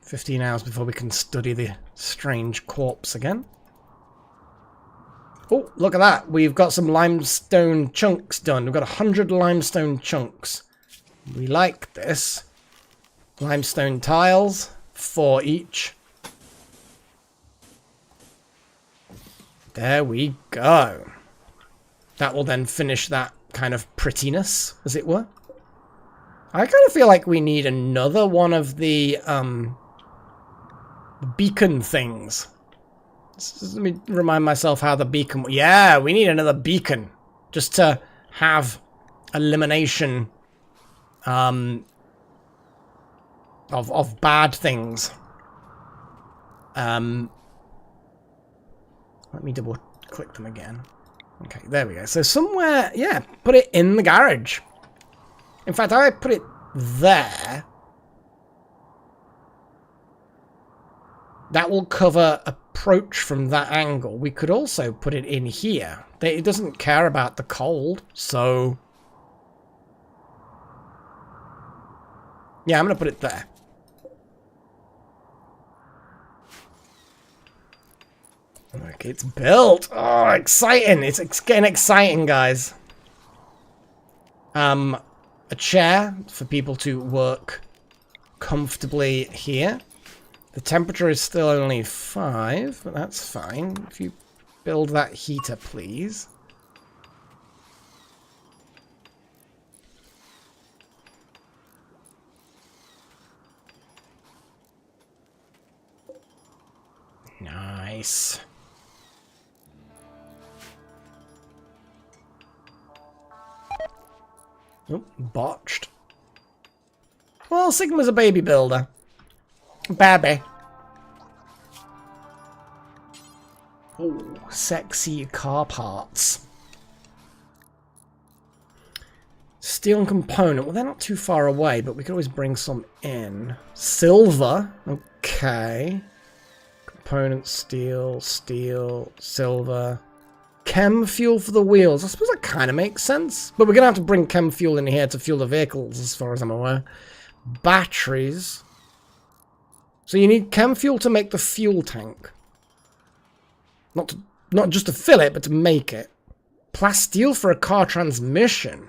$15 hours before we can study the strange corpse again. Oh, look at that. We've got some limestone chunks done. We've got 100 limestone chunks. We like this. Limestone tiles, 4 each. There we go. That will then finish that kind of prettiness, as it were. I kind of feel like we need another one of the beacon things. Let me remind myself how the beacon... Yeah, we need another beacon. Just to have elimination of bad things. Let me double click them again. Okay, there we go. So somewhere, yeah, put it in the garage. In fact, I put it there. That will cover a approach from that angle, we could also put it in here. It doesn't care about the cold, so... yeah, I'm going to put it there. Look, it's built! Oh, exciting! It's getting exciting, guys. A chair for people to work comfortably here. The temperature is still only 5, but that's fine. If you build that heater, please. Nice. Oh, botched. Well, Sigma's a baby builder. Baby. Oh, sexy car parts. Steel and component. Well, they're not too far away, but we could always bring some in. Silver. Okay. Component, steel, silver. Chem fuel for the wheels. I suppose that kind of makes sense. But we're going to have to bring chem fuel in here to fuel the vehicles, as far as I'm aware. Batteries. So you need chem fuel to make the fuel tank. Not just to fill it, but to make it. Plasteel for a car transmission.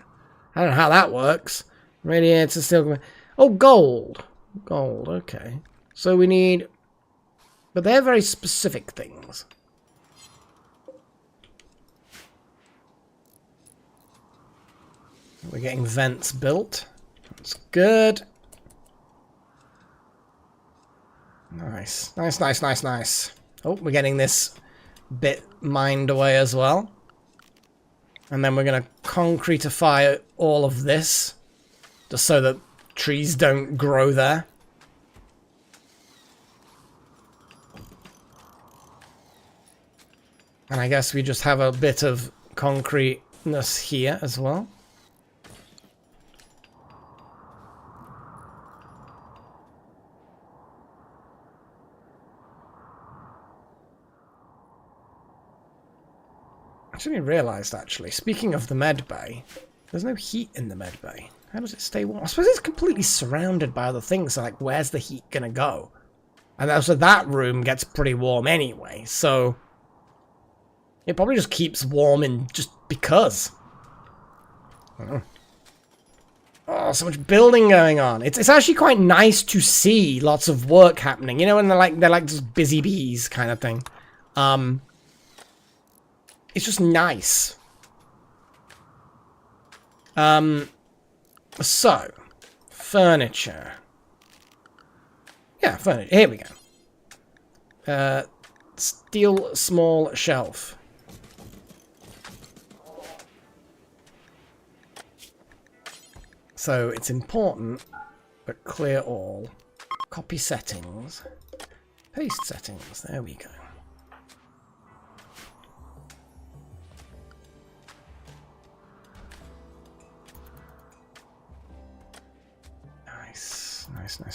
I don't know how that works. Radiator, steel... oh, gold. Gold, okay. So we need... but they're very specific things. We're getting vents built. That's good. Nice. Nice. Oh, we're getting this bit mined away as well. And then we're going to concretify all of this. Just so that trees don't grow there. And I guess we just have a bit of concreteness here as well. I actually realised, actually, speaking of the med bay, there's no heat in the med bay. How does it stay warm? I suppose it's completely surrounded by other things, so like, where's the heat gonna go? And also that room gets pretty warm anyway, so... it probably just keeps warm and just because. Oh, so much building going on. It's actually quite nice to see lots of work happening. You know, when they're like just busy bees kind of thing. It's just nice. So, furniture. Yeah, furniture. Here we go. Steel small shelf. So it's important, but clear all. Copy settings. Paste settings. There we go.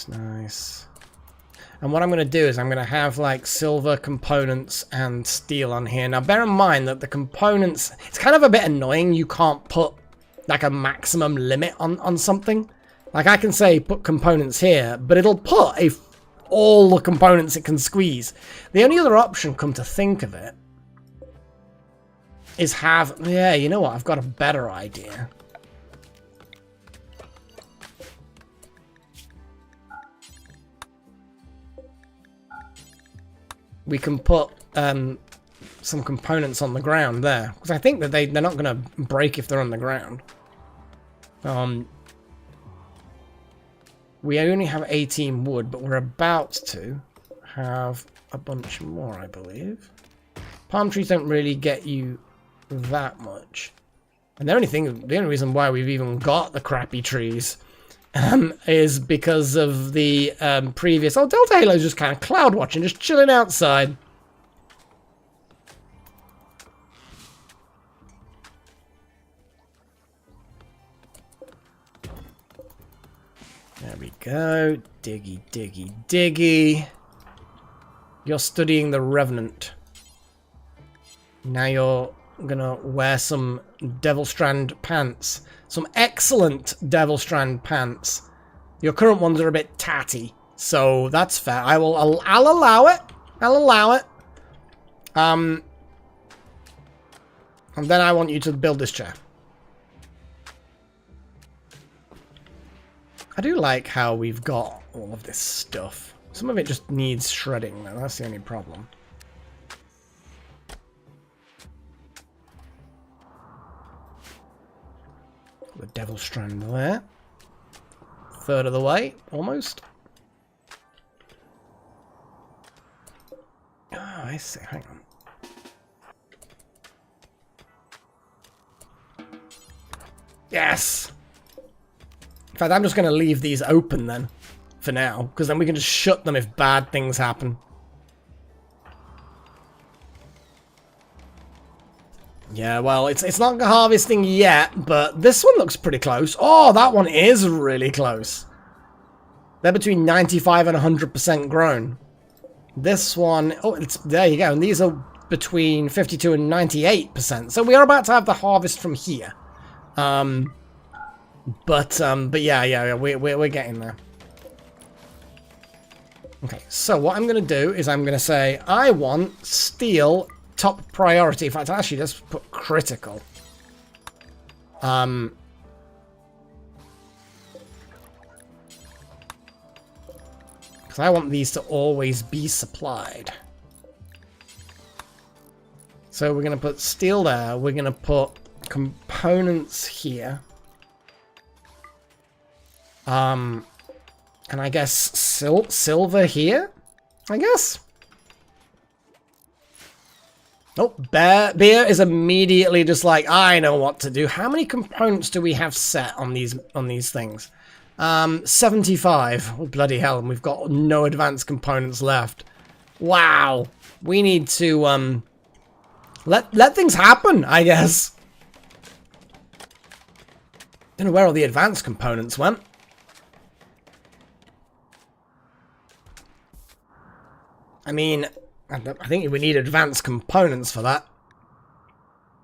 Nice. And what I'm going to do is I'm going to have like silver components and steel on here. Now bear in mind that the components, it's kind of a bit annoying. You can't put like a maximum limit on something. Like I can say put components here, but it'll put all the components it can squeeze. The only other option, come to think of it, is have, yeah, you know what, I've got a better idea. We can put some components on the ground there. Because I think that they're not going to break if they're on the ground. We only have 18 wood, but we're about to have a bunch more, I believe. Palm trees don't really get you that much. And the only reason why we've even got the crappy trees is because of the previous... oh, Delta Halo's just kind of cloud watching, just chilling outside. There we go. Diggy. You're studying the Revenant. Now you're gonna wear some Devil Strand pants. Some excellent Devil Strand pants. Your current ones are a bit tatty, so that's fair. I'll allow it. I'll allow it. And then I want you to build this chair. I do like how we've got all of this stuff. Some of it just needs shredding, though. That's the only problem. The Devil Strand there. Third of the way, almost. Oh, I see. Hang on. Yes! In fact, I'm just going to leave these open then, for now, because then we can just shut them if bad things happen. Yeah, well, it's not harvesting yet, but this one looks pretty close. Oh, that one is really close. They're between 95 and 100% grown. This one, oh, it's there you go. And these are between 52 and 98%. So we are about to have the harvest from here. But yeah, we're getting there. Okay, so what I'm going to do is I'm going to say I want steel top priority. In fact, actually, let's put critical. Because I want these to always be supplied. So we're going to put steel there. We're going to put components here. And I guess silver here? I guess. Oh, beer is immediately just like, I know what to do. How many components do we have set on these things? 75. Oh, bloody hell, and we've got no advanced components left. Wow. We need to let things happen, I guess. Don't know where all the advanced components went. I mean, I think we need advanced components for that.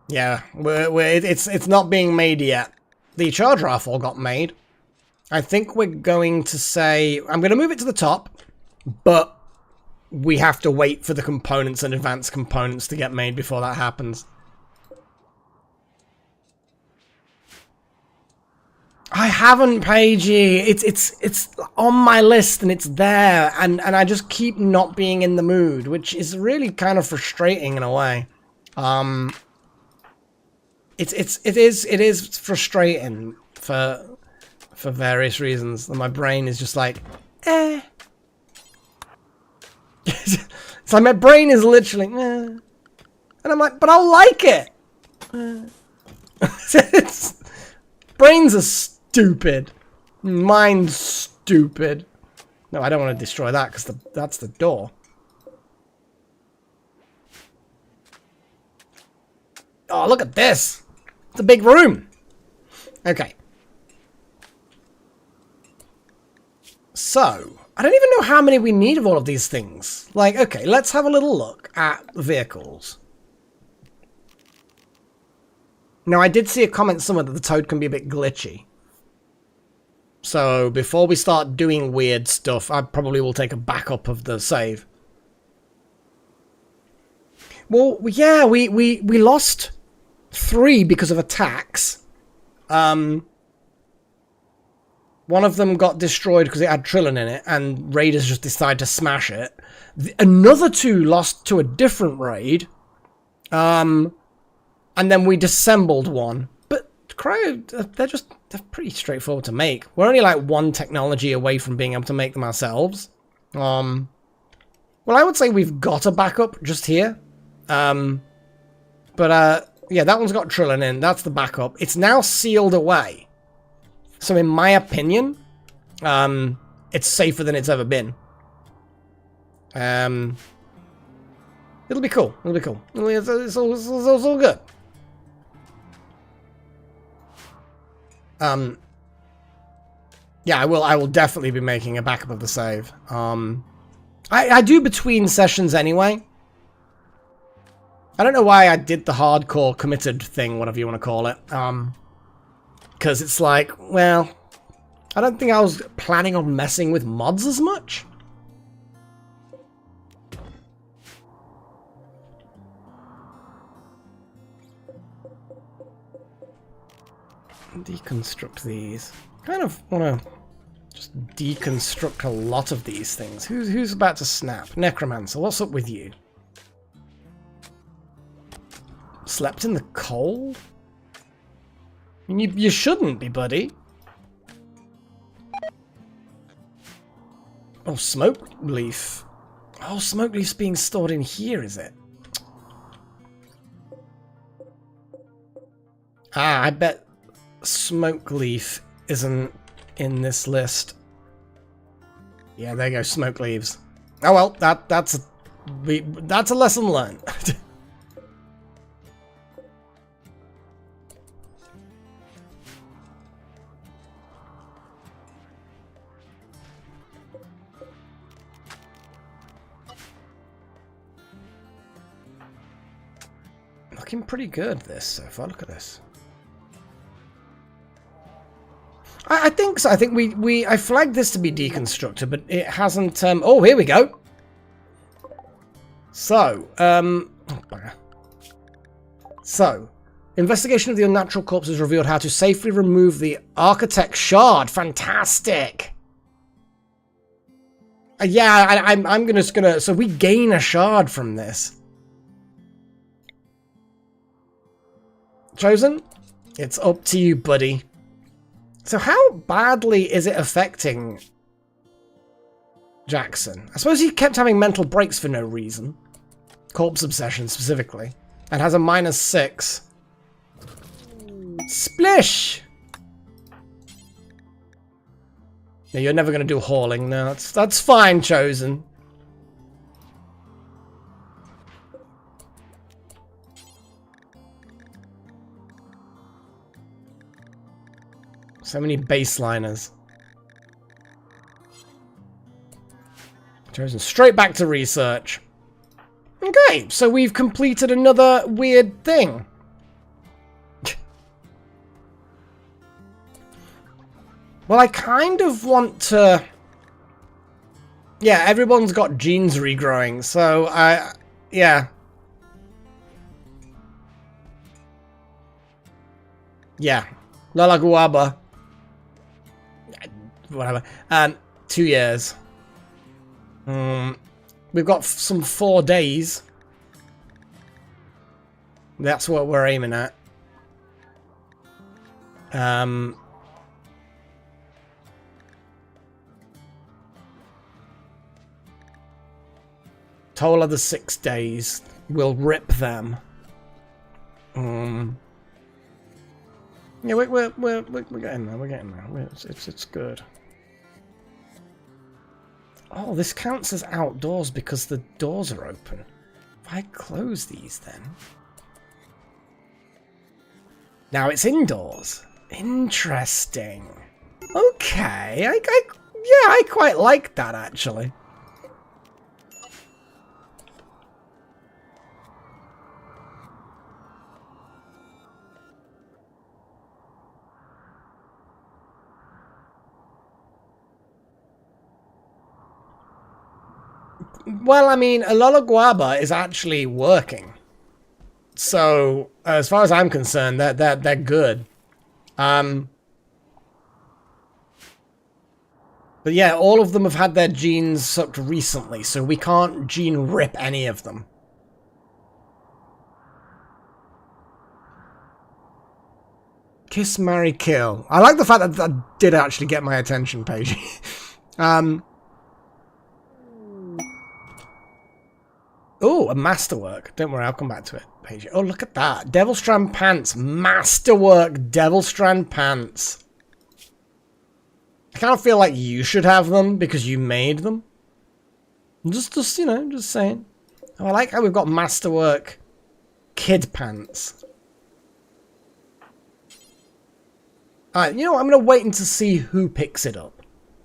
Yeah, it's not being made yet. The charge rifle got made. I think we're going to say... I'm going to move it to the top, but we have to wait for the components and advanced components to get made before that happens. I haven't, Paigey. It's on my list and it's there, and I just keep not being in the mood, which is really kind of frustrating in a way. It is frustrating for various reasons. And my brain is just like, eh. It's like my brain is literally, eh. And I'm like, but I'll like it. Brains are stupid. Mine's stupid. No, I don't want to destroy that because that's the door. Oh, look at this. It's a big room. Okay. So, I don't even know how many we need of all of these things. Like, okay, let's have a little look at the vehicles. Now, I did see a comment somewhere that the Toad can be a bit glitchy. So, before we start doing weird stuff, I probably will take a backup of the save. Well, yeah, we lost 3 because of attacks. One of them got destroyed because it had Trillin in it, and raiders just decided to smash it. Another 2 lost to a different raid. And then we disassembled one. But Cryo, they're pretty straightforward to make. We're only like 1 technology away from being able to make them ourselves. Well, I would say we've got a backup just here. Yeah, that one's got Trillin in. That's the backup. It's now sealed away. So in my opinion, it's safer than it's ever been. It'll be cool. It'll be cool. It's all good. Yeah, I will definitely be making a backup of the save. I do between sessions anyway. I don't know why I did the hardcore committed thing, whatever you want to call it. Because it's like, well, I don't think I was planning on messing with mods as much. Deconstruct these. Kind of want to just deconstruct a lot of these things. Who's about to snap? Necromancer, what's up with you? Slept in the cold? I mean, you shouldn't be, buddy. Oh, smoke leaf. Oh, smoke leaf's being stored in here, is it? Ah, I bet smoke leaf isn't in this list. Yeah, there you go, smoke leaves. Oh well, that's a lesson learned. Looking pretty good, this so far. Look at this. I think so. I think I flagged this to be deconstructed, but it hasn't. Oh, here we go. So, investigation of the unnatural corpse has revealed how to safely remove the architect shard. Fantastic. Yeah, I'm gonna. So we gain a shard from this. Chosen, it's up to you, buddy. So how badly is it affecting Jackson? I suppose he kept having mental breaks for no reason. Corpse obsession, specifically. And has a -6. Splish! No, you're never going to do hauling. No, that's fine, Chosen. So many baseliners. Chosen straight back to research. Okay, so we've completed another weird thing. Well, I kind of want to... Yeah, everyone's got genes regrowing, so yeah. Yeah. Lala Guaba. Whatever. 2 years. We've got some 4 days. That's what we're aiming at. Total of the 6 days. We'll rip them. Yeah, we're getting there. We're getting there. It's good. Oh, this counts as outdoors because the doors are open. If I close these, then now it's indoors. Interesting. Okay, yeah, I quite like that actually. Well, I mean, Alola Guaba is actually working. So, as far as I'm concerned, they're good. But yeah, all of them have had their genes sucked recently, so we can't gene rip any of them. Kiss, marry, kill. I like the fact that that did actually get my attention, Paige. Oh, a masterwork. Don't worry, I'll come back to it, Paige. Oh, look at that. Devilstrand pants. Masterwork Devilstrand pants. I kind of feel like you should have them because you made them. Just you know, just saying. Oh, I like how we've got masterwork kid pants. Alright, you know what? I'm going to wait until see who picks it up.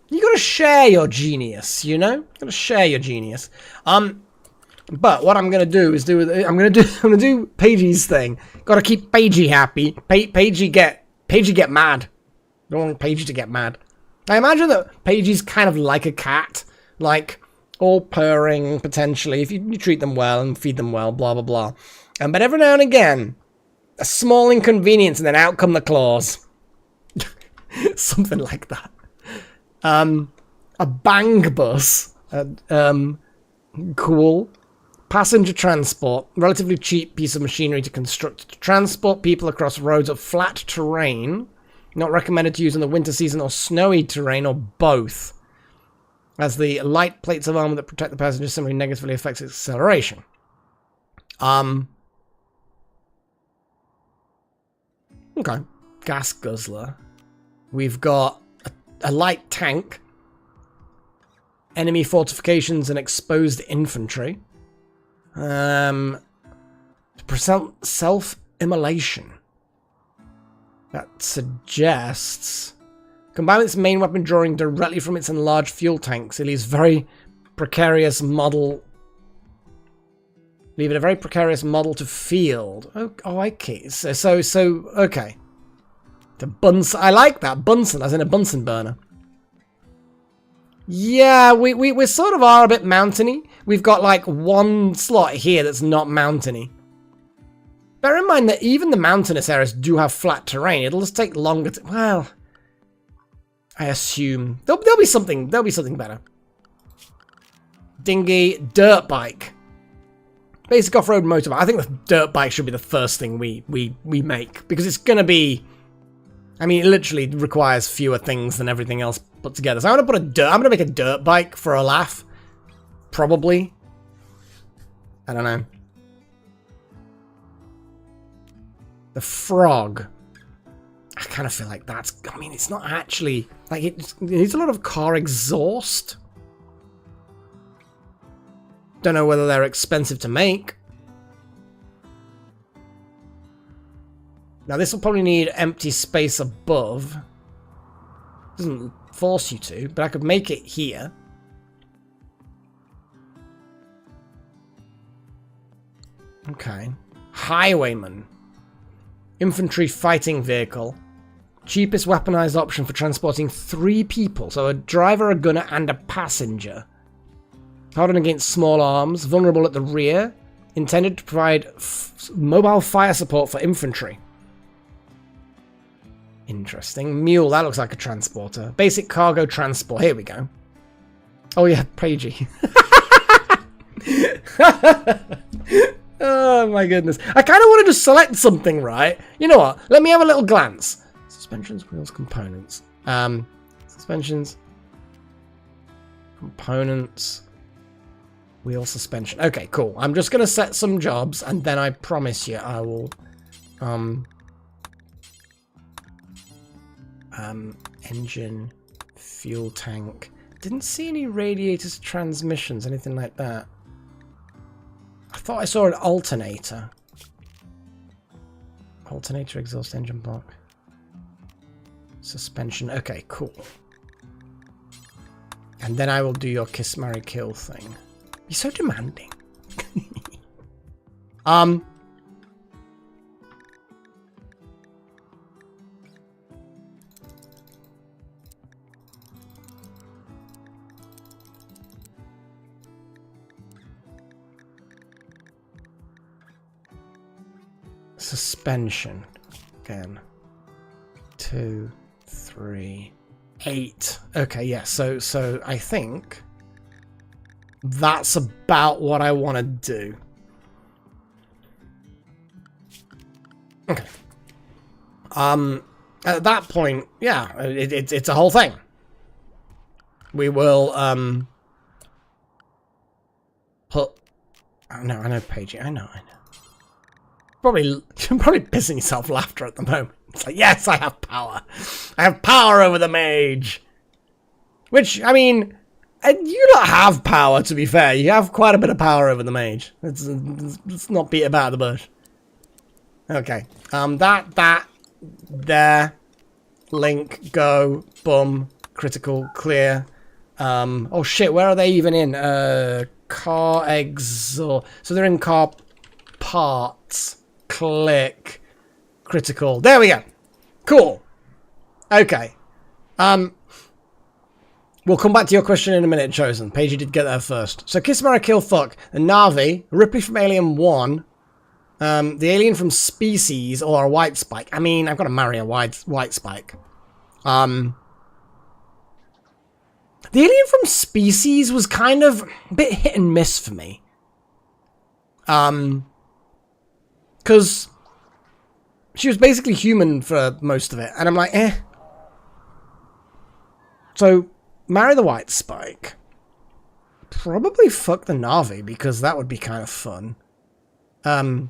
You gotta share your genius, you know? You gotta share your genius. But what I'm gonna do is I'm gonna do Pagey's thing. Gotta keep Pagey happy. Pagey get mad. Don't want Pagey to get mad. I imagine that Pagey's kind of like a cat, like all purring potentially if you treat them well and feed them well, blah blah blah. But every now and again, a small inconvenience and then out come the claws. Something like that. A bang bus. Cool. Passenger transport. Relatively cheap piece of machinery to construct. To transport people across roads of flat terrain. Not recommended to use in the winter season or snowy terrain or both. As the light plates of armor that protect the passenger simply negatively affects its acceleration. Okay. Gas guzzler. We've got a light tank. Enemy fortifications and exposed infantry. Self-immolation. That suggests... Combine its main weapon drawing directly from its enlarged fuel tanks. It leaves very precarious model... Leave it a very precarious model to field. Oh, okay. So okay. The Bunsen... I like that. Bunsen, as in a Bunsen burner. Yeah, we sort of are a bit mountainy. We've got like one slot here that's not mountainy. Bear in mind that even the mountainous areas do have flat terrain. It'll just take longer to... Well, I assume... There'll be something better. Dinghy, dirt bike. Basic off-road motorbike. I think the dirt bike should be the first thing we make. Because it's going to be... I mean, it literally requires fewer things than everything else put together. So I'm gonna make a dirt bike for a laugh. Probably. I don't know. The frog. I kind of feel like that's... I mean, it's not actually... Like, it needs a lot of car exhaust. Don't know whether they're expensive to make. Now, this will probably need empty space above. Doesn't force you to, but I could make it here. Okay. Highwayman. Infantry fighting vehicle. Cheapest weaponized option for transporting 3 people. So a driver, a gunner, and a passenger. Hardened against small arms. Vulnerable at the rear. Intended to provide mobile fire support for infantry. Interesting. Mule, that looks like a transporter. Basic cargo transport. Here we go. Oh yeah, Pagey. Oh my goodness. I kind of wanted to select something, right? You know what? Let me have a little glance. Suspensions, wheels, components. Suspensions. Components. Wheel suspension. Okay, cool. I'm just going to set some jobs and then I promise you I will... engine, fuel tank. Didn't see any radiators, transmissions, anything like that. I thought I saw an alternator. Alternator, exhaust engine block. Suspension. Okay, cool. And then I will do your kiss, marry, kill thing. You're so demanding. Suspension. Again. 2, 3, 8. Okay, yeah, so I think that's about what I want to do. Okay. At that point, yeah, it's a whole thing. We will put... Oh, no, I know Pagey. I know. You're probably pissing yourself laughter at the moment. It's like, yes, I have power. I have power over the mage. Which, I mean, you don't have power, to be fair. You have quite a bit of power over the mage. Let's not beat about the bush. Okay. There. Link, go, boom, critical, clear. Oh shit, where are they even in? Car exhaust. So they're in car parts. Click. Critical. There we go. Cool. Okay. We'll come back to your question in a minute, Chosen. Paige, you did get there first. So Kiss, Marry, Kill, Fuck. The Na'vi, Ripley from Alien 1, the alien from Species, or a White Spike. I mean, I've got to marry a white Spike. The alien from Species was kind of a bit hit and miss for me. Because she was basically human for most of it, and I'm like, eh. So, marry the White Spike. Probably fuck the Na'vi, because that would be kind of fun. I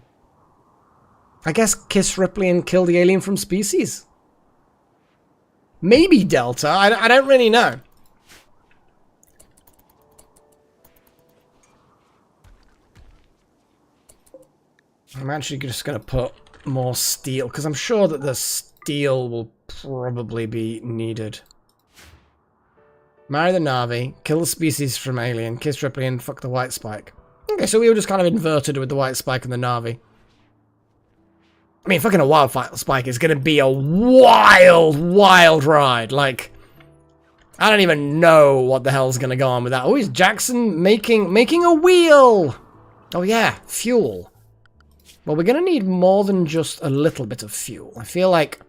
guess kiss Ripley and kill the alien from Species. Maybe Delta, I don't really know. I'm actually just going to put more steel, because I'm sure that the steel will probably be needed. Marry the Na'vi, kill the Species from Alien, kiss Ripley, and fuck the White Spike. Okay, so we were just kind of inverted with the White Spike and the Na'vi. I mean, fucking a Wild Spike is going to be a wild, wild ride. Like, I don't even know what the hell's going to go on with that. Oh, is Jackson making a wheel? Oh yeah, fuel. Well, we're going to need more than just a little bit of fuel. I feel like...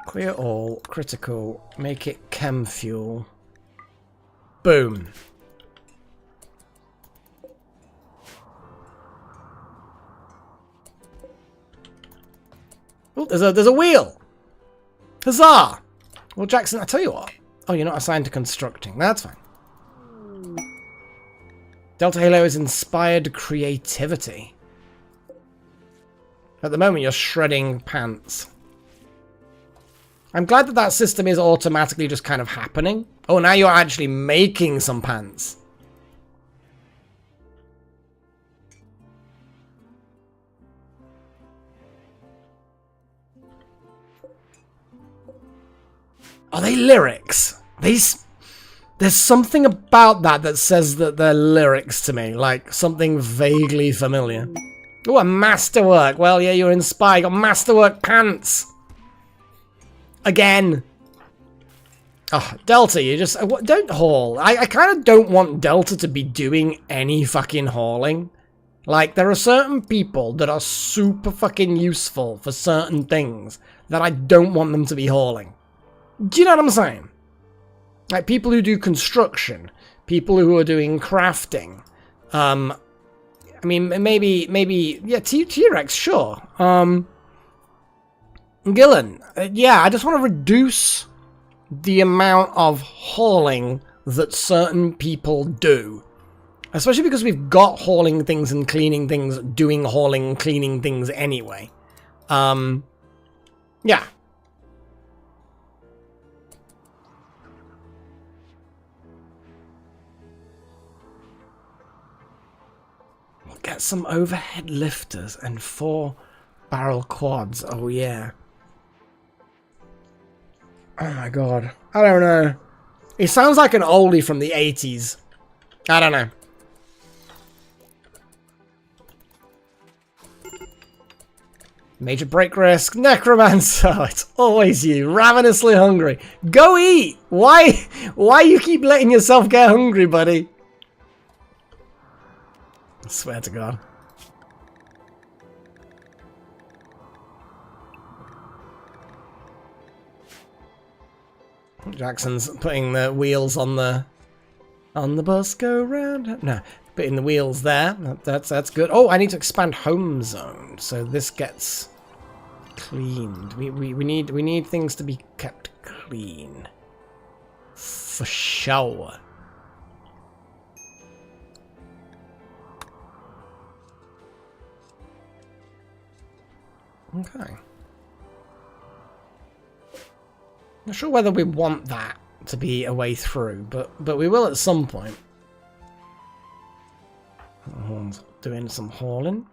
Clear all, critical, make it chem fuel. Boom. Oh, there's a wheel! Huzzah! Well, Jackson, I tell you what. Oh, you're not assigned to constructing. That's fine. Delta Halo is inspired creativity. At the moment, you're shredding pants. I'm glad that that system is automatically just kind of happening. Oh, now you're actually making some pants. Are they lyrics? There's something about that says that they're lyrics to me. Like, something vaguely familiar. Oh, a masterwork. Well, yeah, you're inspired. Got masterwork pants. Again. Oh, Delta, you just... Don't haul. I kind of don't want Delta to be doing any fucking hauling. Like, there are certain people that are super fucking useful for certain things that I don't want them to be hauling. Do you know what I'm saying? Like, people who do construction. People who are doing crafting. I mean, maybe... Yeah, T-Rex, sure. Gillen, yeah, I just want to reduce the amount of hauling that certain people do. Especially because we've got hauling things and cleaning things, doing hauling and cleaning things anyway. Yeah. We'll get some overhead lifters and 4 barrel quads. Oh, yeah. Oh my god. I don't know. It sounds like an oldie from the 80s. I don't know. Major break risk. Necromancer. It's always you. Ravenously hungry. Go eat! Why you keep letting yourself get hungry, buddy? I swear to God. Jackson's putting the wheels on the bus go round. No, putting the wheels there. That's good. Oh, I need to expand home zone, so this gets cleaned. We need things to be kept clean. For sure. Okay. Not sure whether we want that to be a way through, but we will at some point. doing some hauling.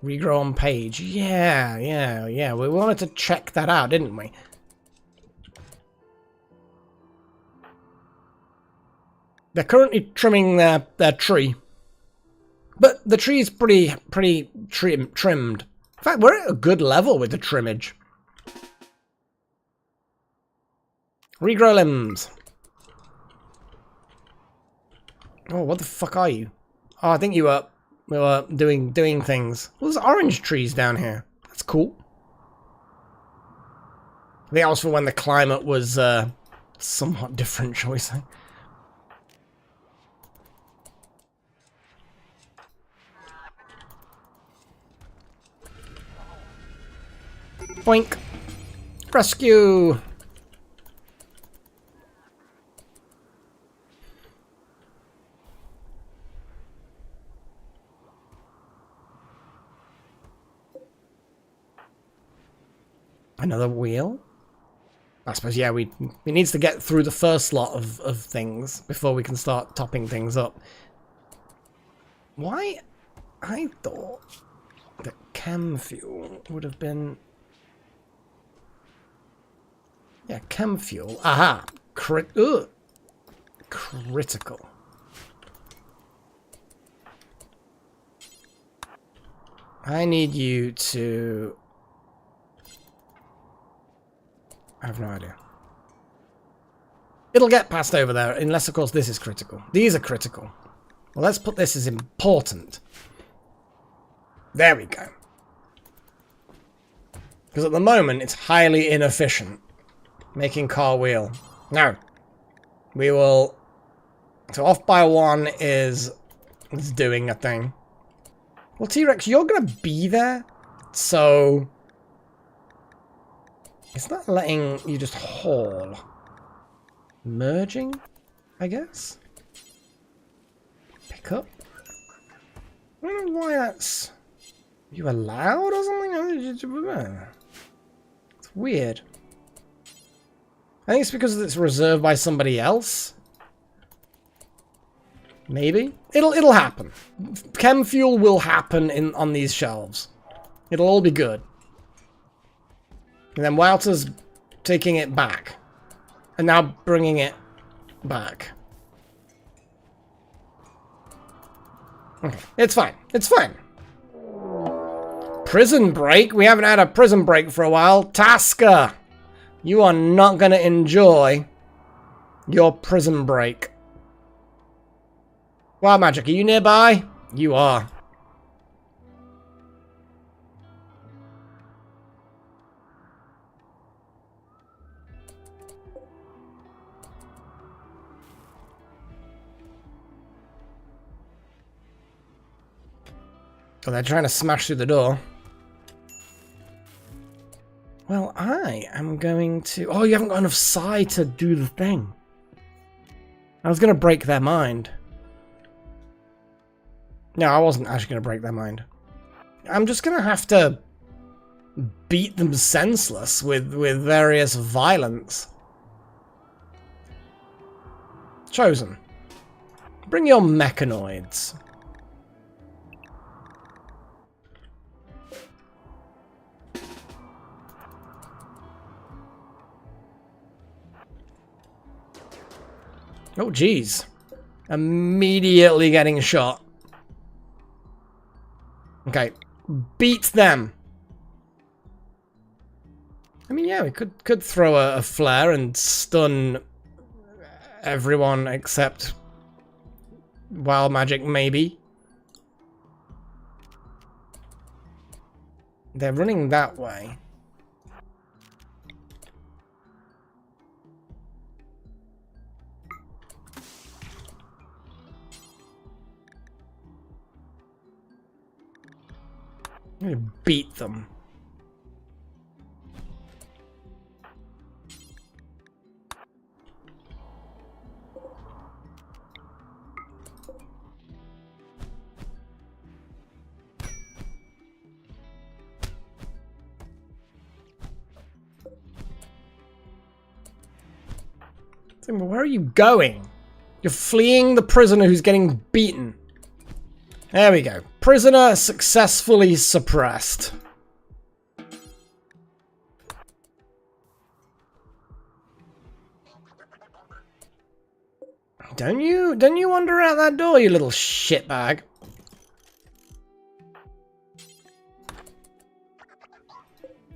Regrow on page. Yeah. We wanted to check that out, didn't we? They're currently trimming their tree. But the tree is pretty trimmed. In fact, we're at a good level with the trimmage. Regrow limbs. Oh, what the fuck are you? Oh, I think we were doing things. Well, there's orange trees down here. That's cool. I think that was for when the climate was somewhat different, shall we say. Boink. Rescue. Another wheel? I suppose, yeah, we needs to get through the first lot of things before we can start topping things up. Why? I thought that chem fuel would have been... Yeah, chem fuel. Aha! Critical. I need you to... I have no idea. It'll get passed over there, unless, of course, this is critical. These are critical. Well, let's put this as important. There we go. Because at the moment, it's highly inefficient. Making car wheel. No. We will... So off by one is doing a thing. Well, T-Rex, you're going to be there. So... It's not letting you just haul. Merging, I guess? Pick up? I don't know why that's... You allowed or something? It's weird. I think it's because it's reserved by somebody else. Maybe. It'll happen. Chem fuel will happen on these shelves. It'll all be good. And then Wouter's taking it back. And now bringing it back. Okay. It's fine. It's fine. Prison break? We haven't had a prison break for a while. Tasker! You are not going to enjoy your prison break. Wild Magic, are you nearby? You are. Oh, they're trying to smash through the door. Well, I am going to... Oh, you haven't got enough psi to do the thing. I was going to break their mind. No, I wasn't actually going to break their mind. I'm just going to have to beat them senseless with various violence. Chosen. Bring your mechanoids. Oh, jeez. Immediately getting shot. Okay. Beat them. I mean, yeah, we could throw a flare and stun everyone except Wild Magic, maybe. They're running that way. I'm gonna beat them. Where are you going? You're fleeing the prisoner who's getting beaten. There we go. Prisoner successfully suppressed. Don't you wander out that door, you little shitbag.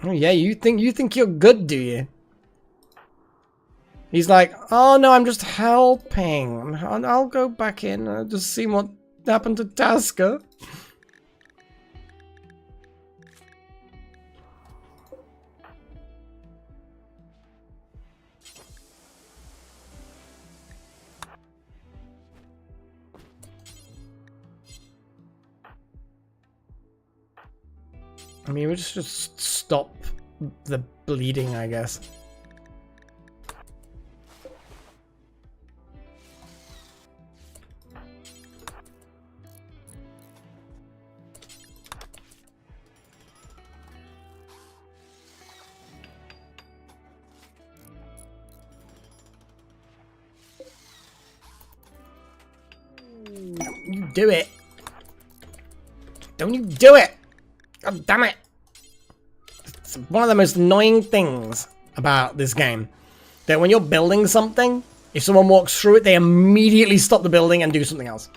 Oh yeah, you think you're good, do you? He's like, oh no, I'm just helping. I'll go back in and just see what happened to Tasker. I mean, we just stop the bleeding, I guess. You do it. Don't you do it. God damn it. It's one of the most annoying things about this game. That when you're building something, if someone walks through it, they immediately stop the building and do something else.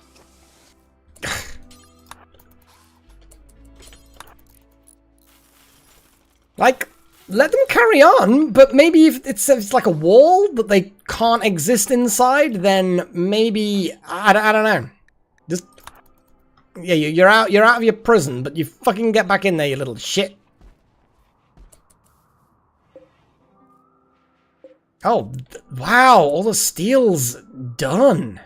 Like, let them carry on, but maybe if it's like a wall that they can't exist inside, then maybe, I don't know. Just, yeah, you're out of your prison, but you fucking get back in there, you little shit. Oh, wow, all the steel's done.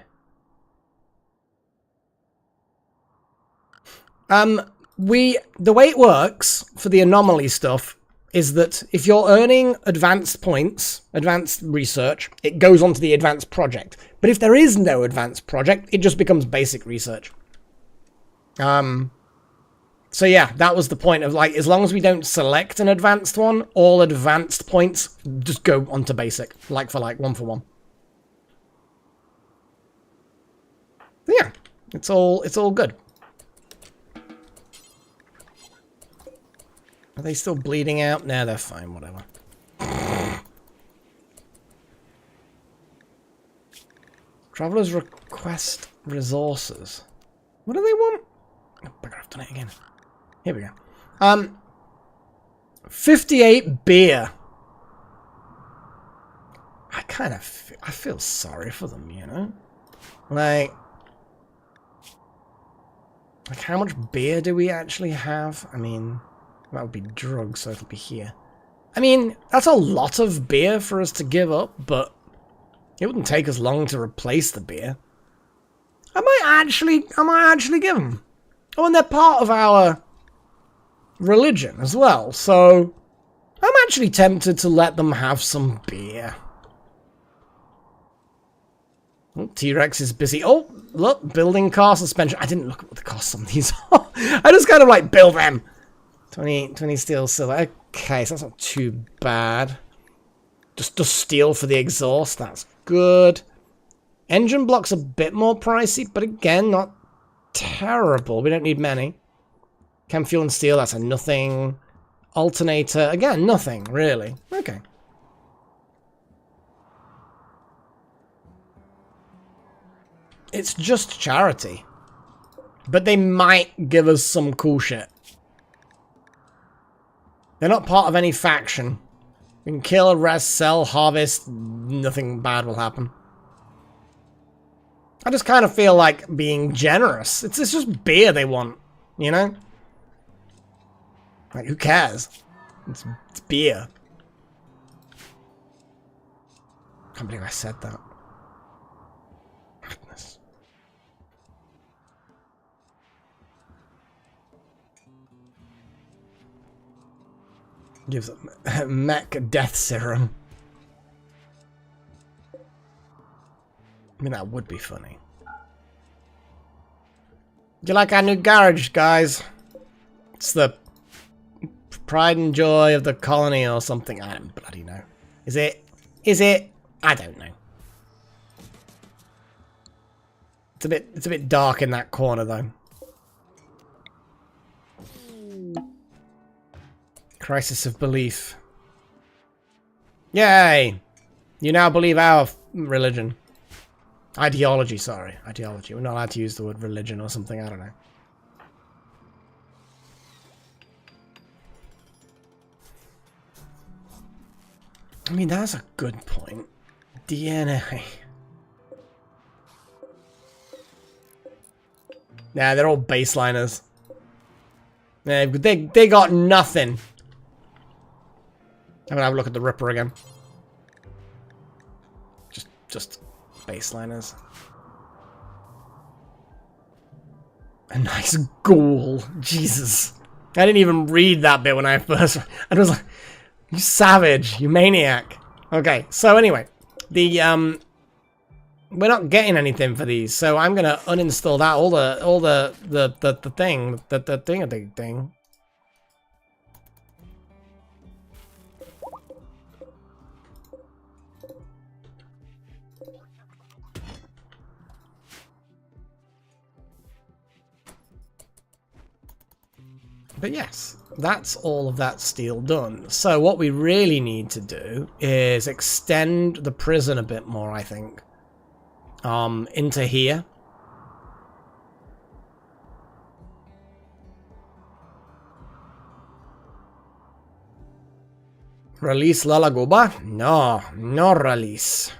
The way it works for the anomaly stuff is that if you're earning advanced points, advanced research, it goes onto the advanced project. But if there is no advanced project, it just becomes basic research. So yeah, that was the point of, like, as long as we don't select an advanced one, all advanced points just go onto basic, like for like, one for one. But yeah, it's all good. Are they still bleeding out? Nah, they're fine, whatever. Travelers request resources. What do they want? Oh, bugger, I've done it again. Here we go. 58 beer. I feel sorry for them, you know? Like how much beer do we actually have? I mean, that would be drugs, so it'll be here. I mean, that's a lot of beer for us to give up, but it wouldn't take us long to replace the beer. I might actually give them. Oh, and they're part of our religion as well, so I'm actually tempted to let them have some beer. Oh, T-Rex is busy. Oh, look, building car suspension. I didn't look at what the cost on these are. I just kind of like build them. 20 steel silver. Okay, so that's not too bad. Just steel for the exhaust. That's good. Engine block's a bit more pricey, but again, not terrible. We don't need many. Chem fuel and steel, that's a nothing. Alternator, again, nothing, really. Okay. It's just charity. But they might give us some cool shit. They're not part of any faction. We can kill, arrest, sell, harvest. Nothing bad will happen. I just kind of feel like being generous. It's just beer they want, you know? Like, who cares? It's beer. Can't believe I said that. Goodness. Gives a mech death serum. I mean, that would be funny. Do you like our new garage, guys? It's the pride and joy of the colony or something. I don't bloody know. Is it? Is it? I don't know. It's a bit dark in that corner though. Crisis of belief. Yay! You now believe our religion. Ideology, sorry. Ideology. We're not allowed to use the word religion or something, I don't know. I mean, that's a good point. DNA. Nah, they're all baseliners. They got nothing. I'm gonna have a look at the Ripper again. Just baseliners. A nice ghoul. Jesus. I didn't even read that bit when I first... I was like, you savage, you maniac. Okay, so anyway. The, we're not getting anything for these, so I'm gonna uninstall that, all the thing. But yes, that's all of that steel done. So what we really need to do is extend the prison a bit more, I think. Into here. Release La Laguba? No, no release.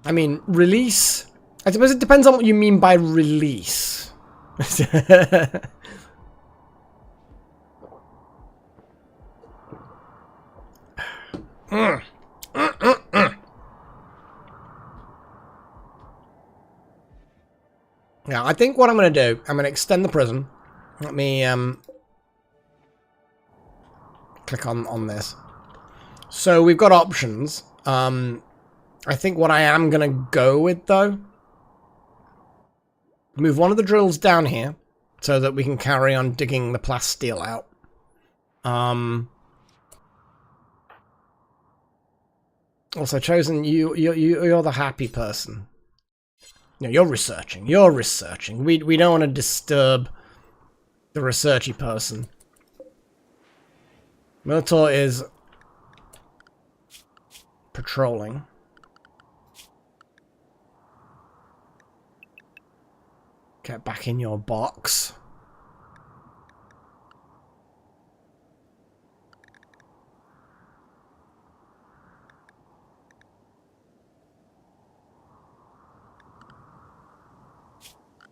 I mean, release... I suppose it depends on what you mean by release. Yeah, I think what I'm going to do, I'm going to extend the prison. Let me click on this. So we've got options. I think what I am going to go with, though, move one of the drills down here so that we can carry on digging the plasteel out. Also, Chosen, you're the happy person. No, you're researching. You're researching. We don't want to disturb the researchy person. Minotaur is patrolling. Get back in your box.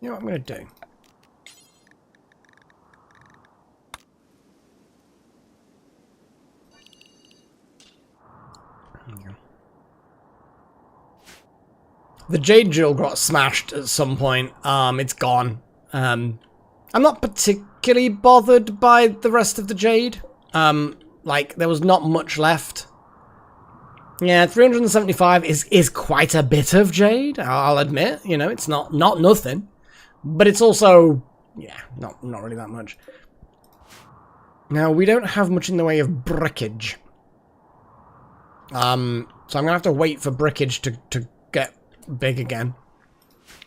You know what I'm going to do? The Jade Drill got smashed at some point. It's gone. I'm not particularly bothered by the rest of the Jade. Like, there was not much left. Yeah, 375 is quite a bit of Jade, I'll admit. You know, it's not nothing. But it's also, yeah, not really that much. Now, we don't have much in the way of brickage. So I'm going to have to wait for brickage to get big again.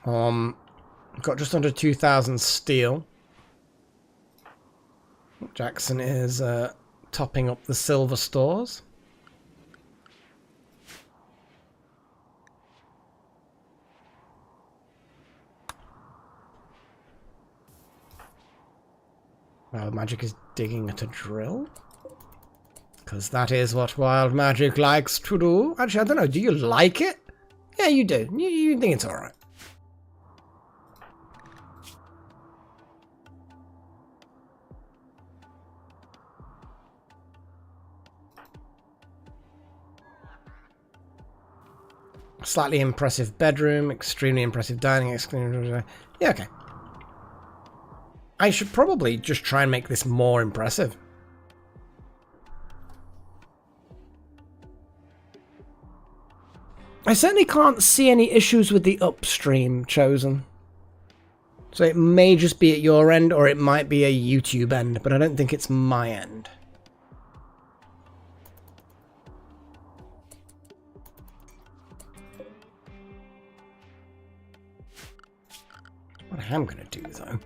Got just under 2,000 steel. Jackson is topping up the silver stores. Wild Magic is digging at a drill. Because that is what Wild Magic likes to do. Actually, I don't know. Do you like it? Yeah, you do. You think it's alright. Slightly impressive bedroom, extremely impressive dining, yeah, okay. I should probably just try and make this more impressive. I certainly can't see any issues with the upstream, Chosen. So it may just be at your end, or it might be a YouTube end, but I don't think it's my end. What I am going to do, though,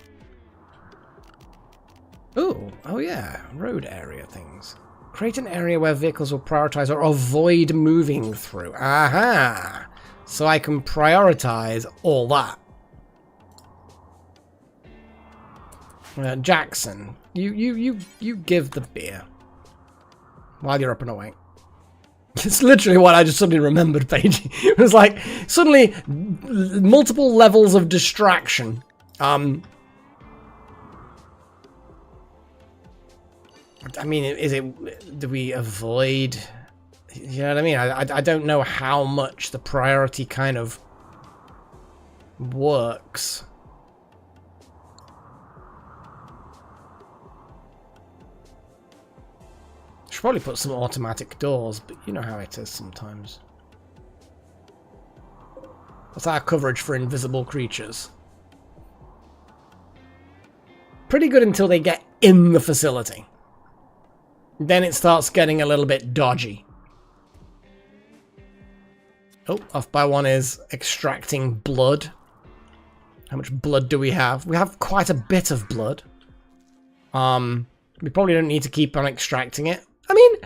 Ooh, oh yeah, road area things. Create an area where vehicles will prioritize or avoid moving through. Aha! So I can prioritize all that. Jackson, you give the beer while you're up and away. It's literally what I just suddenly remembered, Paige. It was like suddenly multiple levels of distraction. I mean, is it? Do we avoid? You know what I mean? I don't know how much the priority kind of works. Should probably put some automatic doors, but you know how it is sometimes. What's our coverage for invisible creatures? Pretty good until they get in the facility. Then it starts getting a little bit dodgy. Oh, off by one is extracting blood. How much blood do we have? We have quite a bit of blood. We probably don't need to keep on extracting it. I mean,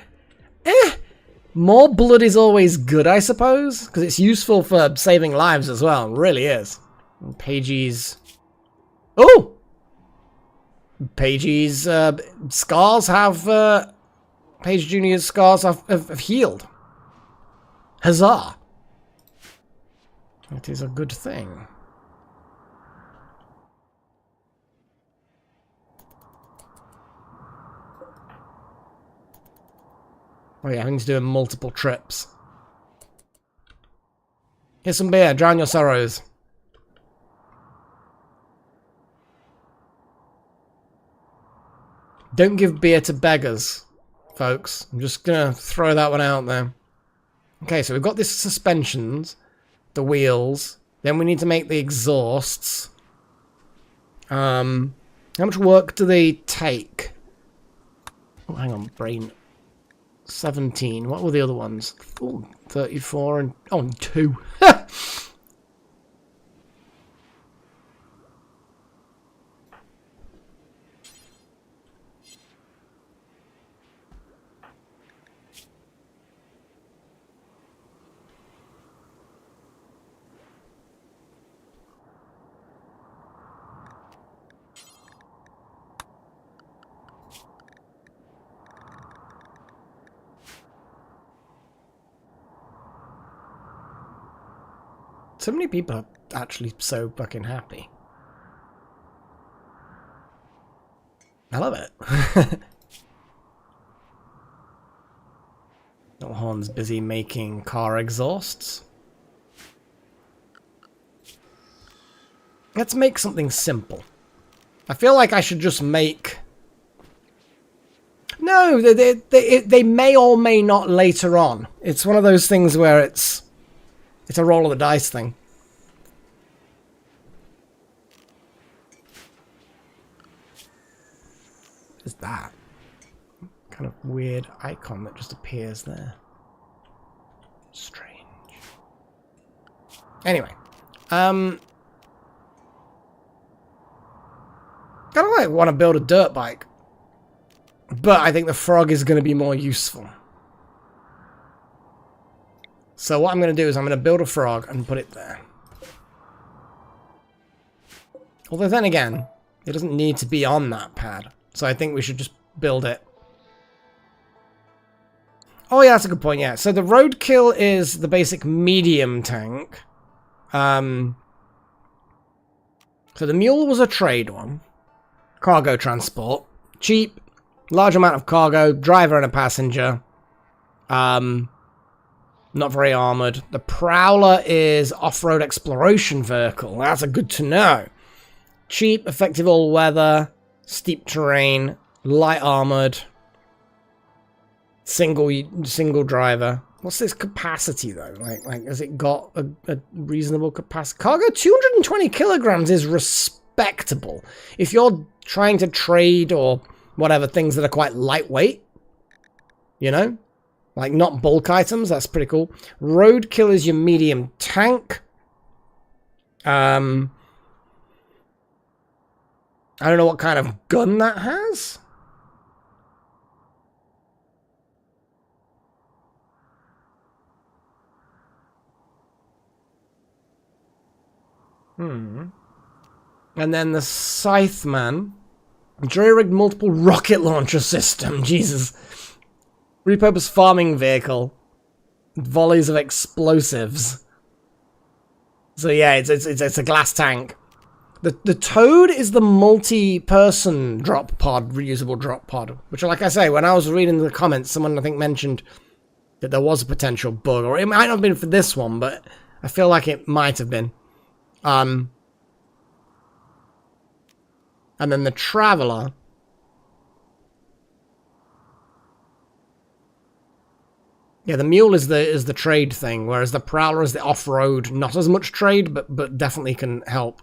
more blood is always good, I suppose, because it's useful for saving lives as well. It really is. And Pagey's... Oh! Pagey's scars have... Page Jr.'s scars have healed. Huzzah! It is a good thing. Oh yeah, I need to do multiple trips. Here's some beer, drown your sorrows. Don't give beer to beggars, folks. I'm just gonna throw that one out there. Okay, so we've got this suspensions, the wheels, then we need to make the exhausts. How much work do they take? Oh, hang on, brain. 17. What were the other ones? Oh, 34 and... Oh, and 2. So many people are actually so fucking happy. I love it. Little Horn's busy making car exhausts. Let's make something simple. I feel like I should just make... No, they may or may not later on. It's one of those things where it's a roll of the dice thing. What is that? Kind of weird icon that just appears there. Strange. Anyway. Kind of like want to build a dirt bike. But I think the frog is going to be more useful. So what I'm going to do is I'm going to build a frog and put it there. Although then again, it doesn't need to be on that pad. So I think we should just build it. Oh yeah, that's a good point, yeah. So the roadkill is the basic medium tank. So the mule was a trade one. Cargo transport. Cheap. Large amount of cargo. Driver and a passenger. Not very armored. The Prowler is off-road exploration vehicle. That's a good to know. Cheap, effective all-weather, steep terrain, light armored, single driver. What's this capacity though? Like has it got a reasonable capacity? Cargo 220 kilograms is respectable. If you're trying to trade or whatever things that are quite lightweight, you know? Like, not bulk items. That's pretty cool. Roadkill is your medium tank. I don't know what kind of gun that has. And then the Scytheman. Jury-rigged multiple rocket launcher system. Jesus. Repurposed farming vehicle. Volleys of explosives. So yeah, it's a glass tank. The Toad is the multi-person drop pod, reusable drop pod. Which, like I say, when I was reading the comments, someone I think mentioned that there was a potential bug. Or it might not have been for this one, but I feel like it might have been. And then the Traveller. Yeah, the Mule is the trade thing, whereas the Prowler is the off-road. Not as much trade, but definitely can help.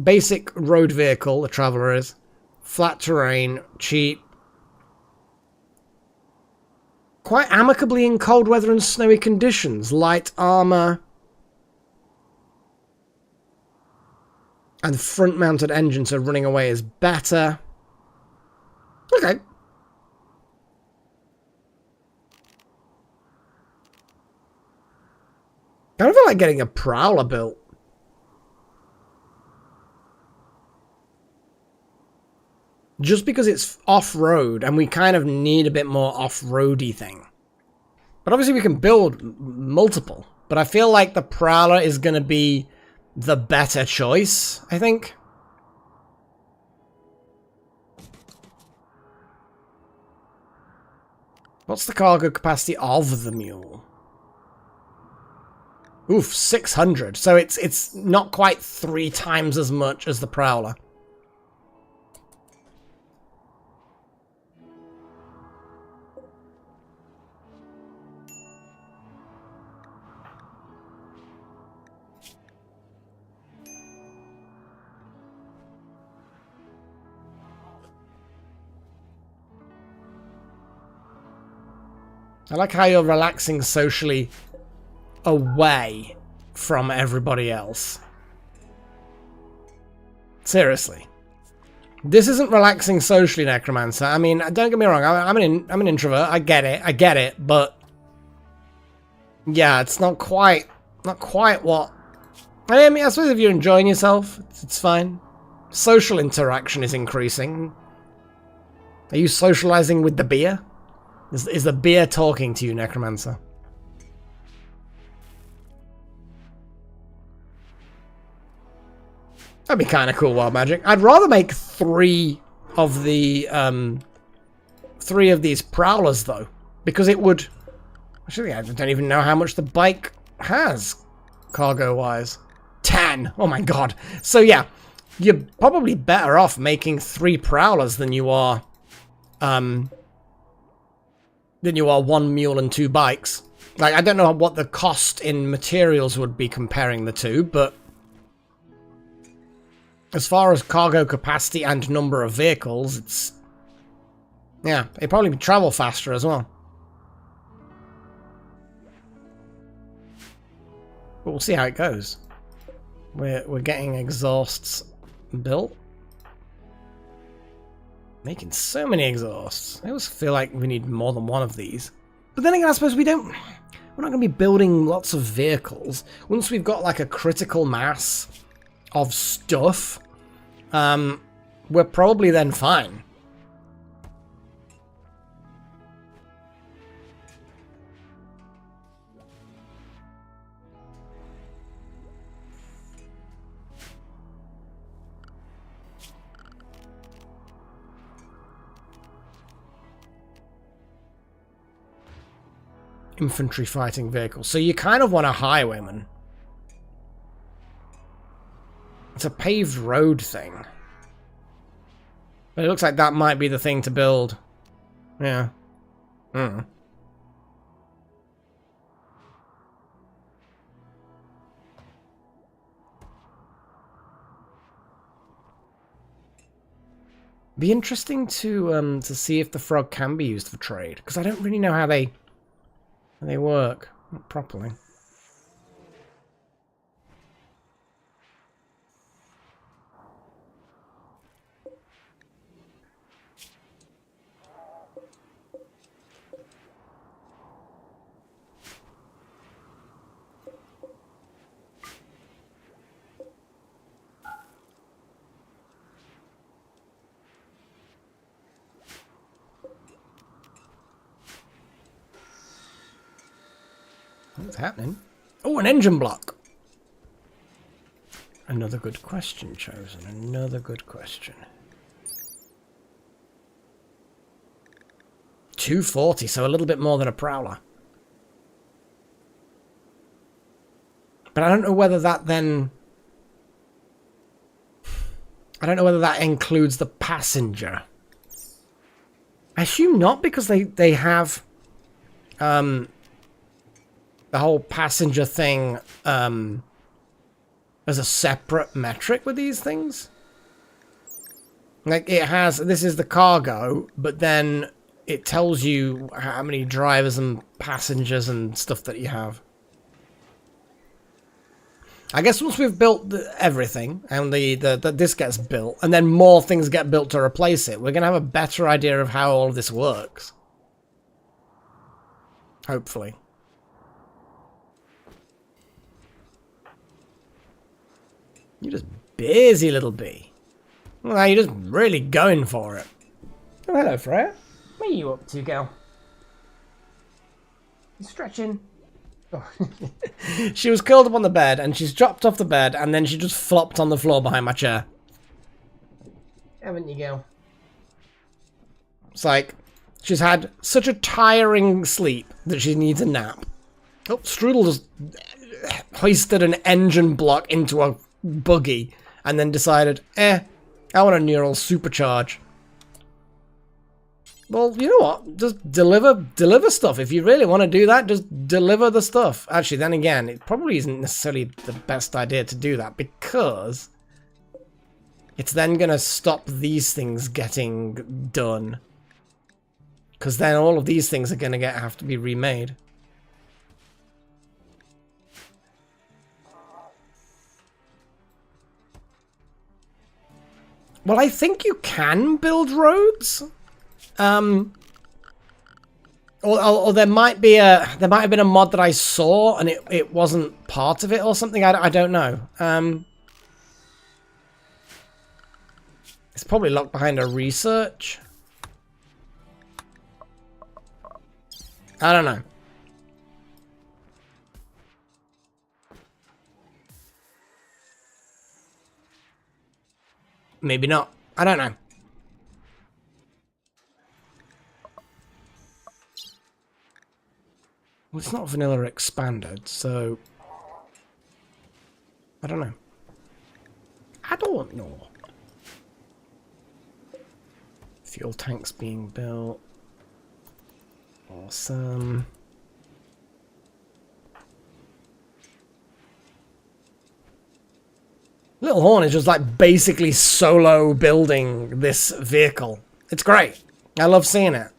Basic road vehicle, the Traveller is. Flat terrain, cheap. Quite amicably in cold weather and snowy conditions. Light armor. And front-mounted engine, so running away is better. Okay. I don't feel like getting a Prowler built. Just because it's off-road, and we kind of need a bit more off-roady thing. But obviously we can build multiple. But I feel like the Prowler is going to be the better choice, I think. What's the cargo capacity of the Mule? Oof, 600. So it's not quite 3 times as much as the Prowler. I like how you're relaxing socially away from everybody else. Seriously. This isn't relaxing socially, Necromancer. I mean, don't get me wrong, I'm an introvert. I get it, but yeah, it's not quite what... I mean, I suppose if you're enjoying yourself, it's fine. Social interaction is increasing. Are you socializing with the beer? Is the beer talking to you, Necromancer? That'd be kind of cool, Wild Magic. I'd rather make 3 of the 3 of these Prowlers though, because it would. Actually, I don't even know how much the bike has, cargo-wise. 10. Oh my god. So yeah, you're probably better off making 3 Prowlers than you are 1 mule and 2 bikes. Like, I don't know what the cost in materials would be comparing the two, but as far as cargo capacity and number of vehicles, it's... yeah, it'd probably travel faster as well. But we'll see how it goes. We're getting exhausts built. Making so many exhausts. I always feel like we need more than one of these. But then again, I suppose we're not going to be building lots of vehicles. Once we've got like a critical mass of stuff, we're probably then fine. Infantry fighting vehicle. So you kind of want a highwayman. It's a paved road thing. But it looks like that might be the thing to build. Yeah. Be interesting to see if the frog can be used for trade, because I don't really know how they work properly. What's happening? Oh, an engine block. Another good question, Chosen. Another good question. 240, so a little bit more than a Prowler. But I don't know whether that then... I don't know whether that includes the passenger. I assume not, because they have the whole passenger thing as a separate metric with these things. Like, it has... This is the cargo, but then it tells you how many drivers and passengers and stuff that you have. I guess once we've built everything, and this gets built, and then more things get built to replace it, we're going to have a better idea of how all of this works. Hopefully. You're just busy, little bee. Well, you're just really going for it. Oh, hello, Freya. What are you up to, girl? You stretching? Oh. She was curled up on the bed, and she's dropped off the bed, and then she just flopped on the floor behind my chair. Haven't you, girl? It's like she's had such a tiring sleep that she needs a nap. Oh, Strudel just hoisted an engine block into a buggy, and then decided, I want a neural supercharge. Well, you know what? Just deliver stuff. If you really want to do that, just deliver the stuff. Actually, then again, it probably isn't necessarily the best idea to do that, because it's then going to stop these things getting done. Because then all of these things are going to have to be remade. Well, I think you can build roads. Or there might have been a mod that I saw and it wasn't part of it or something. I don't know. It's probably locked behind a research. I don't know. Maybe not. I don't know. Well, it's not vanilla expanded, so I don't know. I don't know. Fuel tanks being built. Awesome. Little Horn is just like basically solo building this vehicle. It's great. I love seeing it.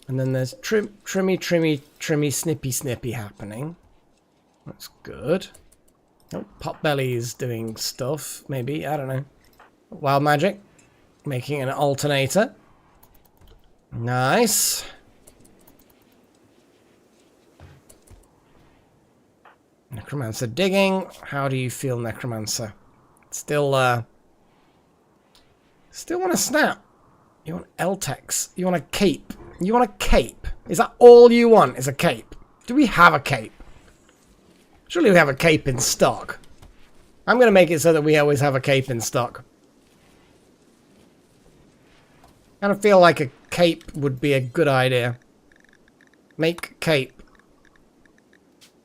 And then there's trimmy, snippy happening. That's good. Oh, Potbelly's doing stuff, maybe. I don't know. Wild Magic. Making an alternator. Nice. Necromancer digging. How do you feel, Necromancer? Still want to snap. You want Eltex. You want a cape. You want a cape. Is that all you want, is a cape? Do we have a cape? Surely we have a cape in stock. I'm going to make it so that we always have a cape in stock. I kind of feel like a cape would be a good idea. Make cape.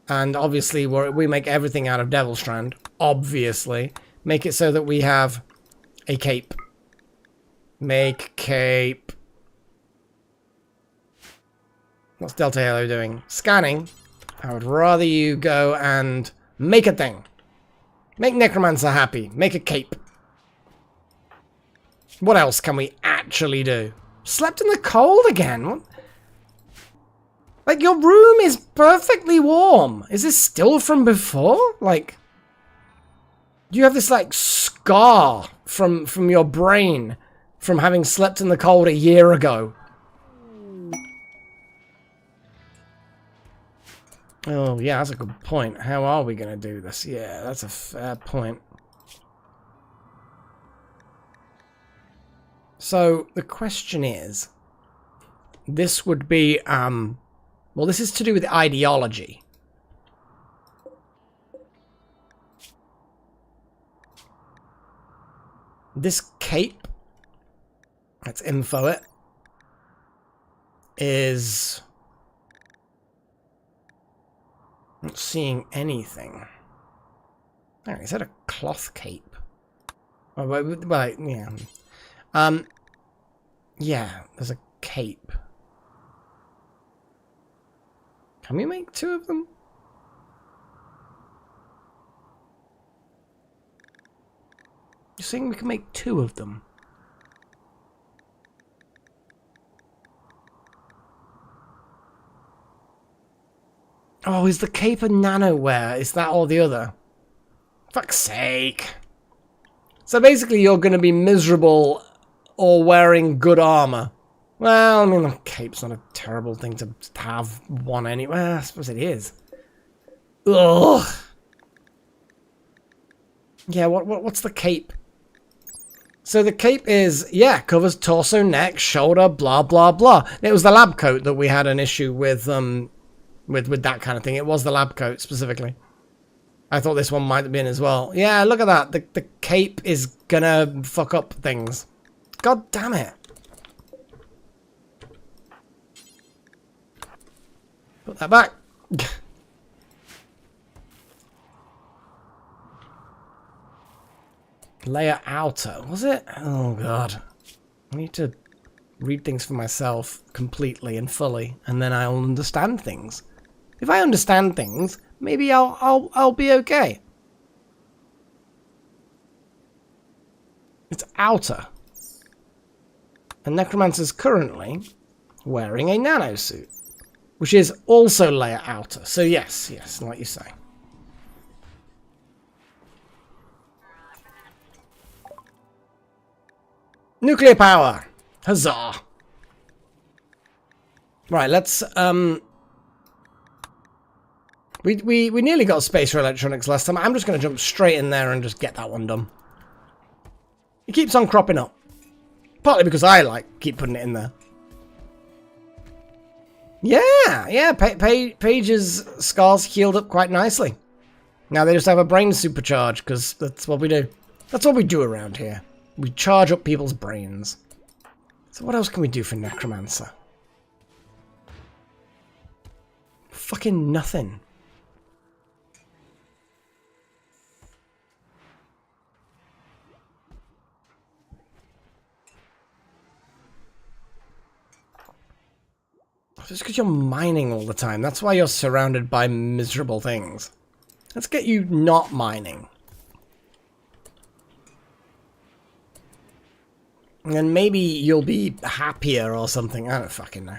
And obviously we make everything out of Devil Strand. Obviously. Make it so that we have a cape. Make cape. What's Delta Halo doing? Scanning. I would rather you go and make a thing. Make Necromancer happy. Make a cape. What else can we actually do? Slept in the cold again? What? Like, your room is perfectly warm. Is this still from before? Like, do you have this, like, scar from your brain from having slept in the cold a year ago? Oh, yeah, that's a good point. How are we going to do this? Yeah, that's a fair point. So, the question is, this would be, well, this is to do with ideology. This cape, let's info it, is... not seeing anything. Oh, is that a cloth cape? Oh, well, yeah. Yeah, there's a cape. Can we make 2 of them? You're saying we can make 2 of them? Oh, is the cape a nanoware? Is that or the other? Fuck's sake. So basically you're going to be miserable or wearing good armor. Well, I mean, the cape's not a terrible thing to have one anyway. I suppose it is. Ugh. Yeah, what's the cape? So the cape is, yeah, covers torso, neck, shoulder, blah, blah, blah. It was the lab coat that we had an issue with that kind of thing. It was the lab coat specifically. I thought this one might have been as well. Yeah, look at that. The cape is gonna fuck up things. God damn it. Put that back. Layer outer, was it? Oh god. I need to read things for myself completely and fully, and then I'll understand things. If I understand things, maybe I'll be okay. It's outer. And Necromancer's currently wearing a nanosuit, which is also layer outer. So yes, like you say. Nuclear power! Huzzah! Right, let's, We nearly got space for electronics last time. I'm just going to jump straight in there and just get that one done. It keeps on cropping up. Partly because I, keep putting it in there. Yeah, Paige's scars healed up quite nicely. Now they just have a brain supercharge, because that's what we do. That's what we do around here. We charge up people's brains. So what else can we do for Necromancer? Fucking nothing. Just because you're mining all the time. That's why you're surrounded by miserable things. Let's get you not mining. And then maybe you'll be happier or something. I don't fucking know.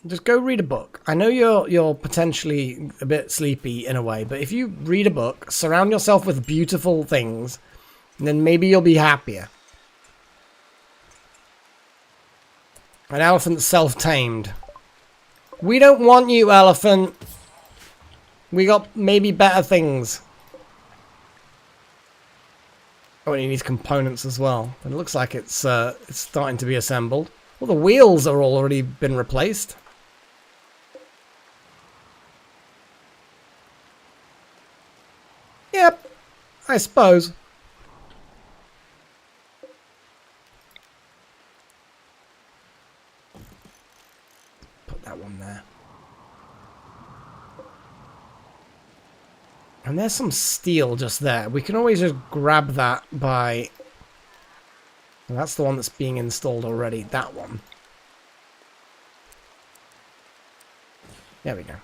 Just go read a book. I know you're potentially a bit sleepy in a way, but if you read a book, surround yourself with beautiful things, and then maybe you'll be happier. An elephant self-tamed. We don't want you, elephant. We got maybe better things. Oh, and he needs components as well. It looks like it's starting to be assembled. Well, the wheels are already been replaced. Yep, I suppose. Put that one there. And there's some steel just there. We can always just grab that by... Well, that's the one that's being installed already. That one. There we go.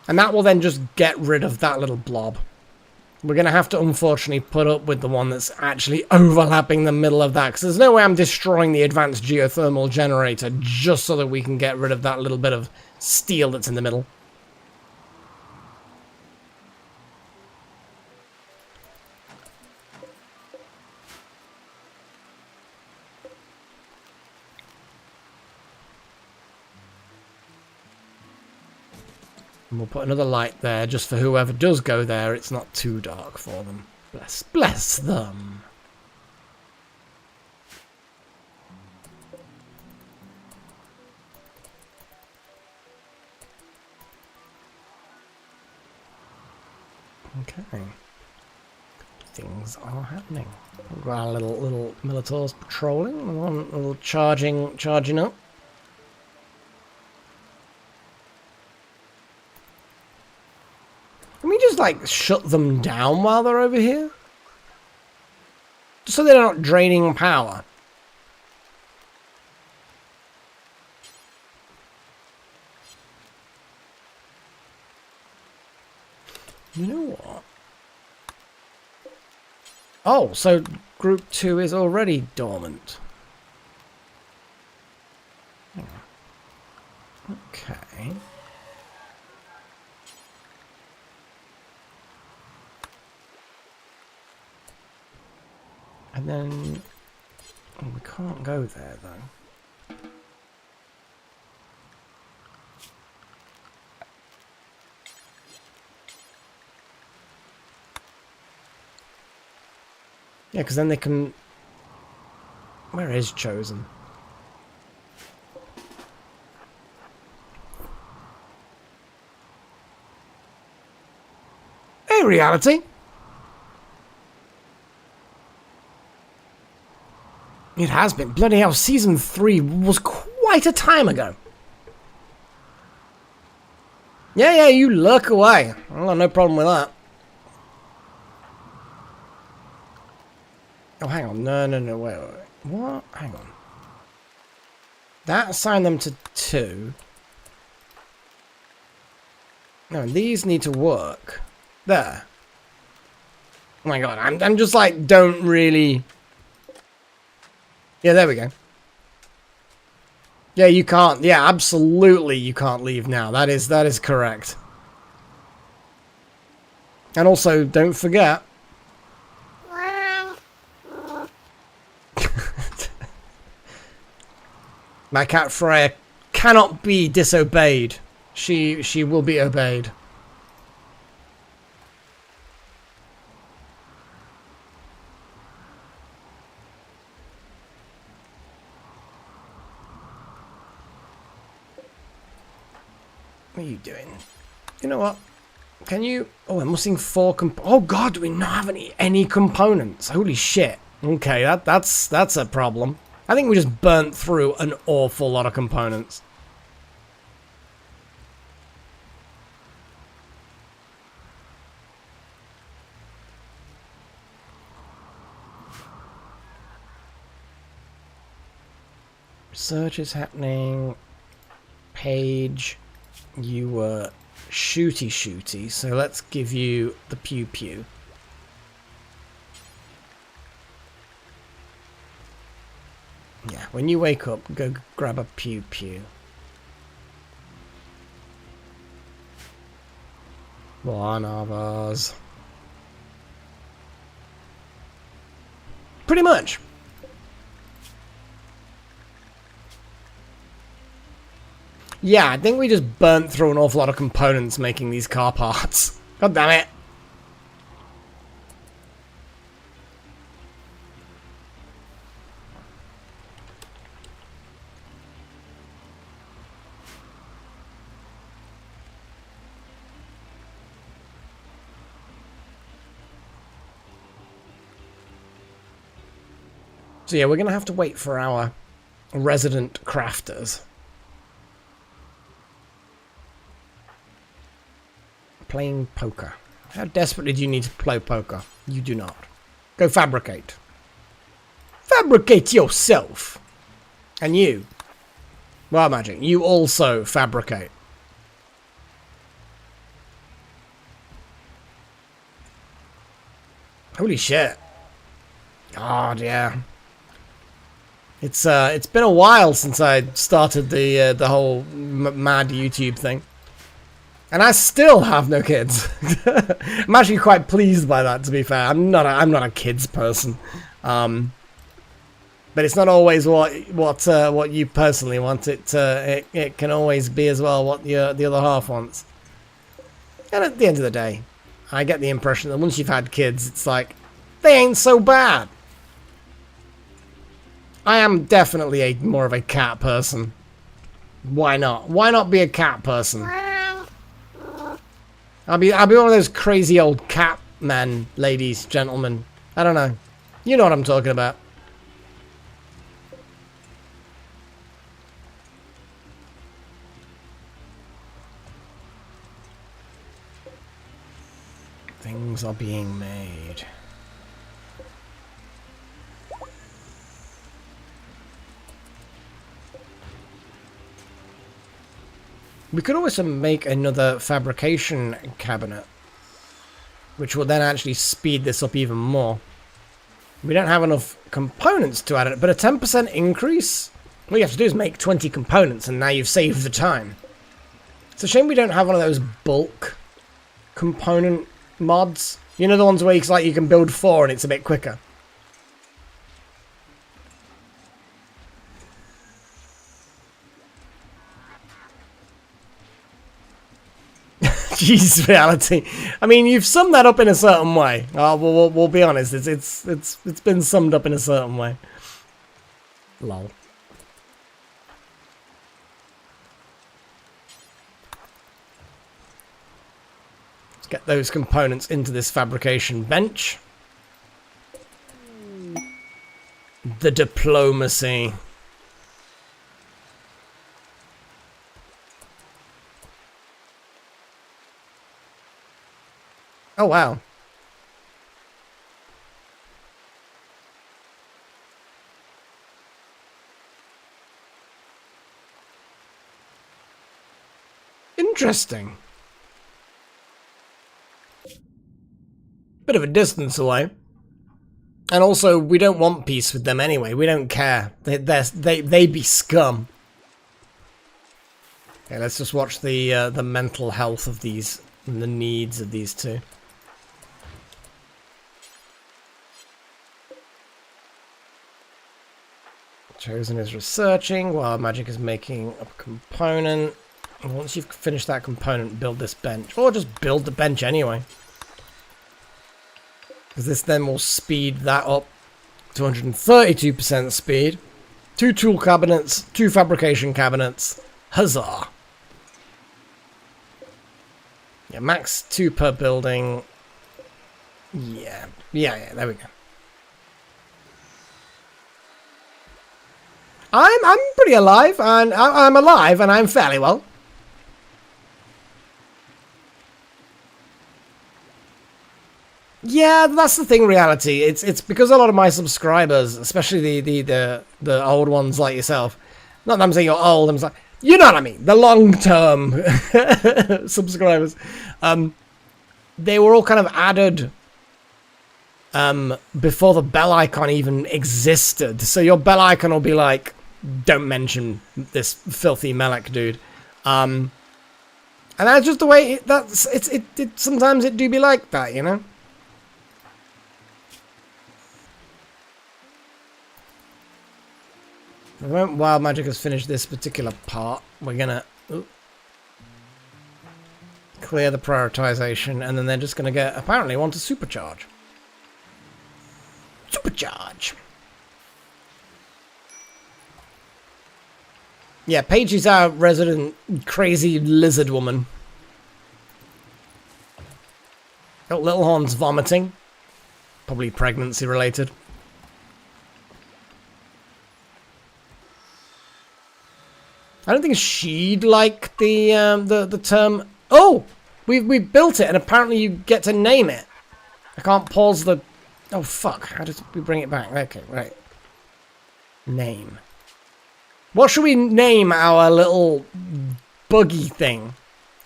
And that will then just get rid of that little blob. We're going to have to, unfortunately, put up with the one that's actually overlapping the middle of that. Because there's no way I'm destroying the advanced geothermal generator just so that we can get rid of that little bit of steel that's in the middle. And we'll put another light there just for whoever does go there. It's not too dark for them. Bless them. Okay. Things are happening. We've got our little Militors patrolling. One little charging up. Can we just like shut them down while they're over here? Just so they're not draining power. You know what? Oh, so group 2 is already dormant. Hang on. Okay. And then... Oh, we can't go there, though. Yeah, because then they can... Where is Chosen? Hey, reality! It has been. Bloody hell, Season 3 was quite a time ago. Yeah, you lurk away. I've got no problem with that. Oh, hang on. No, wait. What? Hang on. That assigned them to 2. No, these need to work. There. Oh my god, I'm just like, don't really... Yeah, there we go. Yeah, you can't. Yeah, absolutely you can't leave now. That is correct. And also, don't forget... My cat Freya cannot be disobeyed. She will be obeyed. What are you doing? You know what? Can you... Oh, I'm missing 4 oh god, do we not have any components? Holy shit. Okay, that's a problem. I think we just burnt through an awful lot of components. Research is happening. Page, you were shooty, so let's give you the pew. Yeah, when you wake up, go grab a pew. One of us. Pretty much. Yeah, I think we just burnt through an awful lot of components making these car parts. God damn it. So yeah, we're going to have to wait for our resident crafters. Playing poker. How desperately do you need to play poker? You do not. Go fabricate. Fabricate yourself! And you. Well, Magic, you also fabricate. Holy shit. God, yeah. It's been a while since I started the whole mad YouTube thing, and I still have no kids. I'm actually quite pleased by that. To be fair, I'm not a kids person, but it's not always what you personally want. It can always be as well what the other half wants. And at the end of the day, I get the impression that once you've had kids, it's like, they ain't so bad. I am definitely more of a cat person. Why not? Why not be a cat person? I'll be one of those crazy old cat men, ladies, gentlemen. I don't know. You know what I'm talking about. Things are being made. We could also make another fabrication cabinet, which will then actually speed this up even more. We don't have enough components to add it, but a 10% increase? All you have to do is make 20 components, and now you've saved the time. It's a shame we don't have one of those bulk component mods. You know, the ones where it's like you can build 4 and it's a bit quicker. Jeez, reality. I mean, you've summed that up in a certain way. We'll be honest. It's been summed up in a certain way. Lol. Let's get those components into this fabrication bench. The diplomacy. Oh, wow. Interesting. Bit of a distance away. And also, we don't want peace with them anyway. We don't care. They be scum. Okay, let's just watch the mental health of these and the needs of these two. Chosen is researching while Magic is making a component. And once you've finished that component, build this bench. Or just build the bench anyway. Because this then will speed that up to 132% speed. 2 tool cabinets, 2 fabrication cabinets. Huzzah! Yeah, max 2 per building. Yeah, there we go. I'm pretty alive, and I'm alive, and I'm fairly well. Yeah, that's the thing. Reality. It's because a lot of my subscribers, especially the old ones like yourself. Not that I'm saying you're old. I'm like, you know what I mean. The long-term subscribers. They were all kind of added before the bell icon even existed. So your bell icon will be like, don't mention this filthy Melek dude. And that's just the way it sometimes it do be like that, you know? While Magic has finished this particular part, we're gonna clear the prioritization, and then they're just gonna get, apparently, want to supercharge. Supercharge! Yeah, Paige is our resident crazy lizard woman. Got Little Horn's vomiting. Probably pregnancy related. I don't think she'd like the term. Oh, we built it, and apparently you get to name it. I can't pause the. Oh fuck! How does we bring it back? Okay, right. Name. What should we name our little buggy thing?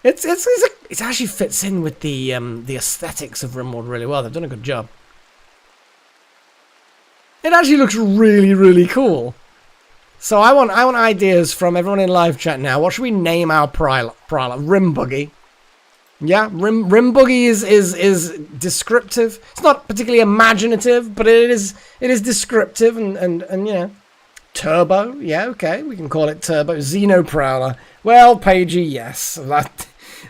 It actually fits in with the aesthetics of RimWorld really well. They've done a good job. It actually looks really, really cool. So I want ideas from everyone in live chat now. What should we name our prowler? Rimbuggy. Yeah, Rimbuggy is descriptive. It's not particularly imaginative, but it is descriptive and you know. Turbo, yeah, okay, we can call it Turbo. Xeno Prowler. Well, Pagey, yes.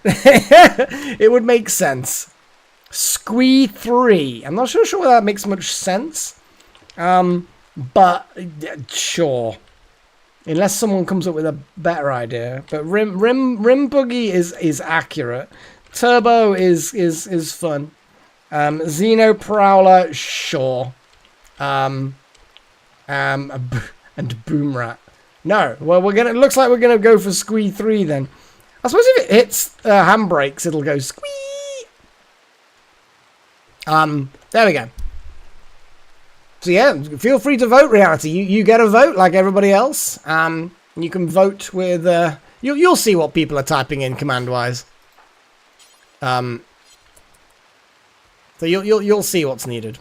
It would make sense. Squee 3. I'm not sure whether that makes much sense. But sure. Unless someone comes up with a better idea. But Rim Boogie is accurate. Turbo is fun. Xeno Prowler, sure. And Boomrat. No. Well, it looks like we're gonna go for Squee 3 then. I suppose if it hits handbrakes, it'll go squee. There we go. So yeah, feel free to vote, Reality. You get a vote like everybody else. You can vote with you'll see what people are typing in command-wise. So you'll see what's needed.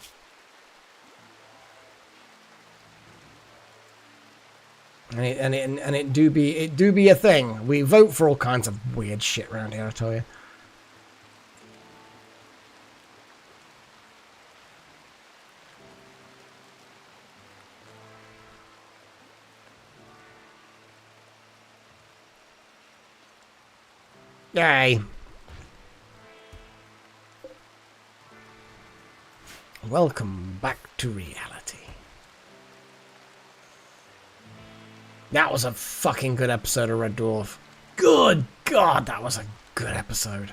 And it do be a thing. We vote for all kinds of weird shit around here, I tell you. Yay. Welcome back to reality. That was a fucking good episode of Red Dwarf. Good God, that was a good episode.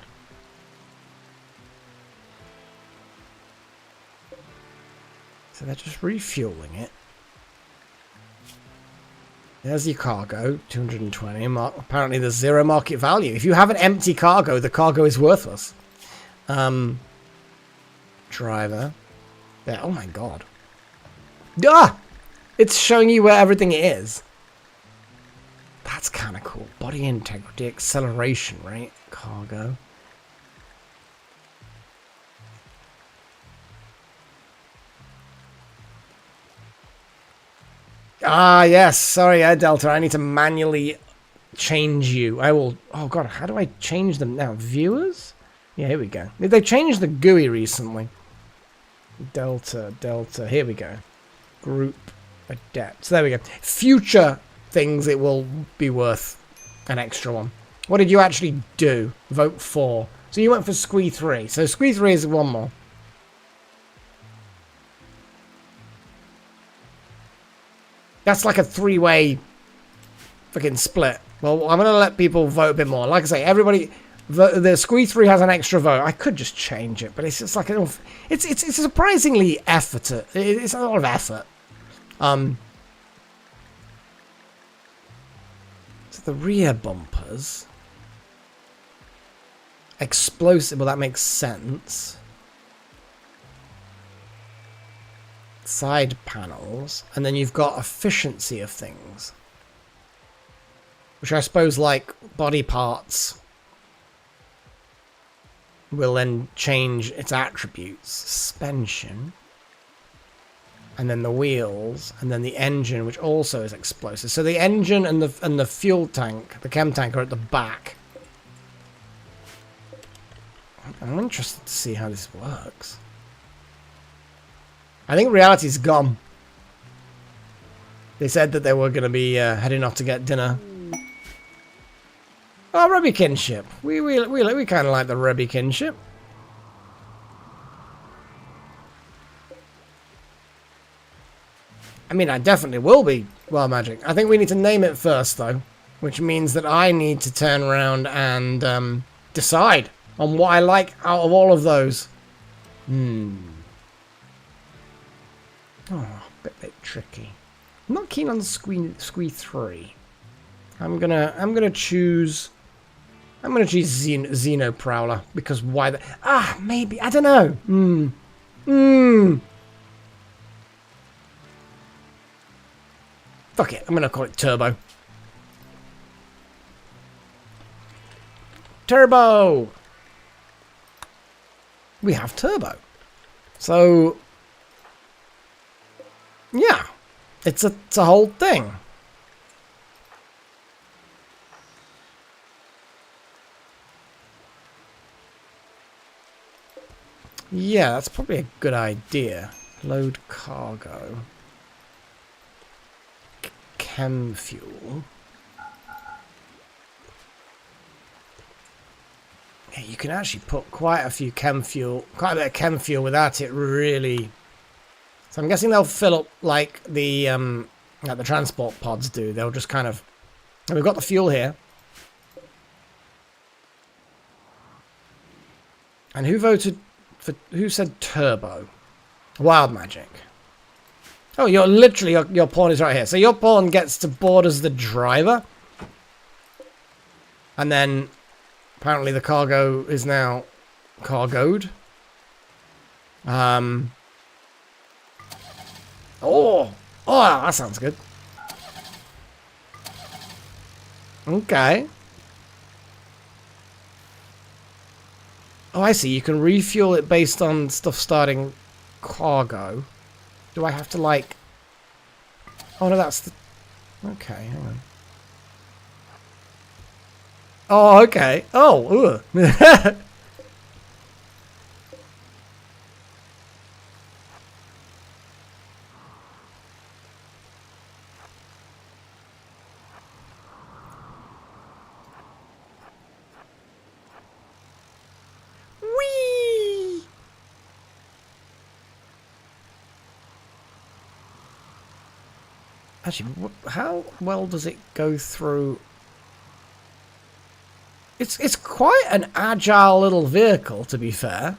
So they're just refueling it. There's your cargo, 220. Apparently there's 0 market value. If you have an empty cargo, the cargo is worthless. Driver. There. Oh my God. Ah! It's showing you where everything is. That's kind of cool. Body integrity, acceleration rate, cargo. Ah, yes. Sorry, Delta. I need to manually change you. I will... Oh, God. How do I change them now? Viewers? Yeah, here we go. They changed the GUI recently. Delta. Here we go. Group adept. So there we go. Future things, it will be worth an extra one. What did you actually do? Vote for. So you went for Squee 3. So Squee 3 is one more. That's like a 3-way fucking split. Well, I'm going to let people vote a bit more. Like I say, everybody... The Squee 3 has an extra vote. I could just change it, but it's just like... It's surprisingly effort. It's a lot of effort. So the rear bumpers... Explosive... Well, that makes sense. Side panels, and then you've got efficiency of things, which I suppose, like body parts, will then change its attributes. Suspension, and then the wheels, and then the engine, which also is explosive. So the engine and the fuel tank, the chem tank, are at the back. I'm interested to see how this works. I think reality's gone. They said that they were going to be heading off to get dinner. Oh, Rebby kinship. We kind of like the Rebby kinship. I mean, I definitely will be Wild Magic. I think we need to name it first, though, which means that I need to turn around and decide on what I like out of all of those. Oh, a bit tricky. I'm not keen on the Squee 3. I'm gonna choose Xeno Prowler, because why maybe, I don't know. Fuck it, I'm gonna call it Turbo. Turbo. We have Turbo. So yeah, it's a whole thing. Yeah, that's probably a good idea. Load cargo. Chem fuel. Yeah, you can actually put quite a few chem fuel, quite a bit of chem fuel without it really. So I'm guessing they'll fill up like the transport pods do. They'll just kind of. And we've got the fuel here. And who voted for? Who said turbo? Wild magic. Oh, you're literally your pawn is right here. So your pawn gets to board as the driver, and then apparently the cargo is now cargoed. Oh, that sounds good. Okay. Oh, I see. You can refuel it based on stuff starting cargo. Do I have to, like... Oh, no, that's the... Okay, hang on. Oh, okay. Oh, ugh. Whee! Actually, how well does it go through? It's quite an agile little vehicle, to be fair.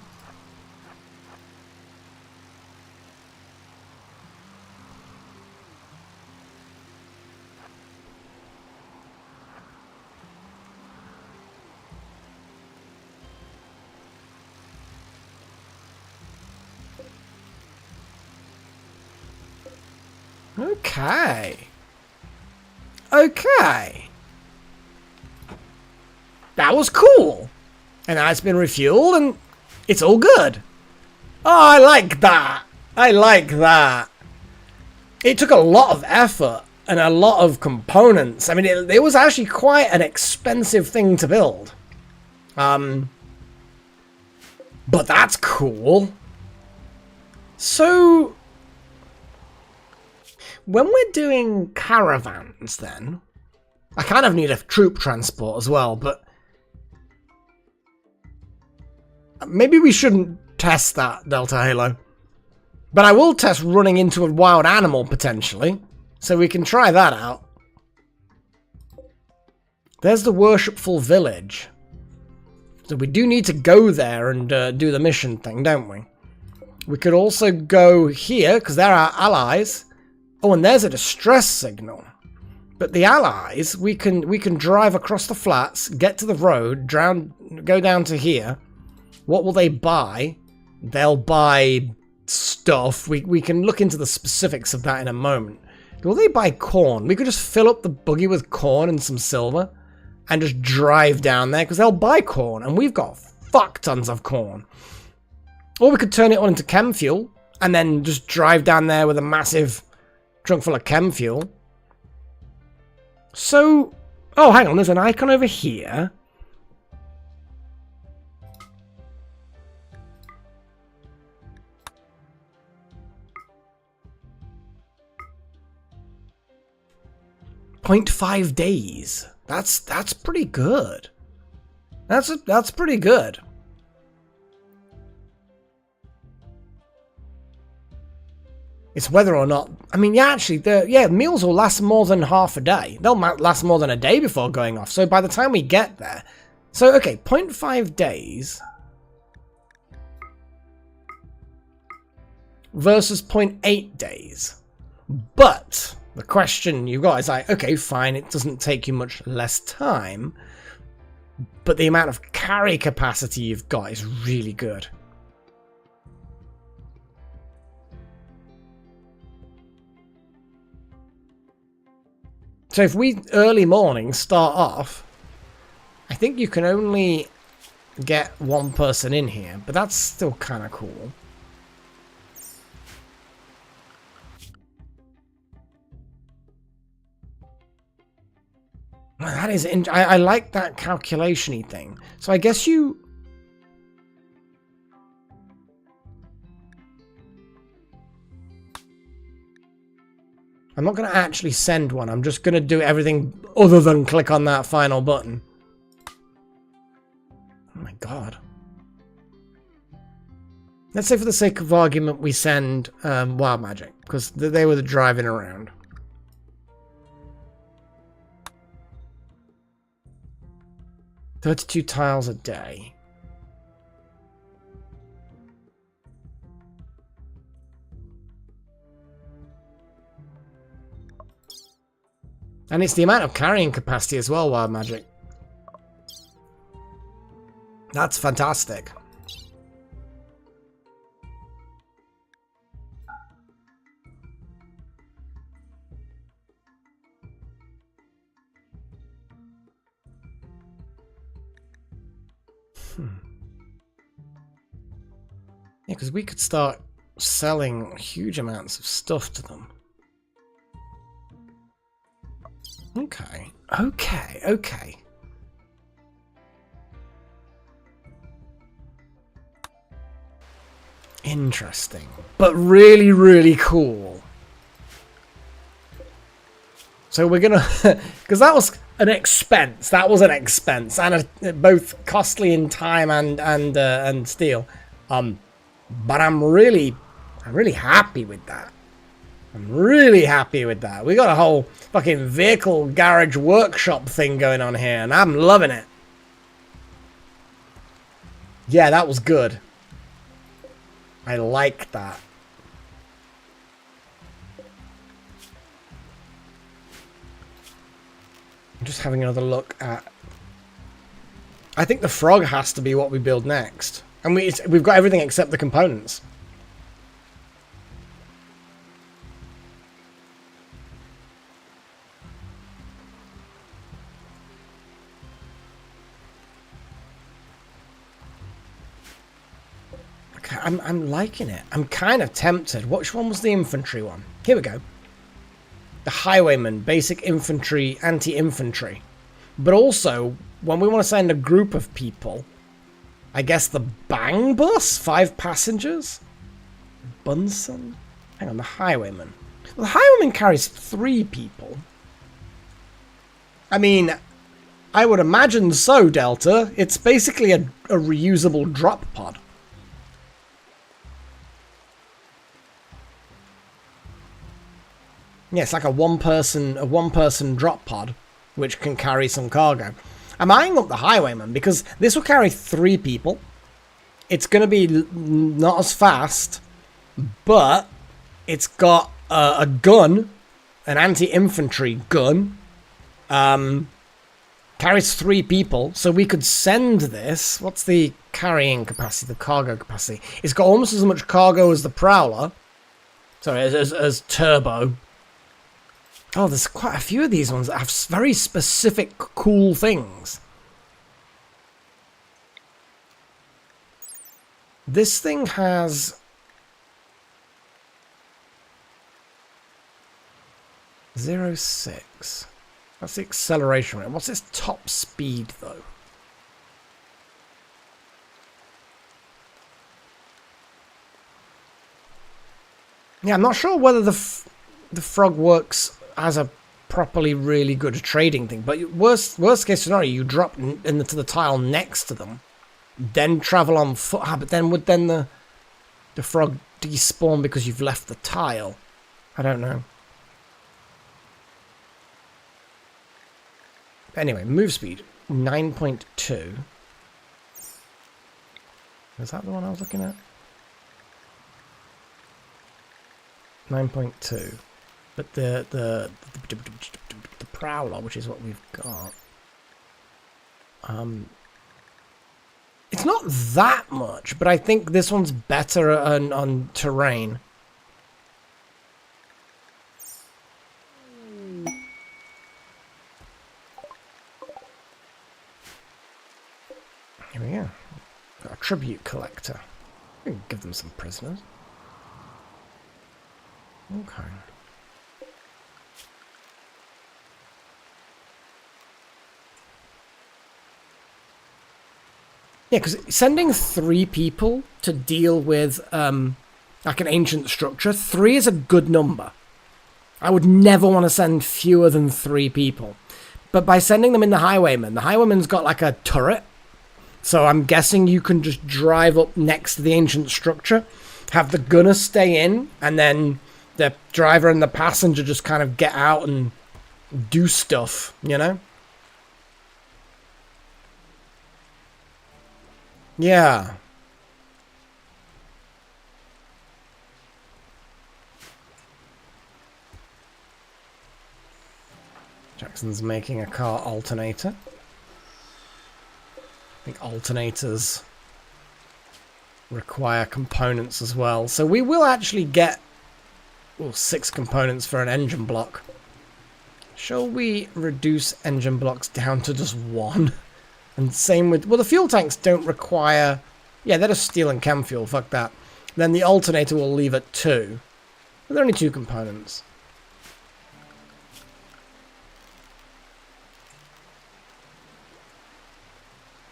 Okay. Okay. That was cool. And now it's been refueled and it's all good. Oh, I like that. I like that. It took a lot of effort and a lot of components. I mean, it was actually quite an expensive thing to build. But that's cool. So... when we're doing caravans, then, I kind of need a troop transport as well, but maybe we shouldn't test that, Delta Halo. But I will test running into a wild animal, potentially, so we can try that out. There's the Worshipful Village. So we do need to go there and do the mission thing, don't we? We could also go here, because they're our allies. Oh, and there's a distress signal. But the allies, we can drive across the flats, get to the road, go down to here. What will they buy? They'll buy stuff. We can look into the specifics of that in a moment. Will they buy corn? We could just fill up the buggy with corn and some silver and just drive down there because they'll buy corn and we've got fuck tons of corn. Or we could turn it on into chem fuel and then just drive down there with a massive trunk full of chem fuel. So, oh, hang on, there's an icon over here. .5 days. That's pretty good. That's pretty good. It's whether or not... I mean, yeah, actually, meals will last more than half a day. They'll last more than a day before going off. So by the time we get there... So, okay, 0.5 days... versus 0.8 days. But the question you've got is like, okay, fine, it doesn't take you much less time. But the amount of carry capacity you've got is really good. So if we early morning start off, I think you can only get one person in here, but that's still kind of cool. That is, I like that calculation-y thing. So I guess you... I'm not going to actually send one. I'm just going to do everything other than click on that final button. Oh my god. Let's say for the sake of argument we send Wild Magic, because they were the driving around. $32 tiles a day. And it's the amount of carrying capacity as well, Wild Magic. That's fantastic. Yeah, because we could start selling huge amounts of stuff to them. Okay, okay. Interesting, but really, really cool. So we're gonna, because that was an expense. That was an expense, and both costly in time and steel. But I'm really happy with that. I'm really happy with that. We got a whole fucking vehicle garage workshop thing going on here, and I'm loving it. Yeah, that was good. I like that. I'm just having another look at... I think the frog has to be what we build next. And we've got everything except the components. Okay, I'm liking it. I'm kind of tempted. Which one was the infantry one? Here we go. The highwayman, basic infantry, anti-infantry. But also, when we want to send a group of people, I guess the bang bus? 5 passengers? Bunsen? Hang on, the highwayman. Well, the highwayman carries 3 people. I mean, I would imagine so, Delta. It's basically a reusable drop pod. Yeah, it's like a one-person drop pod, which can carry some cargo. I'm eyeing up the highwayman because this will carry 3 people. It's going to be not as fast, but it's got a gun, an anti-infantry gun. Carries 3 people, so we could send this. What's the carrying capacity, the cargo capacity? It's got almost as much cargo as the Prowler. Sorry, as Turbo. Oh, there's quite a few of these ones that have very specific, cool things. This thing has... 0.6. That's the acceleration rate. What's its top speed, though? Yeah, I'm not sure whether the frog works as a properly really good trading thing, but worst case scenario, you drop into the tile next to them, then travel on foot. But then would the frog despawn because you've left the tile? I don't know. Anyway, move speed 9.2. Is that the one I was looking at? 9.2. But the Prowler, which is what we've got, it's not that much, but I think this one's better on terrain. Here we go. Got a tribute collector. We can give them some prisoners. Okay. Yeah, because sending 3 people to deal with like an ancient structure, 3 is a good number. I would never want to send fewer than 3 people. But by sending them in the highwayman, the highwayman's got like a turret So I'm guessing you can just drive up next to the ancient structure, have the gunner stay in, and then the driver and the passenger just kind of get out and do stuff, you know? Yeah. Jackson's making a car alternator. I think alternators require components as well. So we will actually get 6 components for an engine block. Shall we reduce engine blocks down to just 1? And same with... Well, the fuel tanks don't require... Yeah, they're just steel and chem fuel. Fuck that. Then the alternator will leave at 2. But there are only 2 components.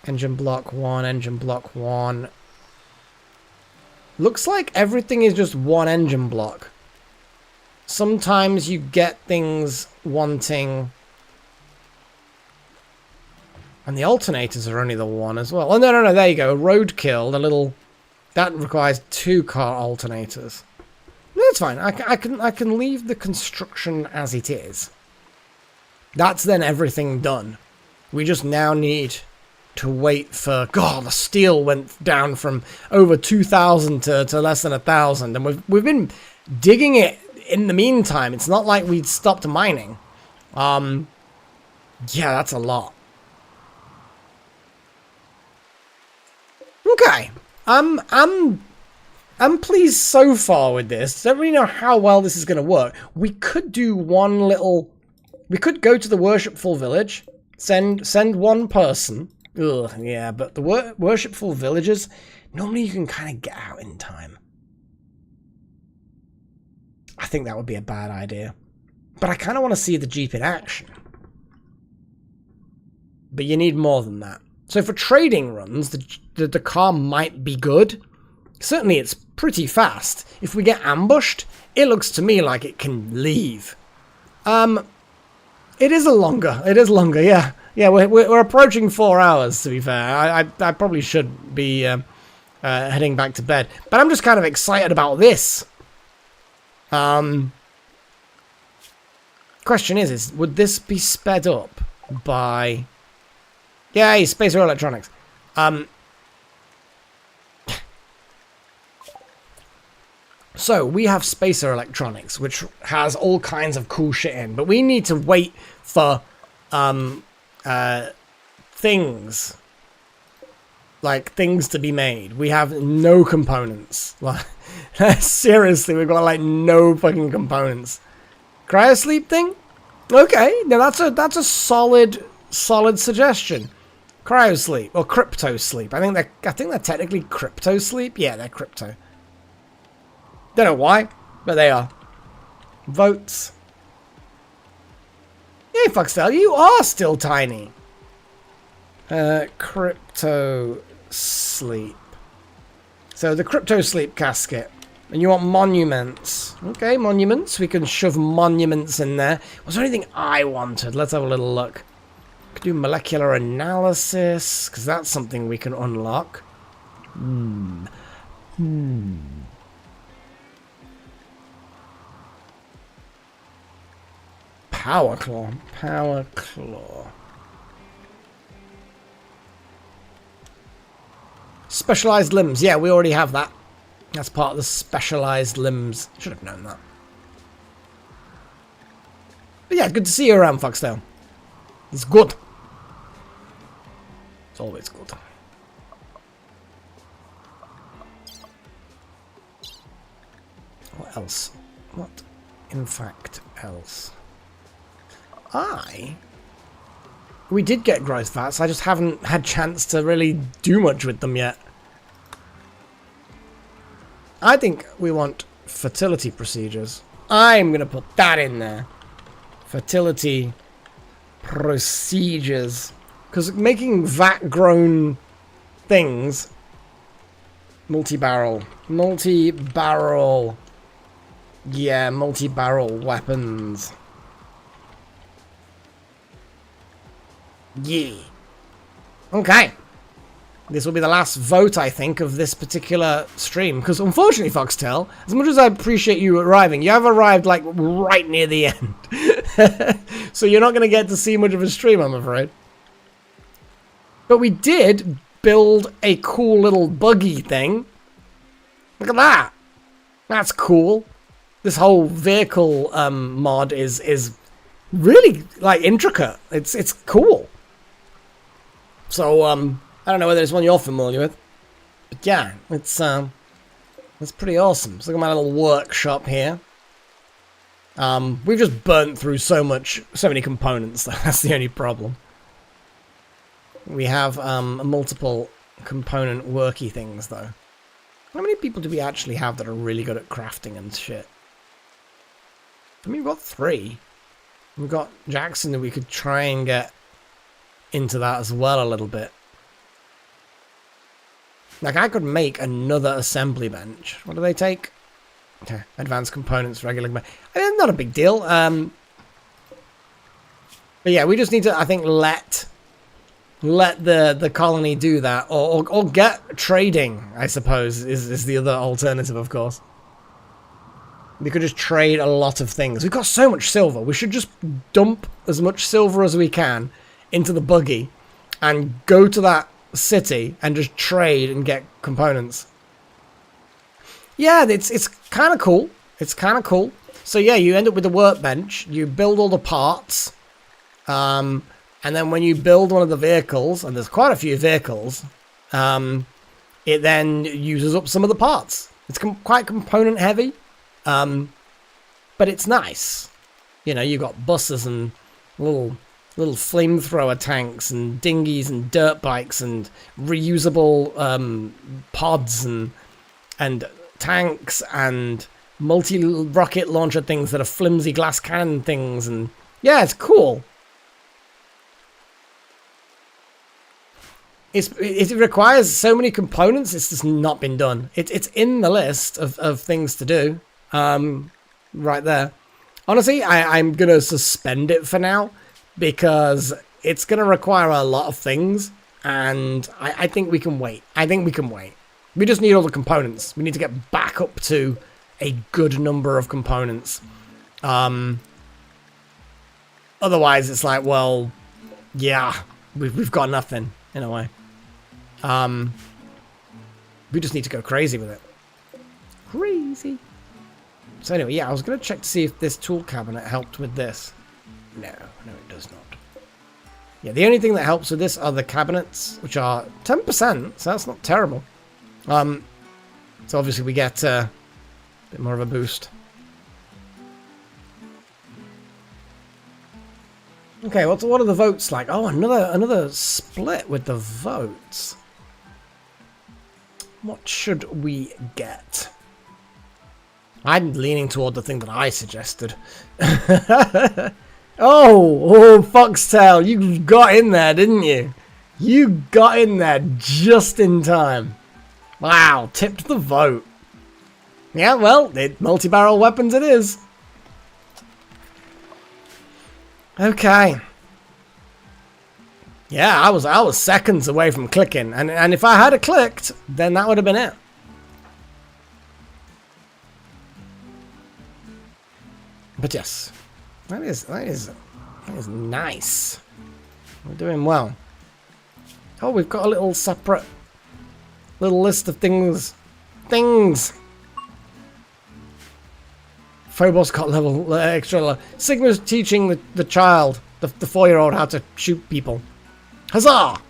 Engine block 1, engine block 1. Looks like everything is just 1 engine block. Sometimes you get things wanting... And the alternators are only the 1 as well. Oh, no, there you go. Roadkill, the little... That requires 2 car alternators. No, that's fine. I can leave the construction as it is. That's then everything done. We just now need to wait for... God, the steel went down from over 2,000 to less than 1,000. And we've been digging it in the meantime. It's not like we'd stopped mining. Yeah, that's a lot. Okay. I'm pleased so far with this. Don't really know how well this is going to work. We could do one little... We could go to the Worshipful Village. Send 1 person. Ugh, yeah, but the Worshipful Villagers, normally you can kind of get out in time. I think that would be a bad idea. But I kind of want to see the Jeep in action. But you need more than that. So for trading runs, the car might be good. Certainly it's pretty fast. If we get ambushed, it looks to me like it can leave. It is longer, yeah. Yeah, we're approaching 4 hours, to be fair. I probably should be heading back to bed. But I'm just kind of excited about this. Question is would this be sped up by... Yay, Spacer Electronics. So, we have Spacer Electronics, which has all kinds of cool shit in. But we need to wait for... things. Like, things to be made. We have no components. Like, seriously, we've got, like, no fucking components. Cryosleep thing? Okay, now that's a solid suggestion. Cryosleep, or crypto sleep. I think they're technically crypto sleep. Yeah, they're crypto. Don't know why, but they are. Votes. Hey, Foxtel, you are still tiny. Crypto sleep. So the crypto sleep casket. And you want monuments. Okay, monuments. We can shove monuments in there. Was there anything I wanted? Let's have a little look. Could do molecular analysis, because that's something we can unlock. Power claw. Power claw. Specialized limbs. Yeah, we already have that. That's part of the specialized limbs. Should have known that. But yeah, good to see you around, Foxtail. It's good. It's always good. What else? What, in fact, else? We did get growth vats, I just haven't had chance to really do much with them yet. I think we want fertility procedures. I'm going to put that in there. Fertility procedures. Because making vat-grown things... Multi-barrel. Multi-barrel. Yeah, multi-barrel weapons. Yeah. Okay. This will be the last vote, I think, of this particular stream. Because unfortunately, Foxtail, as much as I appreciate you arriving, you have arrived like right near the end. So you're not going to get to see much of a stream, I'm afraid. But we did build a cool little buggy thing. Look at that. That's cool. This whole vehicle mod is really like intricate. It's cool. So I don't know whether it's one you're familiar with, but yeah, it's pretty awesome. So look at my little workshop here. We've just burnt through so many components. That's the only problem. We have multiple component worky things though. How many people do we actually have that are really good at crafting and shit? I mean, we've got 3. We've got Jackson that we could try and get into that as well a little bit. Like, I could make another assembly bench. What do they take? Okay, advanced components, regular... not a big deal. But yeah, we just need to, I think, let the colony do that. Or get trading, I suppose, is the other alternative, of course. We could just trade a lot of things. We've got so much silver. We should just dump as much silver as we can into the buggy and go to that city and just trade and get components. Yeah, it's kind of cool. It's kind of cool. So yeah, you end up with the workbench. You build all the parts. And then when you build one of the vehicles, and there's quite a few vehicles, it then uses up some of the parts. It's quite component heavy. But it's nice. You know, you've got buses and little flamethrower tanks and dinghies and dirt bikes and reusable pods and tanks and multi-rocket launcher things that are flimsy glass cannon things, and yeah, it's cool. It requires so many components, it's just not been done. It's in the list of things to do. Right there. Honestly, I'm going to suspend it for now because it's going to require a lot of things, and I think we can wait. We just need all the components. We need to get back up to a good number of components. Otherwise, it's like, well, yeah, we've got nothing, in a way. We just need to go crazy with it. Crazy. So anyway, yeah, I was going to check to see if this tool cabinet helped with this. No, it does not. Yeah, the only thing that helps with this are the cabinets, which are 10%, so that's not terrible. So obviously we get a bit more of a boost. Okay, what are the votes like? Oh, another split with the votes. What should we get? I'm leaning toward the thing that I suggested. oh, Foxtail, you got in there, didn't you? You got in there just in time. Wow, tipped the vote. Yeah, well, multi-barrel weapons it is. Okay. Yeah, I was seconds away from clicking, and if I had clicked, then that would have been it. But yes, that is nice. We're doing well. Oh, we've got a little separate little list of things. Phobos got level extra. Sigma's teaching the child, the 4-year-old, how to shoot people. Huzzah!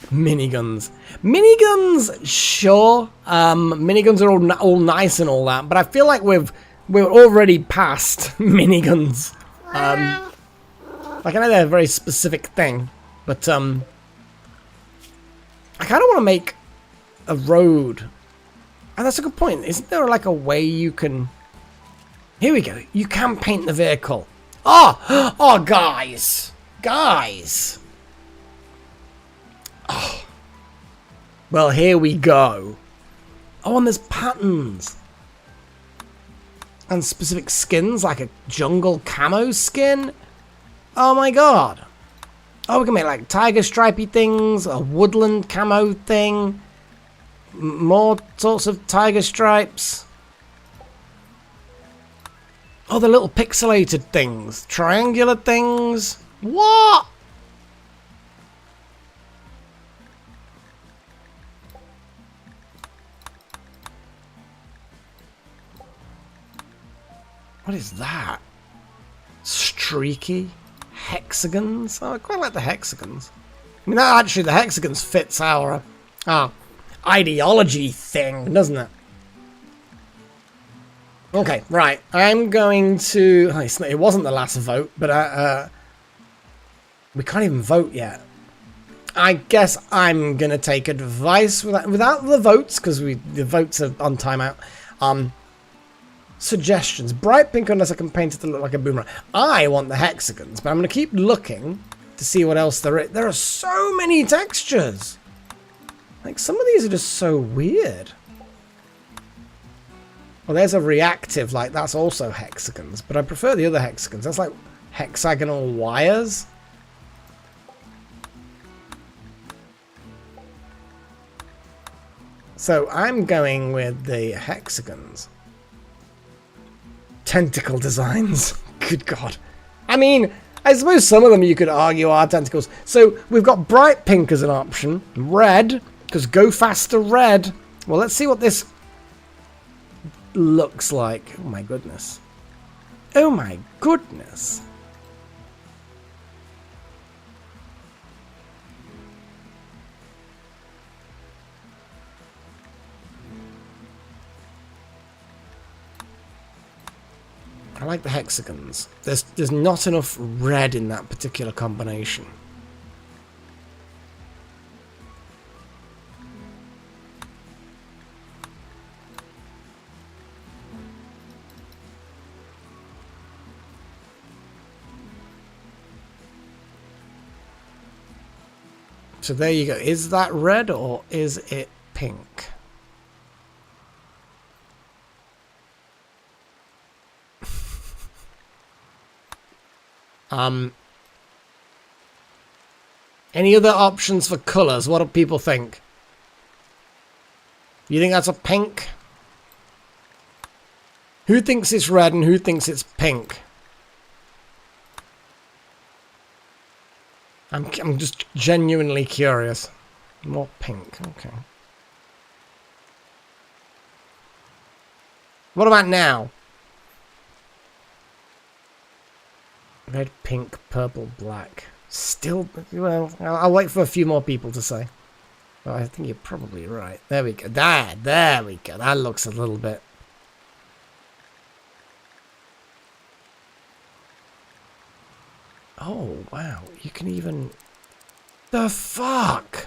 Miniguns. Miniguns, sure. Miniguns are all nice and all that, but I feel like we're already past miniguns. Like, I know they're a very specific thing, but I kind of want to make a road. And that's a good point. Isn't there like a way you can... Here we go. You can paint the vehicle. Oh, guys. Oh. Well, here we go. Oh, and there's patterns. And specific skins, like a jungle camo skin. Oh my god. Oh, we can make like tiger stripey things, a woodland camo thing, more sorts of tiger stripes. Oh, the little pixelated things, triangular things. What? What is that? Streaky hexagons? Oh, I quite like the hexagons. I mean, that actually, the hexagons fits our ideology thing, doesn't it? Okay, right. I'm going to... It wasn't the last vote, but we can't even vote yet. I guess I'm going to take advice without the votes, because the votes are on timeout. Suggestions. Bright pink unless I can paint it to look like a boomerang. I want the hexagons, but I'm going to keep looking to see what else there is. There are so many textures. Like, some of these are just so weird. Well, there's a reactive, like, that's also hexagons, but I prefer the other hexagons. That's like hexagonal wires. So I'm going with the hexagons. Tentacle designs. Good God. I mean, I suppose some of them you could argue are tentacles. So we've got bright pink as an option. Red, because go faster red. Well, let's see what this looks like. Oh my goodness. Oh my goodness. I like the hexagons. There's not enough red in that particular combination. So there you go. Is that red or is it pink? Any other options for colours? What do people think? You think that's a pink? Who thinks it's red and who thinks it's pink? I'm just genuinely curious. More pink, okay. What about now? Red, pink, purple, black. Still, well, I'll wait for a few more people to say. Well, I think you're probably right. There we go. There we go. That looks a little bit... Oh, wow. You can even... The fuck?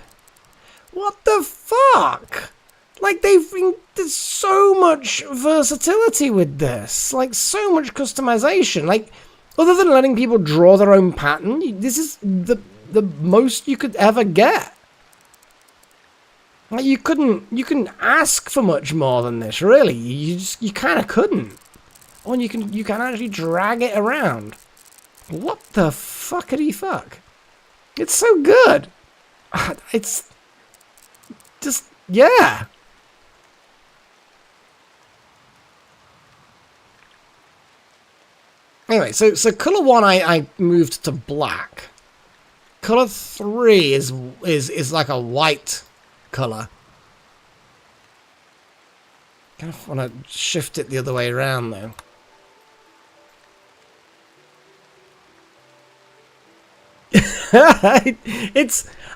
What the fuck? Like, there's so much versatility with this. Like, so much customization. Like... Other than letting people draw their own pattern, this is the most you could ever get. Like you couldn't ask for much more than this, really. You kind of couldn't. Oh, and you can actually drag it around. What the fuckity fuck? It's so good. It's just yeah. Anyway, so color 1 I moved to black. Color 3 is like a white color. Kind of want to shift it the other way around though.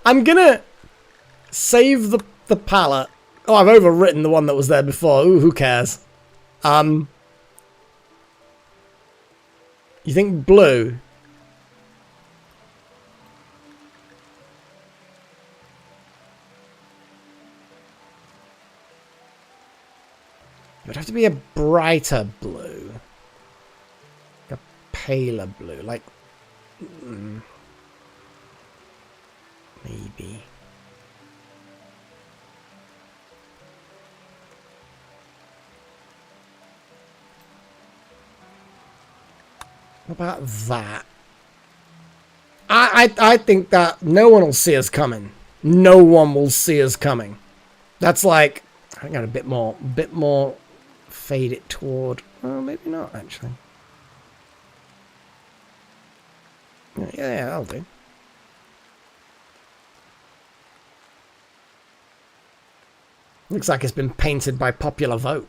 I'm gonna save the palette. Oh, I've overwritten the one that was there before. Ooh, who cares? You think blue? It would have to be a brighter blue. Like a paler blue. Like... maybe. What about that? I think that no one will see us coming. No one will see us coming. That's like, I got a bit more fade it toward, well, maybe not actually. Yeah, that'll do. Looks like it's been painted by popular vote.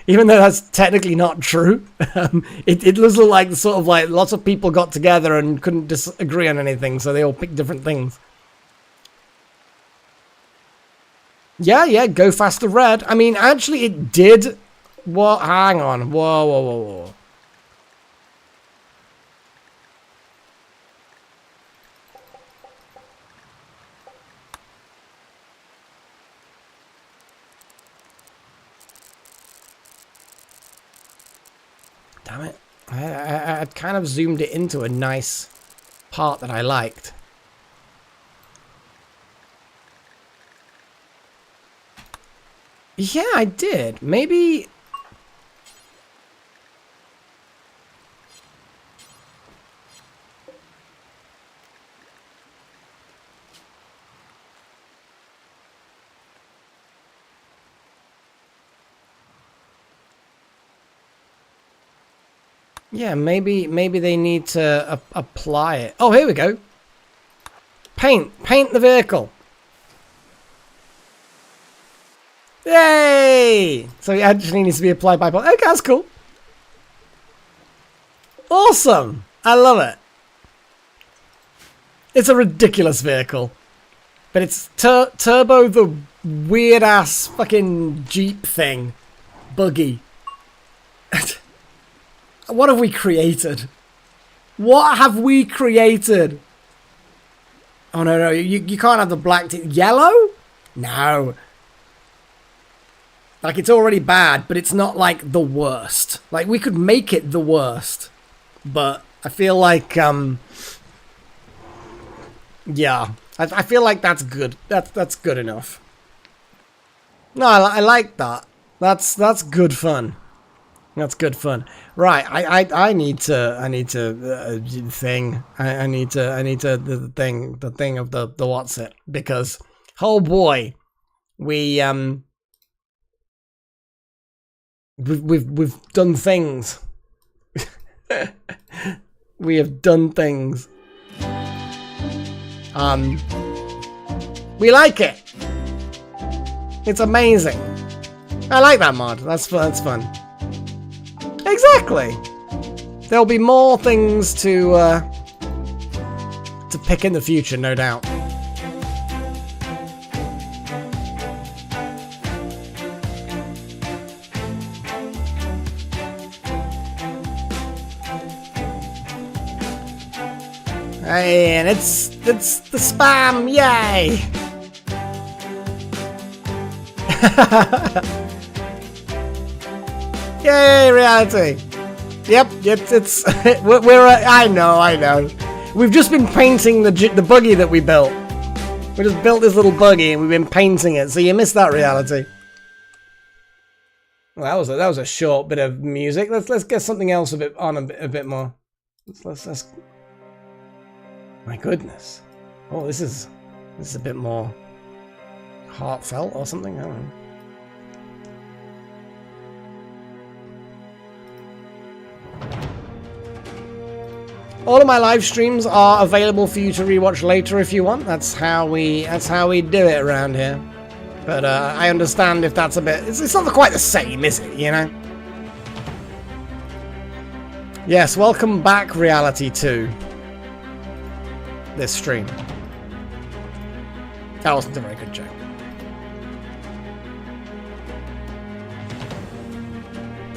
Even though that's technically not true. It does look like sort of like lots of people got together and couldn't disagree on anything, so they all picked different things. Yeah, go faster red. I mean, actually it did. What? Hang on. Whoa. Damn it. I kind of zoomed it into a nice part that I liked. Yeah, I did. Maybe... Yeah, maybe they need to apply it. Oh, here we go. Paint the vehicle. Yay! So it actually needs to be applied by... Okay, that's cool. Awesome! I love it. It's a ridiculous vehicle. But it's Turbo the weird-ass fucking Jeep thing. Buggy. What have we created? What have we created? Oh, no, you can't have the black... Yellow? No. Like, it's already bad, but it's not, like, the worst. Like, we could make it the worst. But I feel like, yeah. I feel like that's good. That's good enough. No, I like that. That's good fun. That's good fun. Right, I need to the thing of the what's it, because oh boy, we've done things. We have done things. We like it. It's amazing. I like that mod. That's fun. Exactly. There'll be more things to pick in the future, no doubt. Hey, and it's the spam, yay! Yay, reality! Yep, it's I know. We've just been painting the buggy that we built. We just built this little buggy and we've been painting it, so you missed that reality. Well, that was a short bit of music. Let's get something else a bit more. Let's. My goodness. Oh, this is a bit more heartfelt or something. I don't know. All of my live streams are available for you to rewatch later if you want. That's how we do it around here. But I understand if that's a bit... It's not quite the same, is it, you know? Yes, welcome back, Reality 2. This stream. That wasn't a very good joke.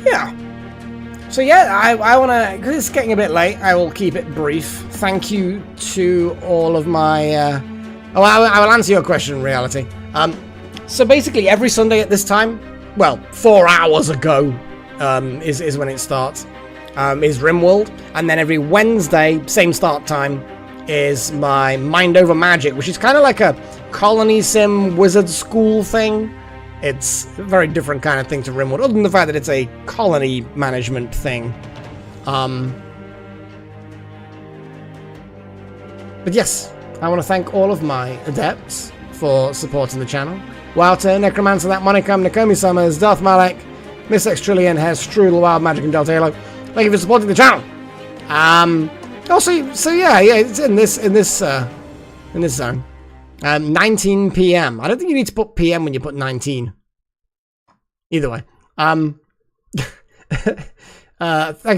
Yeah. So yeah, I want to, because it's getting a bit late, I will keep it brief. Thank you to all of my... Oh, I will answer your question, Reality. So basically every Sunday at this time, well, 4 hours ago is when it starts, is RimWorld. And then every Wednesday, same start time, is my Mind Over Magic, which is kind of like a colony sim wizard school thing. It's a very different kind of thing to RimWorld, other than the fact that it's a colony management thing. But yes, I want to thank all of my adepts for supporting the channel. Wouter, Necromancer, That Monicum, Nakomi Summers, Darth Malek, Miss X Trillion, Hair Strudel, Wild Magic, and Delta Halo. Thank you for supporting the channel. Also, so yeah, it's in this zone. 19 PM. I don't think you need to put PM when you put 19. Either way. Thank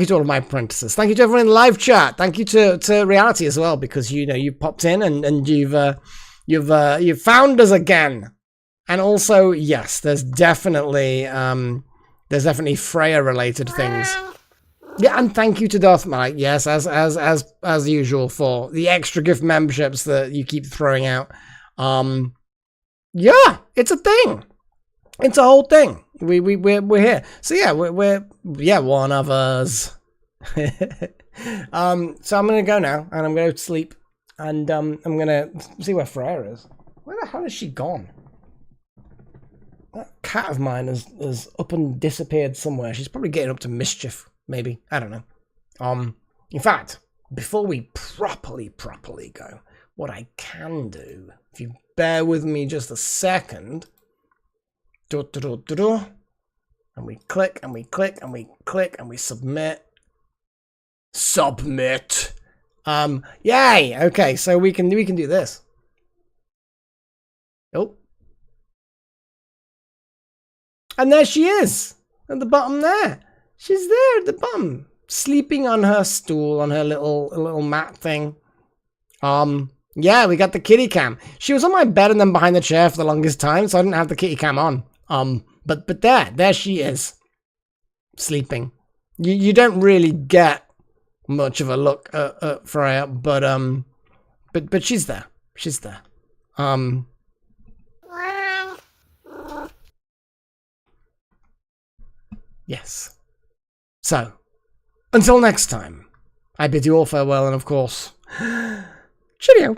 you to all of my apprentices. Thank you to everyone in the live chat. Thank you to Reality as well, because you popped in and you've found us again. And also, yes, there's definitely Freya related things. Yeah, and thank you to Darth Mike. Yes, as usual, for the extra gift memberships that you keep throwing out. Yeah, it's a thing. It's a whole thing. We're here. So yeah, we're one of us. So I'm gonna go now, and I'm gonna sleep, and I'm gonna see where Freya is. Where the hell has she gone? That cat of mine is up and disappeared somewhere. She's probably getting up to mischief, maybe. I don't know. In fact, before we properly go, what I can do, if you bear with me just a second, and we click and we click and we click and we submit. Submit. Yay! Okay, so we can do this. Oh. And there she is, at the bottom there. She's there at the bottom, sleeping on her stool, on her little mat thing. Yeah, we got the kitty cam. She was on my bed and then behind the chair for the longest time, so I didn't have the kitty cam on. But there she is, sleeping. You don't really get much of a look at Freya, but she's there. She's there. Yes. So, until next time, I bid you all farewell, and of course, cheerio.